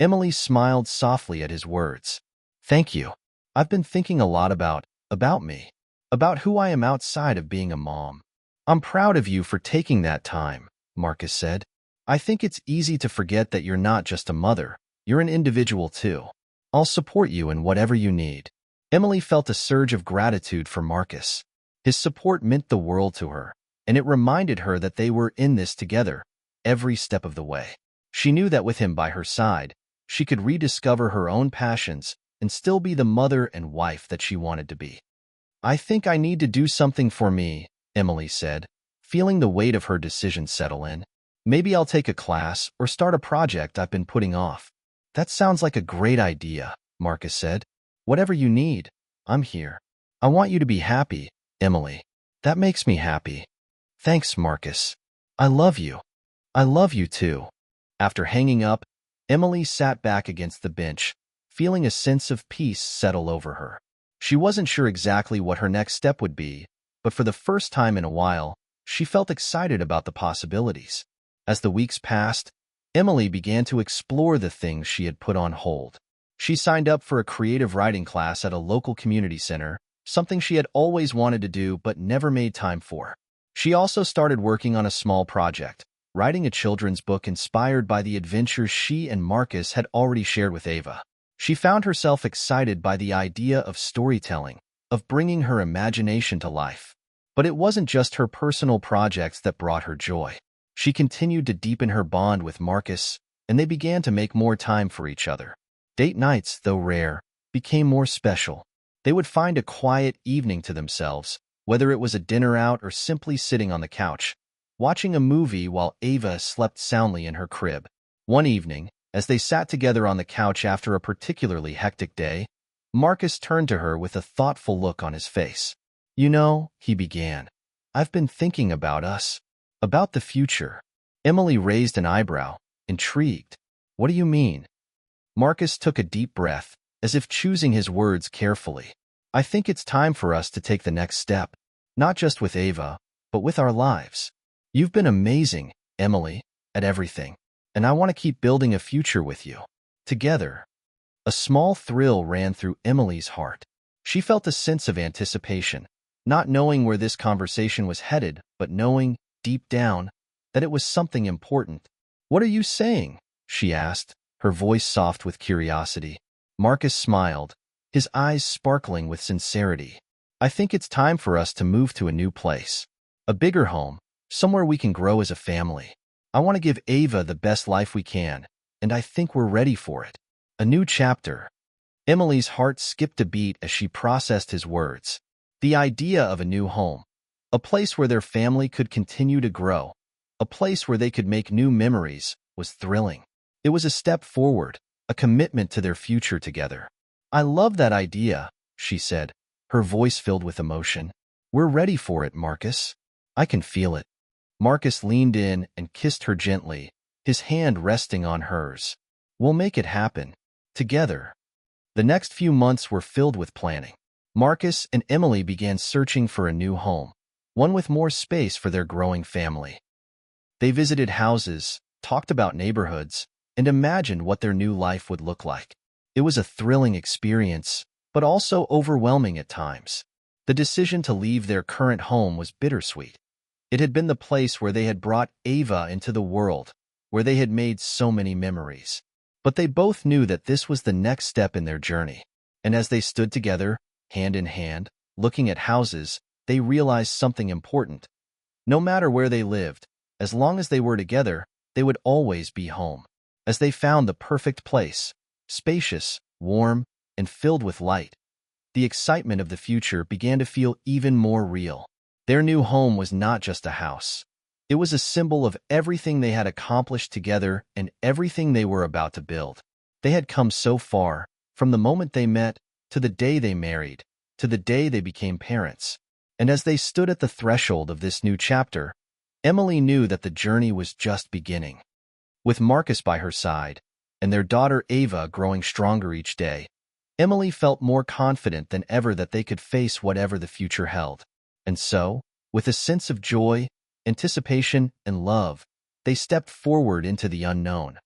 Speaker 1: Emily smiled softly at his words. "Thank you. I've been thinking a lot about me, about who I am outside of being a mom." "I'm proud of you for taking that time," Marcus said. "I think it's easy to forget that you're not just a mother, you're an individual too. I'll support you in whatever you need." Emily felt a surge of gratitude for Marcus. His support meant the world to her, and it reminded her that they were in this together, every step of the way. She knew that with him by her side, she could rediscover her own passions and still be the mother and wife that she wanted to be. "I think I need to do something for me," Emily said, feeling the weight of her decision settle in. "Maybe I'll take a class or start a project I've been putting off." "That sounds like a great idea," Marcus said. "Whatever you need, I'm here." "I want you to be happy, Emily. That makes me happy." "Thanks, Marcus. I love you." "I love you too." After hanging up, Emily sat back against the bench, feeling a sense of peace settle over her. She wasn't sure exactly what her next step would be, but for the first time in a while, she felt excited about the possibilities. As the weeks passed, Emily began to explore the things she had put on hold. She signed up for a creative writing class at a local community center, something she had always wanted to do but never made time for. She also started working on a small project, writing a children's book inspired by the adventures she and Marcus had already shared with Ava. She found herself excited by the idea of storytelling, of bringing her imagination to life. But it wasn't just her personal projects that brought her joy. She continued to deepen her bond with Marcus, and they began to make more time for each other. Date nights, though rare, became more special. They would find a quiet evening to themselves, whether it was a dinner out or simply sitting on the couch, watching a movie while Ava slept soundly in her crib. One evening, as they sat together on the couch after a particularly hectic day, Marcus turned to her with a thoughtful look on his face. "You know," he began, "I've been thinking about us, about the future." Emily raised an eyebrow, intrigued. "What do you mean?" Marcus took a deep breath, as if choosing his words carefully. "I think it's time for us to take the next step, not just with Ava, but with our lives. You've been amazing, Emily, at everything, and I want to keep building a future with you. Together." A small thrill ran through Emily's heart. She felt a sense of anticipation, not knowing where this conversation was headed, but knowing, deep down, that it was something important. "What are you saying?" she asked, her voice soft with curiosity. Marcus smiled, his eyes sparkling with sincerity. "I think it's time for us to move to a new place. A bigger home, somewhere we can grow as a family. I want to give Ava the best life we can, and I think we're ready for it. A new chapter." Emily's heart skipped a beat as she processed his words. The idea of a new home, a place where their family could continue to grow, a place where they could make new memories, was thrilling. It was a step forward, a commitment to their future together. "I love that idea," she said, her voice filled with emotion. "We're ready for it, Marcus. I can feel it." Marcus leaned in and kissed her gently, his hand resting on hers. "We'll make it happen. Together." The next few months were filled with planning. Marcus and Emily began searching for a new home, one with more space for their growing family. They visited houses, talked about neighborhoods, and imagined what their new life would look like. It was a thrilling experience, but also overwhelming at times. The decision to leave their current home was bittersweet. It had been the place where they had brought Ava into the world, where they had made so many memories. But they both knew that this was the next step in their journey. And as they stood together, hand in hand, looking at houses, they realized something important. No matter where they lived, as long as they were together, they would always be home. As they found the perfect place, spacious, warm, and filled with light, the excitement of the future began to feel even more real. Their new home was not just a house. It was a symbol of everything they had accomplished together and everything they were about to build. They had come so far, from the moment they met, to the day they married, to the day they became parents. And as they stood at the threshold of this new chapter, Emily knew that the journey was just beginning. With Marcus by her side, and their daughter Ava growing stronger each day, Emily felt more confident than ever that they could face whatever the future held. And so, with a sense of joy, anticipation, and love, they stepped forward into the unknown,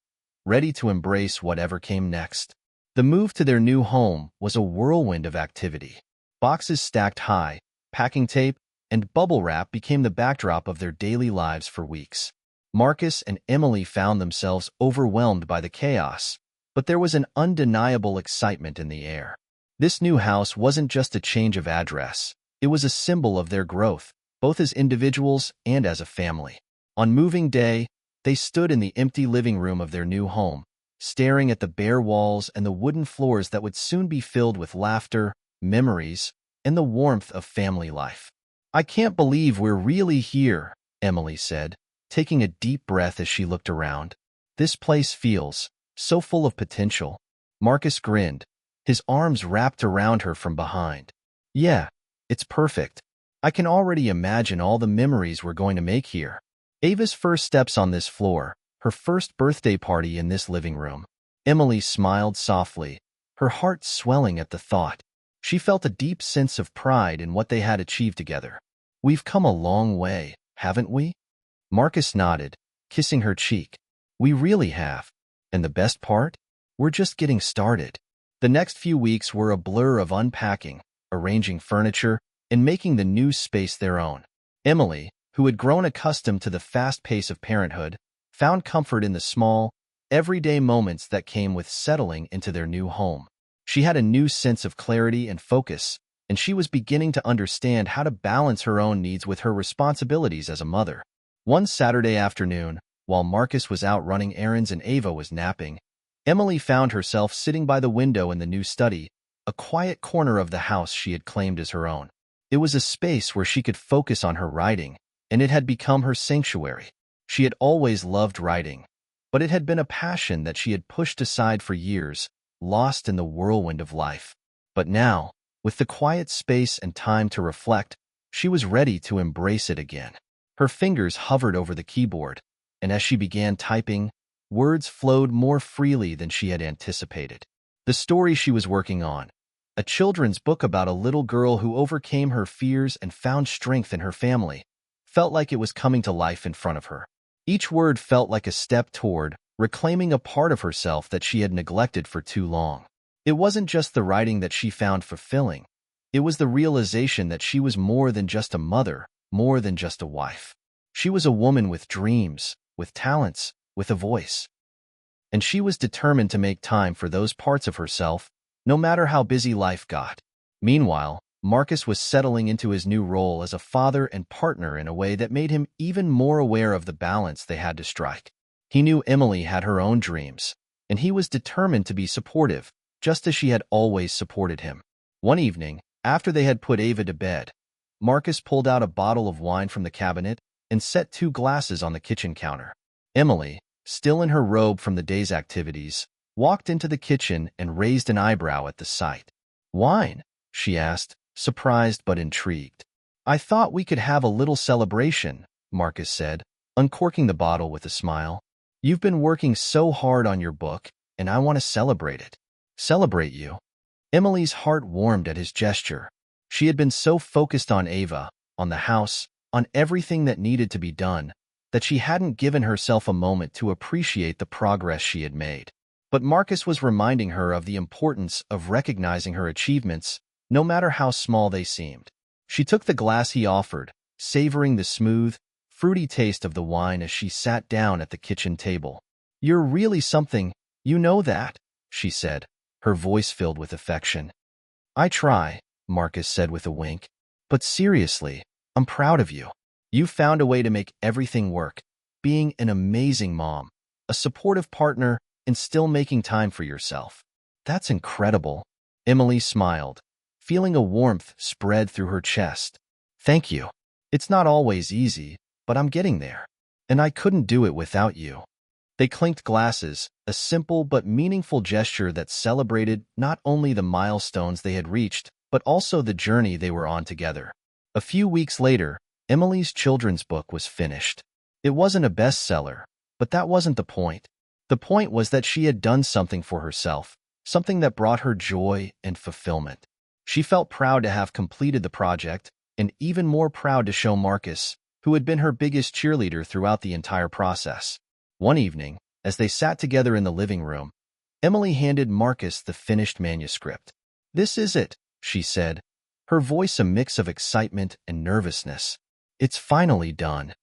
Speaker 1: ready to embrace whatever came next. The move to their new home was a whirlwind of activity. Boxes stacked high, packing tape, and bubble wrap became the backdrop of their daily lives for weeks. Marcus and Emily found themselves overwhelmed by the chaos, but there was an undeniable excitement in the air. This new house wasn't just a change of address. It was a symbol of their growth, both as individuals and as a family. On moving day, they stood in the empty living room of their new home, staring at the bare walls and the wooden floors that would soon be filled with laughter, memories, and the warmth of family life. "I can't believe we're really here," Emily said, taking a deep breath as she looked around. "This place feels so full of potential." Marcus grinned, his arms wrapped around her from behind. "Yeah, it's perfect. I can already imagine all the memories we're going to make here." Ava's first steps on this floor, her first birthday party in this living room. Emily smiled softly, her heart swelling at the thought. She felt a deep sense of pride in what they had achieved together. "We've come a long way, haven't we?" Marcus nodded, kissing her cheek. "We really have. And the best part? We're just getting started." The next few weeks were a blur of unpacking, arranging furniture, and making the new space their own. Emily, who had grown accustomed to the fast pace of parenthood, found comfort in the small, everyday moments that came with settling into their new home. She had a new sense of clarity and focus, and she was beginning to understand how to balance her own needs with her responsibilities as a mother. One Saturday afternoon, while Marcus was out running errands and Ava was napping, Emily found herself sitting by the window in the new study, a quiet corner of the house she had claimed as her own. It was a space where she could focus on her writing, and it had become her sanctuary. She had always loved writing, but it had been a passion that she had pushed aside for years, lost in the whirlwind of life. But now, with the quiet space and time to reflect, she was ready to embrace it again. Her fingers hovered over the keyboard, and as she began typing, words flowed more freely than she had anticipated. The story she was working on, a children's book about a little girl who overcame her fears and found strength in her family, felt like it was coming to life in front of her. Each word felt like a step toward reclaiming a part of herself that she had neglected for too long. It wasn't just the writing that she found fulfilling. It was the realization that she was more than just a mother, more than just a wife. She was a woman with dreams, with talents, with a voice. And she was determined to make time for those parts of herself, no matter how busy life got. Meanwhile, Marcus was settling into his new role as a father and partner in a way that made him even more aware of the balance they had to strike. He knew Emily had her own dreams, and he was determined to be supportive, just as she had always supported him. One evening, after they had put Ava to bed, Marcus pulled out a bottle of wine from the cabinet and set 2 glasses on the kitchen counter. Emily, still in her robe from the day's activities, walked into the kitchen and raised an eyebrow at the sight. "Wine?" she asked, surprised but intrigued. "I thought we could have a little celebration," Marcus said, uncorking the bottle with a smile. "You've been working so hard on your book, and I want to celebrate it." "Celebrate you?" Emily's heart warmed at his gesture. She had been so focused on Ava, on the house, on everything that needed to be done, that she hadn't given herself a moment to appreciate the progress she had made. But Marcus was reminding her of the importance of recognizing her achievements, no matter how small they seemed. She took the glass he offered, savoring the smooth, fruity taste of the wine as she sat down at the kitchen table. "You're really something, you know that," she said, her voice filled with affection. "I try," Marcus said with a wink. "But seriously, I'm proud of you. You found a way to make everything work, being an amazing mom, a supportive partner, and still making time for yourself. That's incredible." Emily smiled, feeling a warmth spread through her chest. "Thank you. It's not always easy, but I'm getting there. And I couldn't do it without you." They clinked glasses, a simple but meaningful gesture that celebrated not only the milestones they had reached, but also the journey they were on together. A few weeks later, Emily's children's book was finished. It wasn't a bestseller, but that wasn't the point. The point was that she had done something for herself, something that brought her joy and fulfillment. She felt proud to have completed the project, and even more proud to show Marcus, who had been her biggest cheerleader throughout the entire process. One evening, as they sat together in the living room, Emily handed Marcus the finished manuscript. "This is it," she said, her voice a mix of excitement and nervousness. "It's finally done."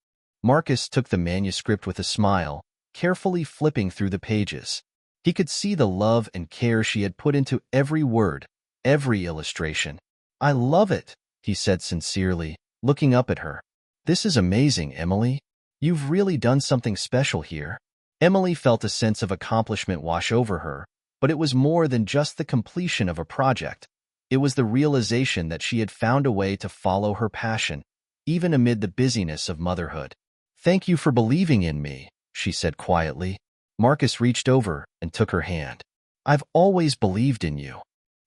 Speaker 1: Marcus took the manuscript with a smile, carefully flipping through the pages. He could see the love and care she had put into every word, every illustration. "I love it," he said sincerely, looking up at her. "This is amazing, Emily. You've really done something special here." Emily felt a sense of accomplishment wash over her, but it was more than just the completion of a project. It was the realization that she had found a way to follow her passion, even amid the busyness of motherhood. "Thank you for believing in me," she said quietly. Marcus reached over and took her hand. "I've always believed in you."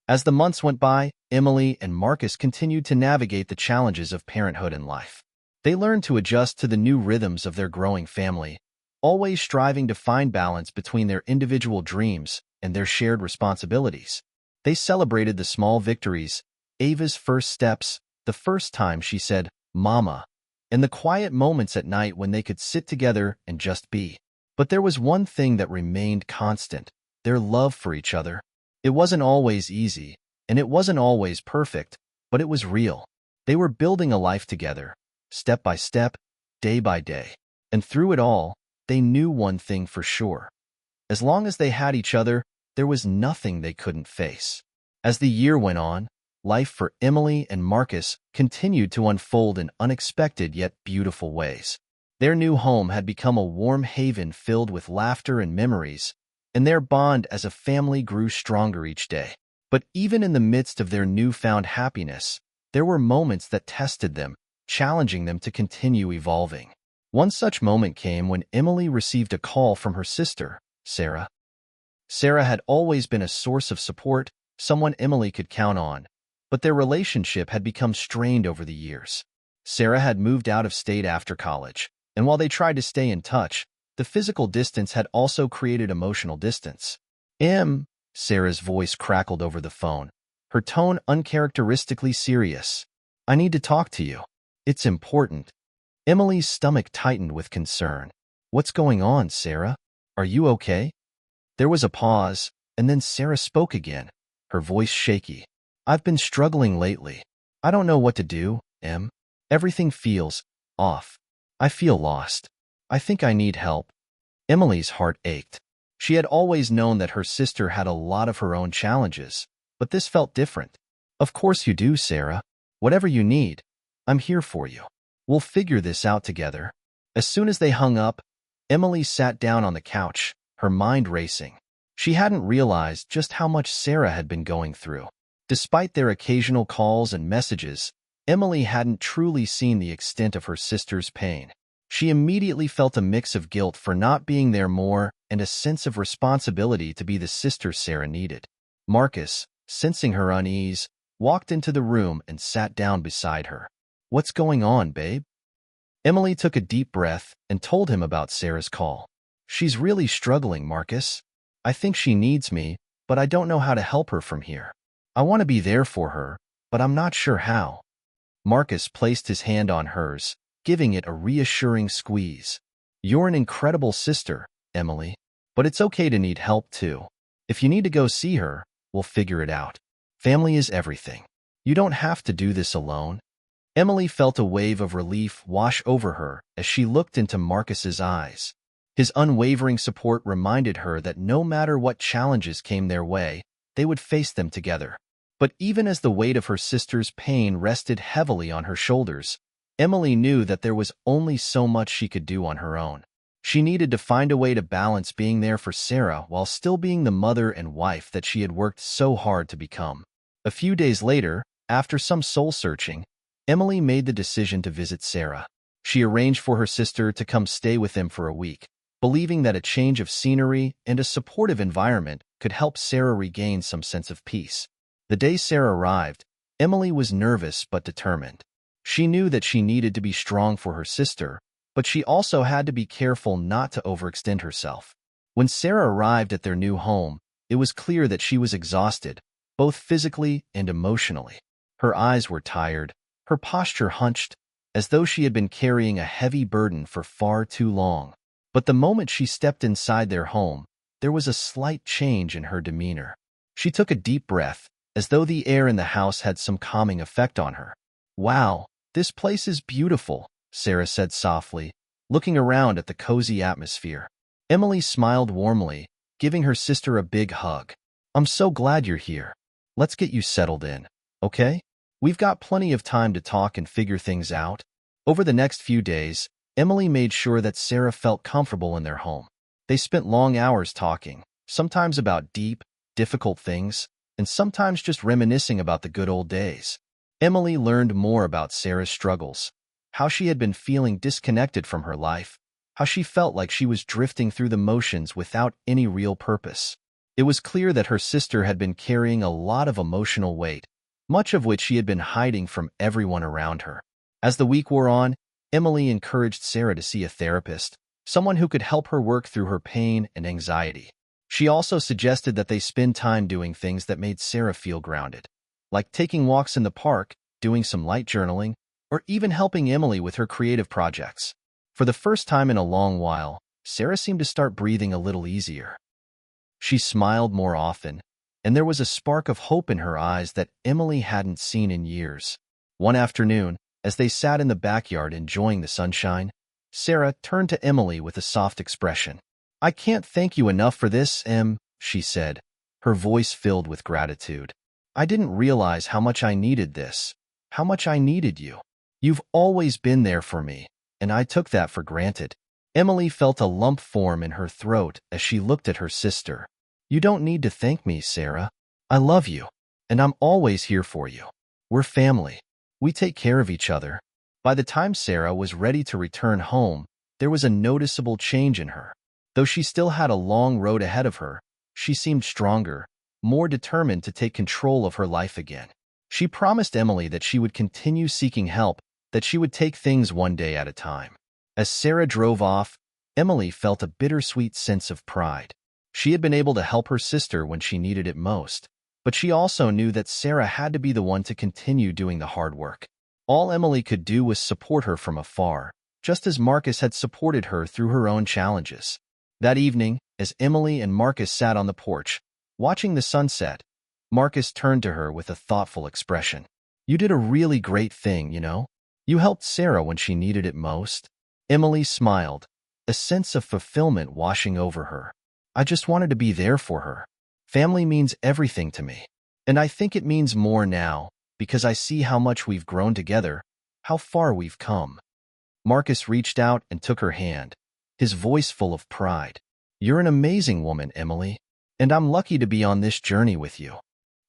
Speaker 1: As the months went by, Emily and Marcus continued to navigate the challenges of parenthood and life. They learned to adjust to the new rhythms of their growing family, always striving to find balance between their individual dreams and their shared responsibilities. They celebrated the small victories, Ava's first steps, the first time she said, "Mama," and the quiet moments at night when they could sit together and just be. But there was one thing that remained constant: their love for each other. It wasn't always easy, and it wasn't always perfect, but it was real. They were building a life together, step by step, day by day. And through it all, they knew one thing for sure. As long as they had each other, there was nothing they couldn't face. As the year went on, life for Emily and Marcus continued to unfold in unexpected yet beautiful ways. Their new home had become a warm haven filled with laughter and memories, and their bond as a family grew stronger each day. But even in the midst of their newfound happiness, there were moments that tested them, challenging them to continue evolving. One such moment came when Emily received a call from her sister, Sarah. Sarah had always been a source of support, someone Emily could count on, but their relationship had become strained over the years. Sarah had moved out of state after college, and while they tried to stay in touch, the physical distance had also created emotional distance. Sarah's voice crackled over the phone, her tone uncharacteristically serious. "I need to talk to you. It's important." Emily's stomach tightened with concern. "What's going on, Sarah? Are you okay?" There was a pause, and then Sarah spoke again, her voice shaky. "I've been struggling lately. I don't know what to do, Em. Everything feels off. I feel lost. I think I need help." Emily's heart ached. She had always known that her sister had a lot of her own challenges, but this felt different. "Of course you do, Sarah. Whatever you need, I'm here for you. We'll figure this out together." As soon as they hung up, Emily sat down on the couch, her mind racing. She hadn't realized just how much Sarah had been going through. Despite their occasional calls and messages, Emily hadn't truly seen the extent of her sister's pain. She immediately felt a mix of guilt for not being there more and a sense of responsibility to be the sister Sarah needed. Marcus, sensing her unease, walked into the room and sat down beside her. "What's going on, babe?" Emily took a deep breath and told him about Sarah's call. "She's really struggling, Marcus. I think she needs me, but I don't know how to help her from here. I want to be there for her, but I'm not sure how." Marcus placed his hand on hers, giving it a reassuring squeeze. "You're an incredible sister, Emily, but it's okay to need help too. If you need to go see her, we'll figure it out. Family is everything. You don't have to do this alone." Emily felt a wave of relief wash over her as she looked into Marcus's eyes. His unwavering support reminded her that no matter what challenges came their way, they would face them together. But even as the weight of her sister's pain rested heavily on her shoulders, Emily knew that there was only so much she could do on her own. She needed to find a way to balance being there for Sarah while still being the mother and wife that she had worked so hard to become. A few days later, after some soul-searching, Emily made the decision to visit Sarah. She arranged for her sister to come stay with them for a week, believing that a change of scenery and a supportive environment could help Sarah regain some sense of peace. The day Sarah arrived, Emily was nervous but determined. She knew that she needed to be strong for her sister, but she also had to be careful not to overextend herself. When Sarah arrived at their new home, it was clear that she was exhausted, both physically and emotionally. Her eyes were tired, her posture hunched, as though she had been carrying a heavy burden for far too long. But the moment she stepped inside their home, there was a slight change in her demeanor. She took a deep breath, as though the air in the house had some calming effect on her. "Wow, this place is beautiful," Sarah said softly, looking around at the cozy atmosphere. Emily smiled warmly, giving her sister a big hug. "I'm so glad you're here. Let's get you settled in, okay? We've got plenty of time to talk and figure things out." Over the next few days, Emily made sure that Sarah felt comfortable in their home. They spent long hours talking, sometimes about deep, difficult things, and sometimes just reminiscing about the good old days. Emily learned more about Sarah's struggles, how she had been feeling disconnected from her life, how she felt like she was drifting through the motions without any real purpose. It was clear that her sister had been carrying a lot of emotional weight, much of which she had been hiding from everyone around her. As the week wore on, Emily encouraged Sarah to see a therapist, someone who could help her work through her pain and anxiety. She also suggested that they spend time doing things that made Sarah feel grounded, like taking walks in the park, doing some light journaling, or even helping Emily with her creative projects. For the first time in a long while, Sarah seemed to start breathing a little easier. She smiled more often, and there was a spark of hope in her eyes that Emily hadn't seen in years. One afternoon, as they sat in the backyard enjoying the sunshine, Sarah turned to Emily with a soft expression. "I can't thank you enough for this, Em," she said, her voice filled with gratitude. "I didn't realize how much I needed this, how much I needed you. You've always been there for me, and I took that for granted." Emily felt a lump form in her throat as she looked at her sister. "You don't need to thank me, Sarah. I love you, and I'm always here for you. We're family. We take care of each other." By the time Sarah was ready to return home, there was a noticeable change in her. Though she still had a long road ahead of her, she seemed stronger, more determined to take control of her life again. She promised Emily that she would continue seeking help, that she would take things one day at a time. As Sarah drove off, Emily felt a bittersweet sense of pride. She had been able to help her sister when she needed it most, but she also knew that Sarah had to be the one to continue doing the hard work. All Emily could do was support her from afar, just as Marcus had supported her through her own challenges. That evening, as Emily and Marcus sat on the porch, watching the sunset, Marcus turned to her with a thoughtful expression. "You did a really great thing, you know? You helped Sarah when she needed it most." Emily smiled, a sense of fulfillment washing over her. "I just wanted to be there for her. Family means everything to me. And I think it means more now, because I see how much we've grown together, how far we've come." Marcus reached out and took her hand, his voice full of pride. "You're an amazing woman, Emily, and I'm lucky to be on this journey with you."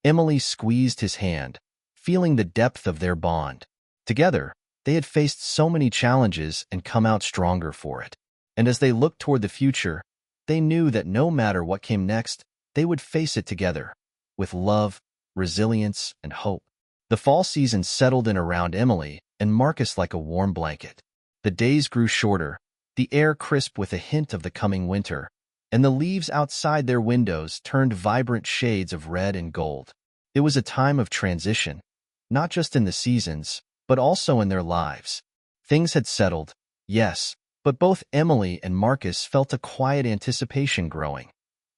Speaker 1: Emily squeezed his hand, feeling the depth of their bond. Together, they had faced so many challenges and come out stronger for it. And as they looked toward the future, they knew that no matter what came next, they would face it together, with love, resilience, and hope. The fall season settled in around Emily and Marcus like a warm blanket. The days grew shorter, the air crisp with a hint of the coming winter, and the leaves outside their windows turned vibrant shades of red and gold. It was a time of transition, not just in the seasons, but also in their lives. Things had settled, yes, but both Emily and Marcus felt a quiet anticipation growing,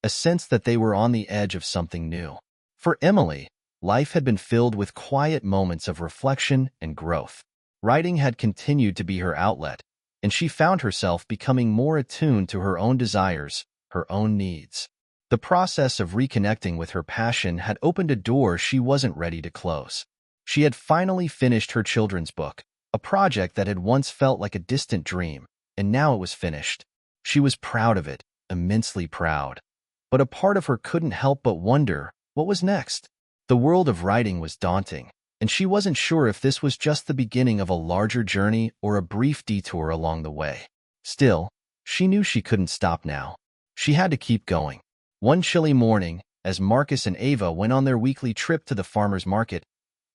Speaker 1: a sense that they were on the edge of something new. For Emily, life had been filled with quiet moments of reflection and growth. Writing had continued to be her outlet, and she found herself becoming more attuned to her own desires, her own needs. The process of reconnecting with her passion had opened a door she wasn't ready to close. She had finally finished her children's book, a project that had once felt like a distant dream, and now it was finished. She was proud of it, immensely proud. But a part of her couldn't help but wonder, what was next? The world of writing was daunting, and she wasn't sure if this was just the beginning of a larger journey or a brief detour along the way. Still, she knew she couldn't stop now. She had to keep going. One chilly morning, as Marcus and Ava went on their weekly trip to the farmer's market,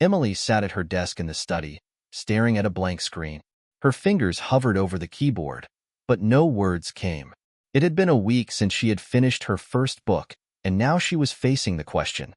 Speaker 1: Emily sat at her desk in the study, staring at a blank screen. Her fingers hovered over the keyboard, but no words came. It had been a week since she had finished her first book, and now she was facing the question,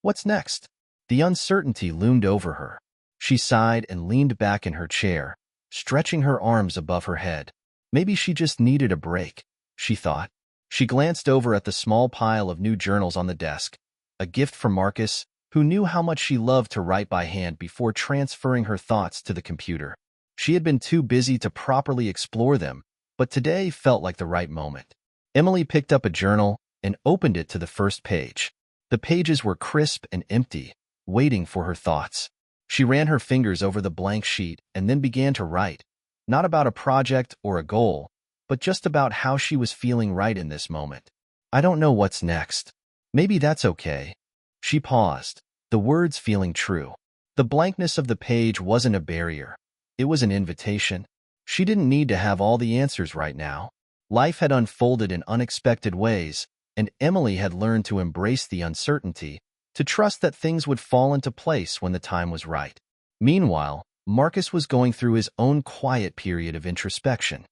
Speaker 1: what's next? The uncertainty loomed over her. She sighed and leaned back in her chair, stretching her arms above her head. Maybe she just needed a break, she thought. She glanced over at the small pile of new journals on the desk, a gift from Marcus, who knew how much she loved to write by hand before transferring her thoughts to the computer. She had been too busy to properly explore them, but today felt like the right moment. Emily picked up a journal and opened it to the first page. The pages were crisp and empty, waiting for her thoughts. She ran her fingers over the blank sheet and then began to write, not about a project or a goal, but just about how she was feeling right in this moment. I don't know what's next. Maybe that's okay. She paused, the words feeling true. The blankness of the page wasn't a barrier. It was an invitation. She didn't need to have all the answers right now. Life had unfolded in unexpected ways, and Emily had learned to embrace the uncertainty, to trust that things would fall into place when the time was right. Meanwhile, Marcus was going through his own quiet period of introspection.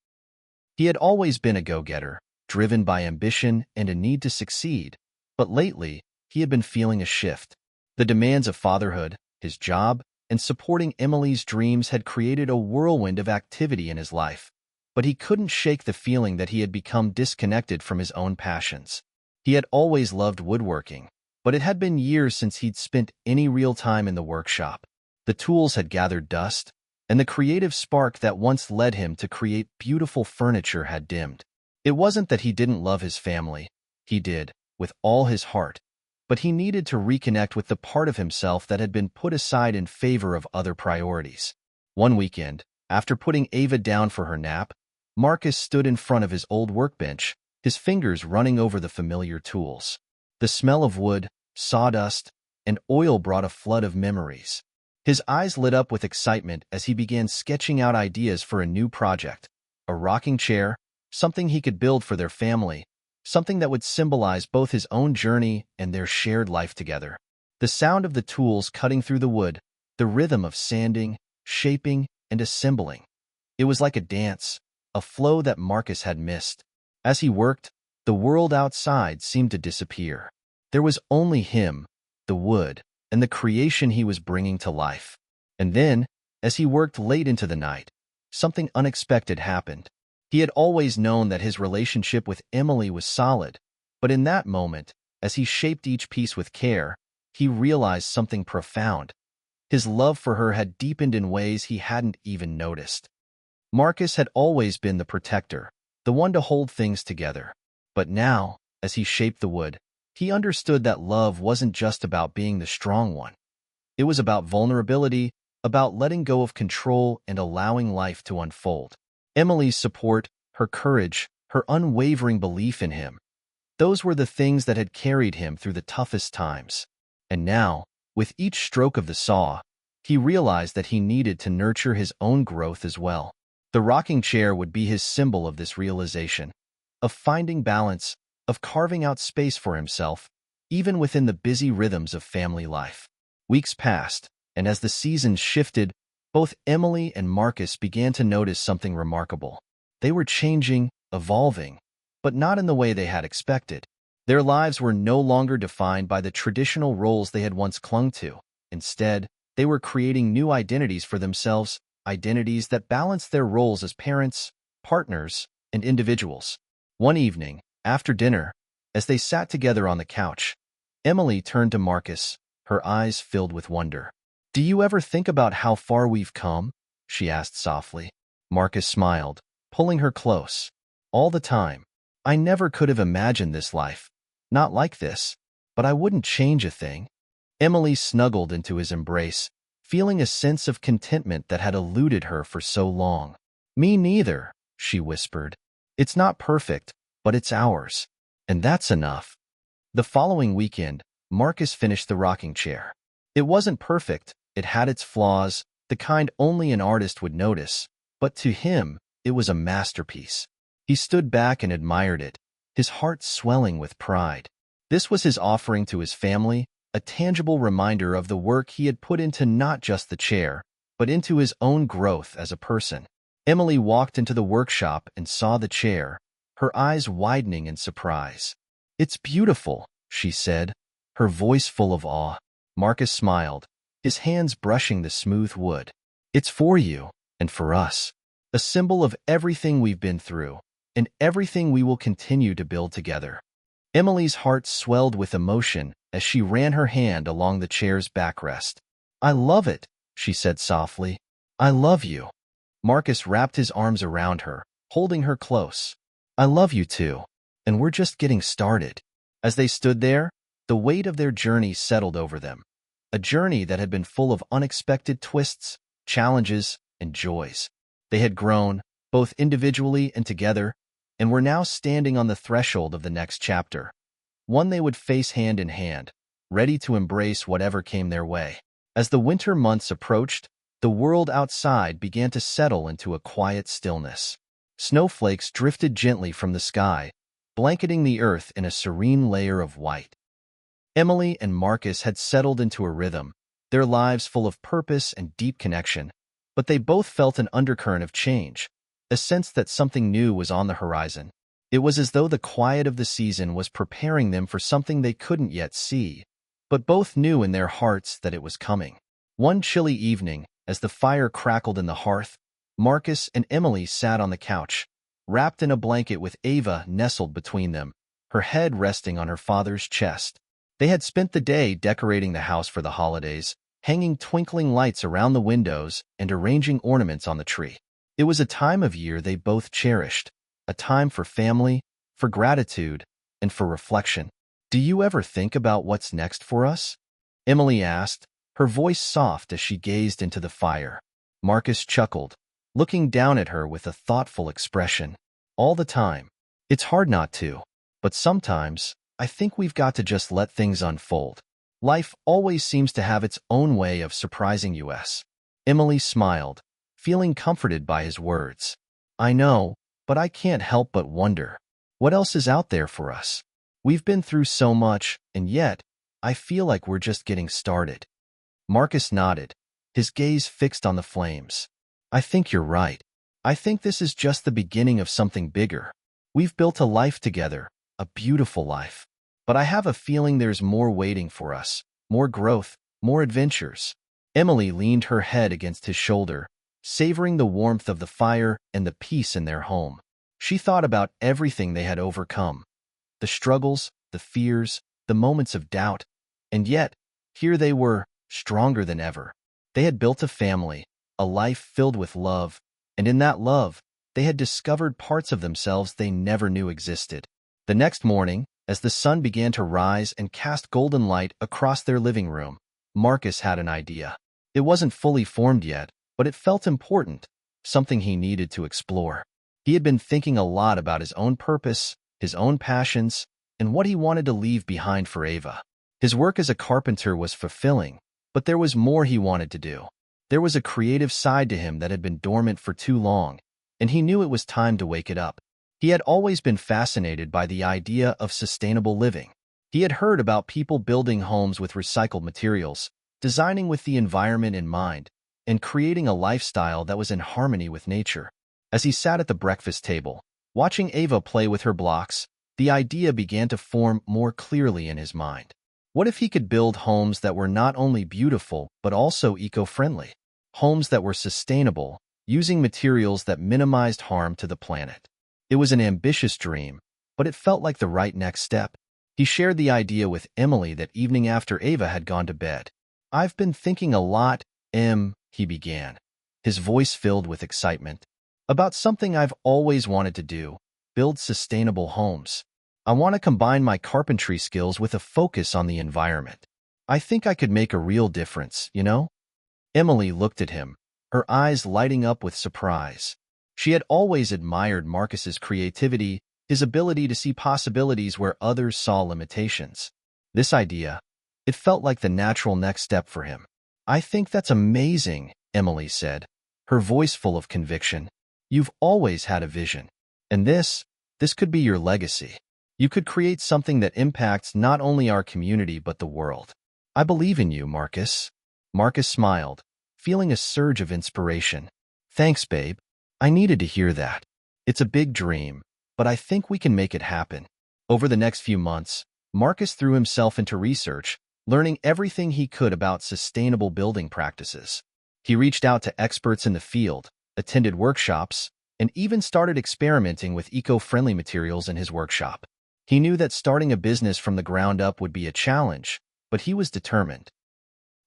Speaker 1: He had always been a go-getter, driven by ambition and a need to succeed, but lately, he had been feeling a shift. The demands of fatherhood, his job, and supporting Emily's dreams had created a whirlwind of activity in his life, but he couldn't shake the feeling that he had become disconnected from his own passions. He had always loved woodworking, but it had been years since he'd spent any real time in the workshop. The tools had gathered dust, and the creative spark that once led him to create beautiful furniture had dimmed. It wasn't that he didn't love his family. He did, with all his heart, but he needed to reconnect with the part of himself that had been put aside in favor of other priorities. One weekend, after putting Ava down for her nap, Marcus stood in front of his old workbench, his fingers running over the familiar tools. The smell of wood, sawdust, and oil brought a flood of memories. His eyes lit up with excitement as he began sketching out ideas for a new project. A rocking chair, something he could build for their family, something that would symbolize both his own journey and their shared life together. The sound of the tools cutting through the wood, the rhythm of sanding, shaping, and assembling. It was like a dance, a flow that Marcus had missed. As he worked, the world outside seemed to disappear. There was only him, the wood, and the creation he was bringing to life. And then, as he worked late into the night, something unexpected happened. He had always known that his relationship with Emily was solid, but in that moment, as he shaped each piece with care, he realized something profound. His love for her had deepened in ways he hadn't even noticed. Marcus had always been the protector, the one to hold things together. But now, as he shaped the wood, he understood that love wasn't just about being the strong one. It was about vulnerability, about letting go of control and allowing life to unfold. Emily's support, her courage, her unwavering belief in him, those were the things that had carried him through the toughest times. And now, with each stroke of the saw, he realized that he needed to nurture his own growth as well. The rocking chair would be his symbol of this realization, of finding balance, of carving out space for himself, even within the busy rhythms of family life. Weeks passed, and as the seasons shifted, both Emily and Marcus began to notice something remarkable. They were changing, evolving, but not in the way they had expected. Their lives were no longer defined by the traditional roles they had once clung to. Instead, they were creating new identities for themselves, identities that balanced their roles as parents, partners, and individuals. One evening, after dinner, as they sat together on the couch, Emily turned to Marcus, her eyes filled with wonder. "Do you ever think about how far we've come?" she asked softly. Marcus smiled, pulling her close. "All the time. I never could have imagined this life. Not like this. But I wouldn't change a thing." Emily snuggled into his embrace, feeling a sense of contentment that had eluded her for so long. "Me neither," she whispered. "It's not perfect, but it's ours. And that's enough." The following weekend, Marcus finished the rocking chair. It wasn't perfect, it had its flaws, the kind only an artist would notice, but to him, it was a masterpiece. He stood back and admired it, his heart swelling with pride. This was his offering to his family, a tangible reminder of the work he had put into not just the chair, but into his own growth as a person. Emily walked into the workshop and saw the chair, her eyes widening in surprise. "It's beautiful," she said, her voice full of awe. Marcus smiled, his hands brushing the smooth wood. "It's for you, and for us. A symbol of everything we've been through, and everything we will continue to build together." Emily's heart swelled with emotion as she ran her hand along the chair's backrest. "I love it," she said softly. "I love you." Marcus wrapped his arms around her, holding her close. "I love you too, and we're just getting started." As they stood there, the weight of their journey settled over them, a journey that had been full of unexpected twists, challenges, and joys. They had grown, both individually and together, and were now standing on the threshold of the next chapter, one they would face hand in hand, ready to embrace whatever came their way. As the winter months approached, the world outside began to settle into a quiet stillness. Snowflakes drifted gently from the sky, blanketing the earth in a serene layer of white. Emily and Marcus had settled into a rhythm, their lives full of purpose and deep connection, but they both felt an undercurrent of change, a sense that something new was on the horizon. It was as though the quiet of the season was preparing them for something they couldn't yet see, but both knew in their hearts that it was coming. One chilly evening, as the fire crackled in the hearth, Marcus and Emily sat on the couch, wrapped in a blanket with Ava nestled between them, her head resting on her father's chest. They had spent the day decorating the house for the holidays, hanging twinkling lights around the windows and arranging ornaments on the tree. It was a time of year they both cherished, a time for family, for gratitude, and for reflection. "Do you ever think about what's next for us?" Emily asked, her voice soft as she gazed into the fire. Marcus chuckled, looking down at her with a thoughtful expression. "All the time. It's hard not to, but sometimes I think we've got to just let things unfold. Life always seems to have its own way of surprising us." Emily smiled, feeling comforted by his words. "I know, but I can't help but wonder, what else is out there for us? We've been through so much, and yet, I feel like we're just getting started." Marcus nodded, his gaze fixed on the flames. "I think you're right. I think this is just the beginning of something bigger. We've built a life together, a beautiful life. But I have a feeling there's more waiting for us, more growth, more adventures." Emily leaned her head against his shoulder, savoring the warmth of the fire and the peace in their home. She thought about everything they had overcome, the struggles, the fears, the moments of doubt, and yet, here they were, stronger than ever. They had built a family, a life filled with love, and in that love, they had discovered parts of themselves they never knew existed. The next morning, as the sun began to rise and cast golden light across their living room, Marcus had an idea. It wasn't fully formed yet, but it felt important, something he needed to explore. He had been thinking a lot about his own purpose, his own passions, and what he wanted to leave behind for Ava. His work as a carpenter was fulfilling, but there was more he wanted to do. There was a creative side to him that had been dormant for too long, and he knew it was time to wake it up. He had always been fascinated by the idea of sustainable living. He had heard about people building homes with recycled materials, designing with the environment in mind, and creating a lifestyle that was in harmony with nature. As he sat at the breakfast table, watching Ava play with her blocks, the idea began to form more clearly in his mind. What if he could build homes that were not only beautiful but also eco-friendly? Homes that were sustainable, using materials that minimized harm to the planet. It was an ambitious dream, but it felt like the right next step. He shared the idea with Emily that evening after Ava had gone to bed. "I've been thinking a lot, he began, his voice filled with excitement, "about something I've always wanted to do, build sustainable homes. I want to combine my carpentry skills with a focus on the environment. I think I could make a real difference, you know?" Emily looked at him, her eyes lighting up with surprise. She had always admired Marcus's creativity, his ability to see possibilities where others saw limitations. This idea, It felt like the natural next step for him. "I think that's amazing," Emily said, her voice full of conviction. "You've always had a vision. And this could be your legacy. You could create something that impacts not only our community but the world." "I believe in you, Marcus." Marcus smiled, feeling a surge of inspiration. "Thanks, babe. I needed to hear that. It's a big dream, but I think we can make it happen." Over the next few months, Marcus threw himself into research, learning everything he could about sustainable building practices. He reached out to experts in the field, attended workshops, and even started experimenting with eco-friendly materials in his workshop. He knew that starting a business from the ground up would be a challenge, but he was determined.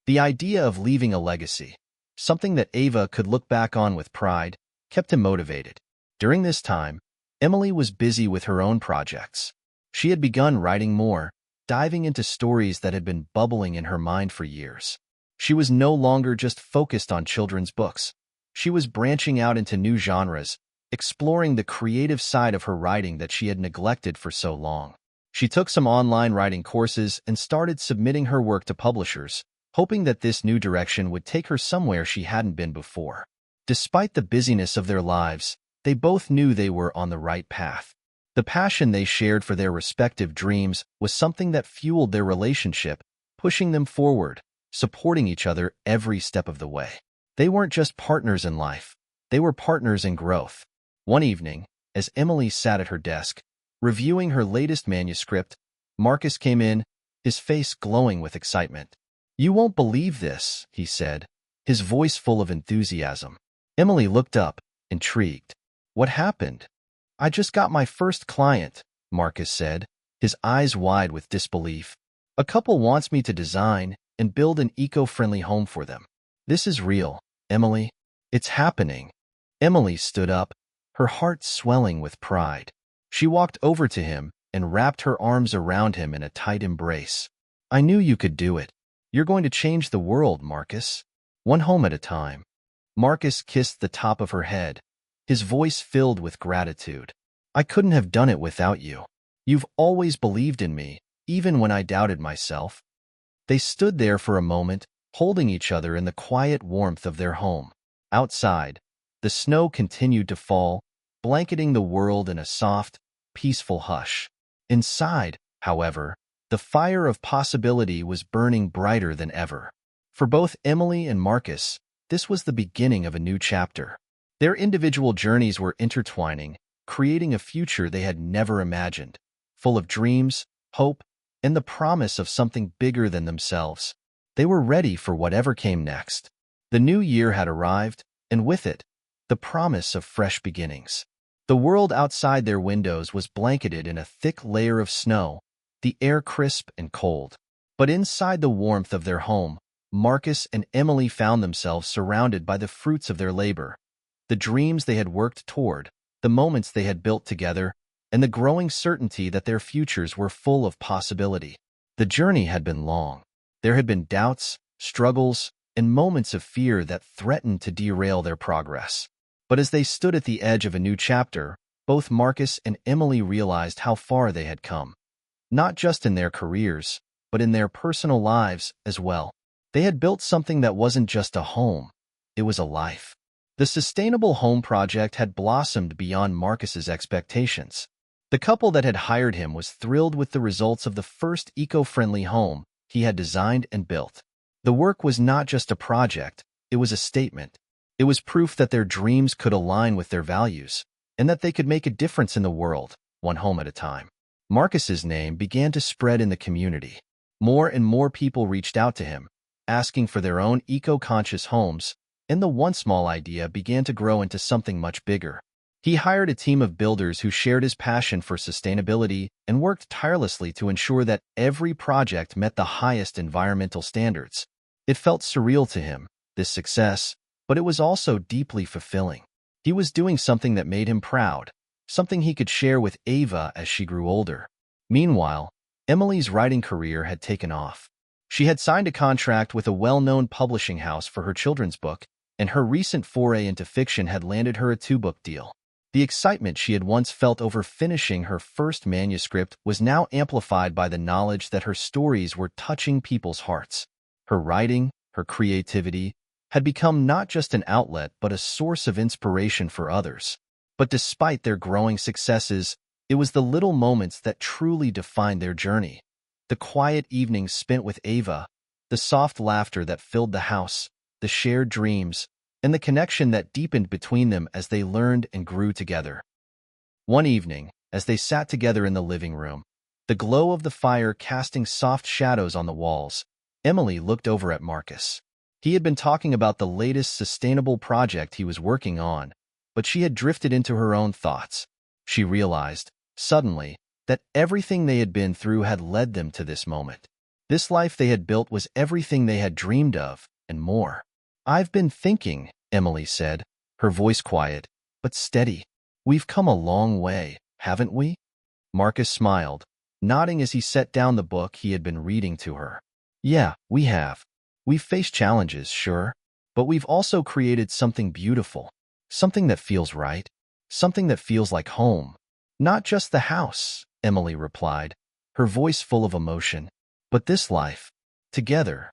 Speaker 1: The idea of leaving a legacy, something that Ava could look back on with pride, kept him motivated. During this time, Emily was busy with her own projects. She had begun writing more, diving into stories that had been bubbling in her mind for years. She was no longer just focused on children's books. She was branching out into new genres, exploring the creative side of her writing that she had neglected for so long. She took some online writing courses and started submitting her work to publishers, hoping that this new direction would take her somewhere she hadn't been before. Despite the busyness of their lives, they both knew they were on the right path. The passion they shared for their respective dreams was something that fueled their relationship, pushing them forward, supporting each other every step of the way. They weren't just partners in life, they were partners in growth. One evening, as Emily sat at her desk, reviewing her latest manuscript, Marcus came in, his face glowing with excitement. "You won't believe this," he said, his voice full of enthusiasm. Emily looked up, intrigued. "What happened?" "I just got my first client," Marcus said, his eyes wide with disbelief. "A couple wants me to design and build an eco-friendly home for them. This is real, Emily. It's happening." Emily stood up, her heart swelling with pride. She walked over to him and wrapped her arms around him in a tight embrace. "I knew you could do it. You're going to change the world, Marcus. One home at a time." Marcus kissed the top of her head, his voice filled with gratitude. "I couldn't have done it without you. You've always believed in me, even when I doubted myself." They stood there for a moment, holding each other in the quiet warmth of their home. Outside, the snow continued to fall, blanketing the world in a soft, peaceful hush. Inside, however, the fire of possibility was burning brighter than ever. For both Emily and Marcus, this was the beginning of a new chapter. Their individual journeys were intertwining, creating a future they had never imagined, full of dreams, hope, and the promise of something bigger than themselves. They were ready for whatever came next. The new year had arrived, and with it, the promise of fresh beginnings. The world outside their windows was blanketed in a thick layer of snow, the air crisp and cold. But inside the warmth of their home, Marcus and Emily found themselves surrounded by the fruits of their labor. The dreams they had worked toward, the moments they had built together, and the growing certainty that their futures were full of possibility. The journey had been long. There had been doubts, struggles, and moments of fear that threatened to derail their progress. But as they stood at the edge of a new chapter, both Marcus and Emily realized how far they had come. Not just in their careers, but in their personal lives as well. They had built something that wasn't just a home, it was a life. The Sustainable Home Project had blossomed beyond Marcus's expectations. The couple that had hired him was thrilled with the results of the first eco-friendly home he had designed and built. The work was not just a project, it was a statement. It was proof that their dreams could align with their values, and that they could make a difference in the world, one home at a time. Marcus's name began to spread in the community. More and more people reached out to him, asking for their own eco-conscious homes, and the one small idea began to grow into something much bigger. He hired a team of builders who shared his passion for sustainability and worked tirelessly to ensure that every project met the highest environmental standards. It felt surreal to him, this success, but it was also deeply fulfilling. He was doing something that made him proud, something he could share with Ava as she grew older. Meanwhile, Emily's writing career had taken off. She had signed a contract with a well-known publishing house for her children's book, and her recent foray into fiction had landed her a 2-book deal. The excitement she had once felt over finishing her first manuscript was now amplified by the knowledge that her stories were touching people's hearts. Her writing, her creativity, had become not just an outlet but a source of inspiration for others. But despite their growing successes, it was the little moments that truly defined their journey. The quiet evenings spent with Ava, the soft laughter that filled the house, the shared dreams, and the connection that deepened between them as they learned and grew together. One evening, as they sat together in the living room, the glow of the fire casting soft shadows on the walls, Emily looked over at Marcus. He had been talking about the latest sustainable project he was working on, but she had drifted into her own thoughts. She realized, suddenly, that everything they had been through had led them to this moment. This life they had built was everything they had dreamed of, and more. "I've been thinking," Emily said, her voice quiet, but steady. "We've come a long way, haven't we?" Marcus smiled, nodding as he set down the book he had been reading to her. "Yeah, we have. We've faced challenges, sure, but we've also created something beautiful, something that feels right, something that feels like home. Not just the house," Emily replied, her voice full of emotion, "but this life. Together."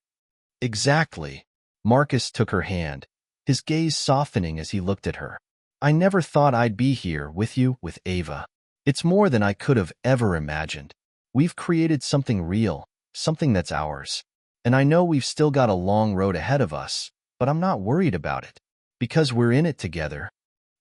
Speaker 1: "Exactly." Marcus took her hand, his gaze softening as he looked at her. "I never thought I'd be here with you, with Ava. It's more than I could have ever imagined. We've created something real, something that's ours. And I know we've still got a long road ahead of us, but I'm not worried about it, because we're in it together."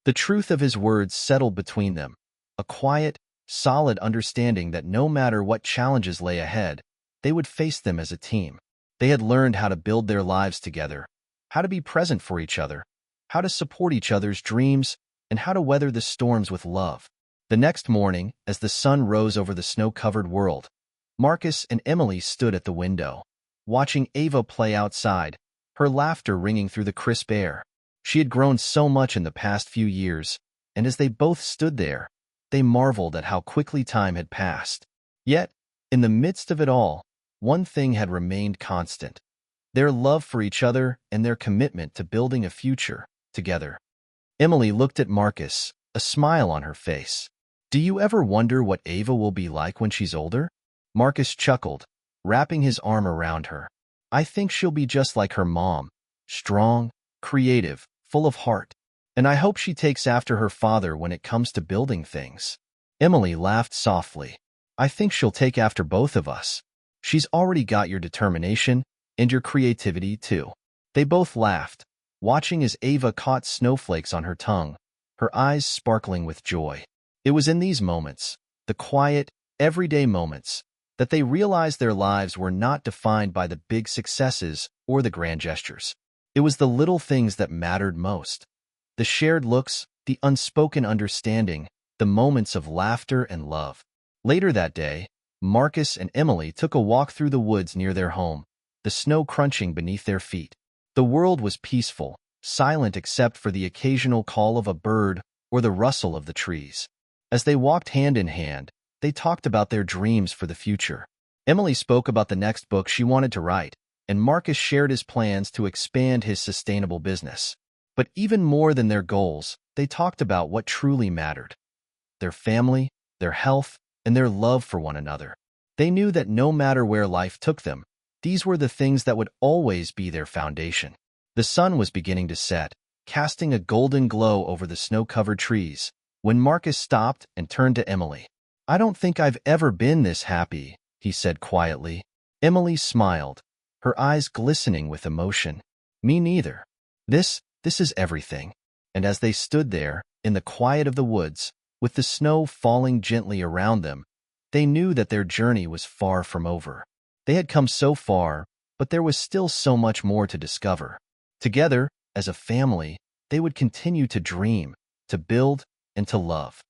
Speaker 1: The truth of his words settled between them, a quiet, solid understanding that no matter what challenges lay ahead, they would face them as a team. They had learned how to build their lives together, how to be present for each other, how to support each other's dreams, and how to weather the storms with love. The next morning, as the sun rose over the snow-covered world, Marcus and Emily stood at the window, watching Ava play outside, her laughter ringing through the crisp air. She had grown so much in the past few years, and as they both stood there, they marveled at how quickly time had passed. Yet, in the midst of it all, one thing had remained constant: their love for each other and their commitment to building a future together. Emily looked at Marcus, a smile on her face. "Do you ever wonder what Ava will be like when she's older?" Marcus chuckled, wrapping his arm around her. "I think she'll be just like her mom, strong, creative, full of heart. And I hope she takes after her father when it comes to building things." Emily laughed softly. "I think she'll take after both of us. She's already got your determination and your creativity, too." They both laughed, watching as Ava caught snowflakes on her tongue, her eyes sparkling with joy. It was in these moments, the quiet, everyday moments, that they realized their lives were not defined by the big successes or the grand gestures. It was the little things that mattered most. The shared looks, the unspoken understanding, the moments of laughter and love. Later that day, Marcus and Emily took a walk through the woods near their home, the snow crunching beneath their feet. The world was peaceful, silent except for the occasional call of a bird or the rustle of the trees. As they walked hand in hand, they talked about their dreams for the future. Emily spoke about the next book she wanted to write, and Marcus shared his plans to expand his sustainable business. But even more than their goals, they talked about what truly mattered: their family, their health, and their love for one another. They knew that no matter where life took them, these were the things that would always be their foundation. The sun was beginning to set, casting a golden glow over the snow-covered trees, when Marcus stopped and turned to Emily. "I don't think I've ever been this happy," he said quietly. Emily smiled, her eyes glistening with emotion. "Me neither. This is everything." And as they stood there, in the quiet of the woods, with the snow falling gently around them, they knew that their journey was far from over. They had come so far, but there was still so much more to discover. Together, as a family, they would continue to dream, to build, and to love.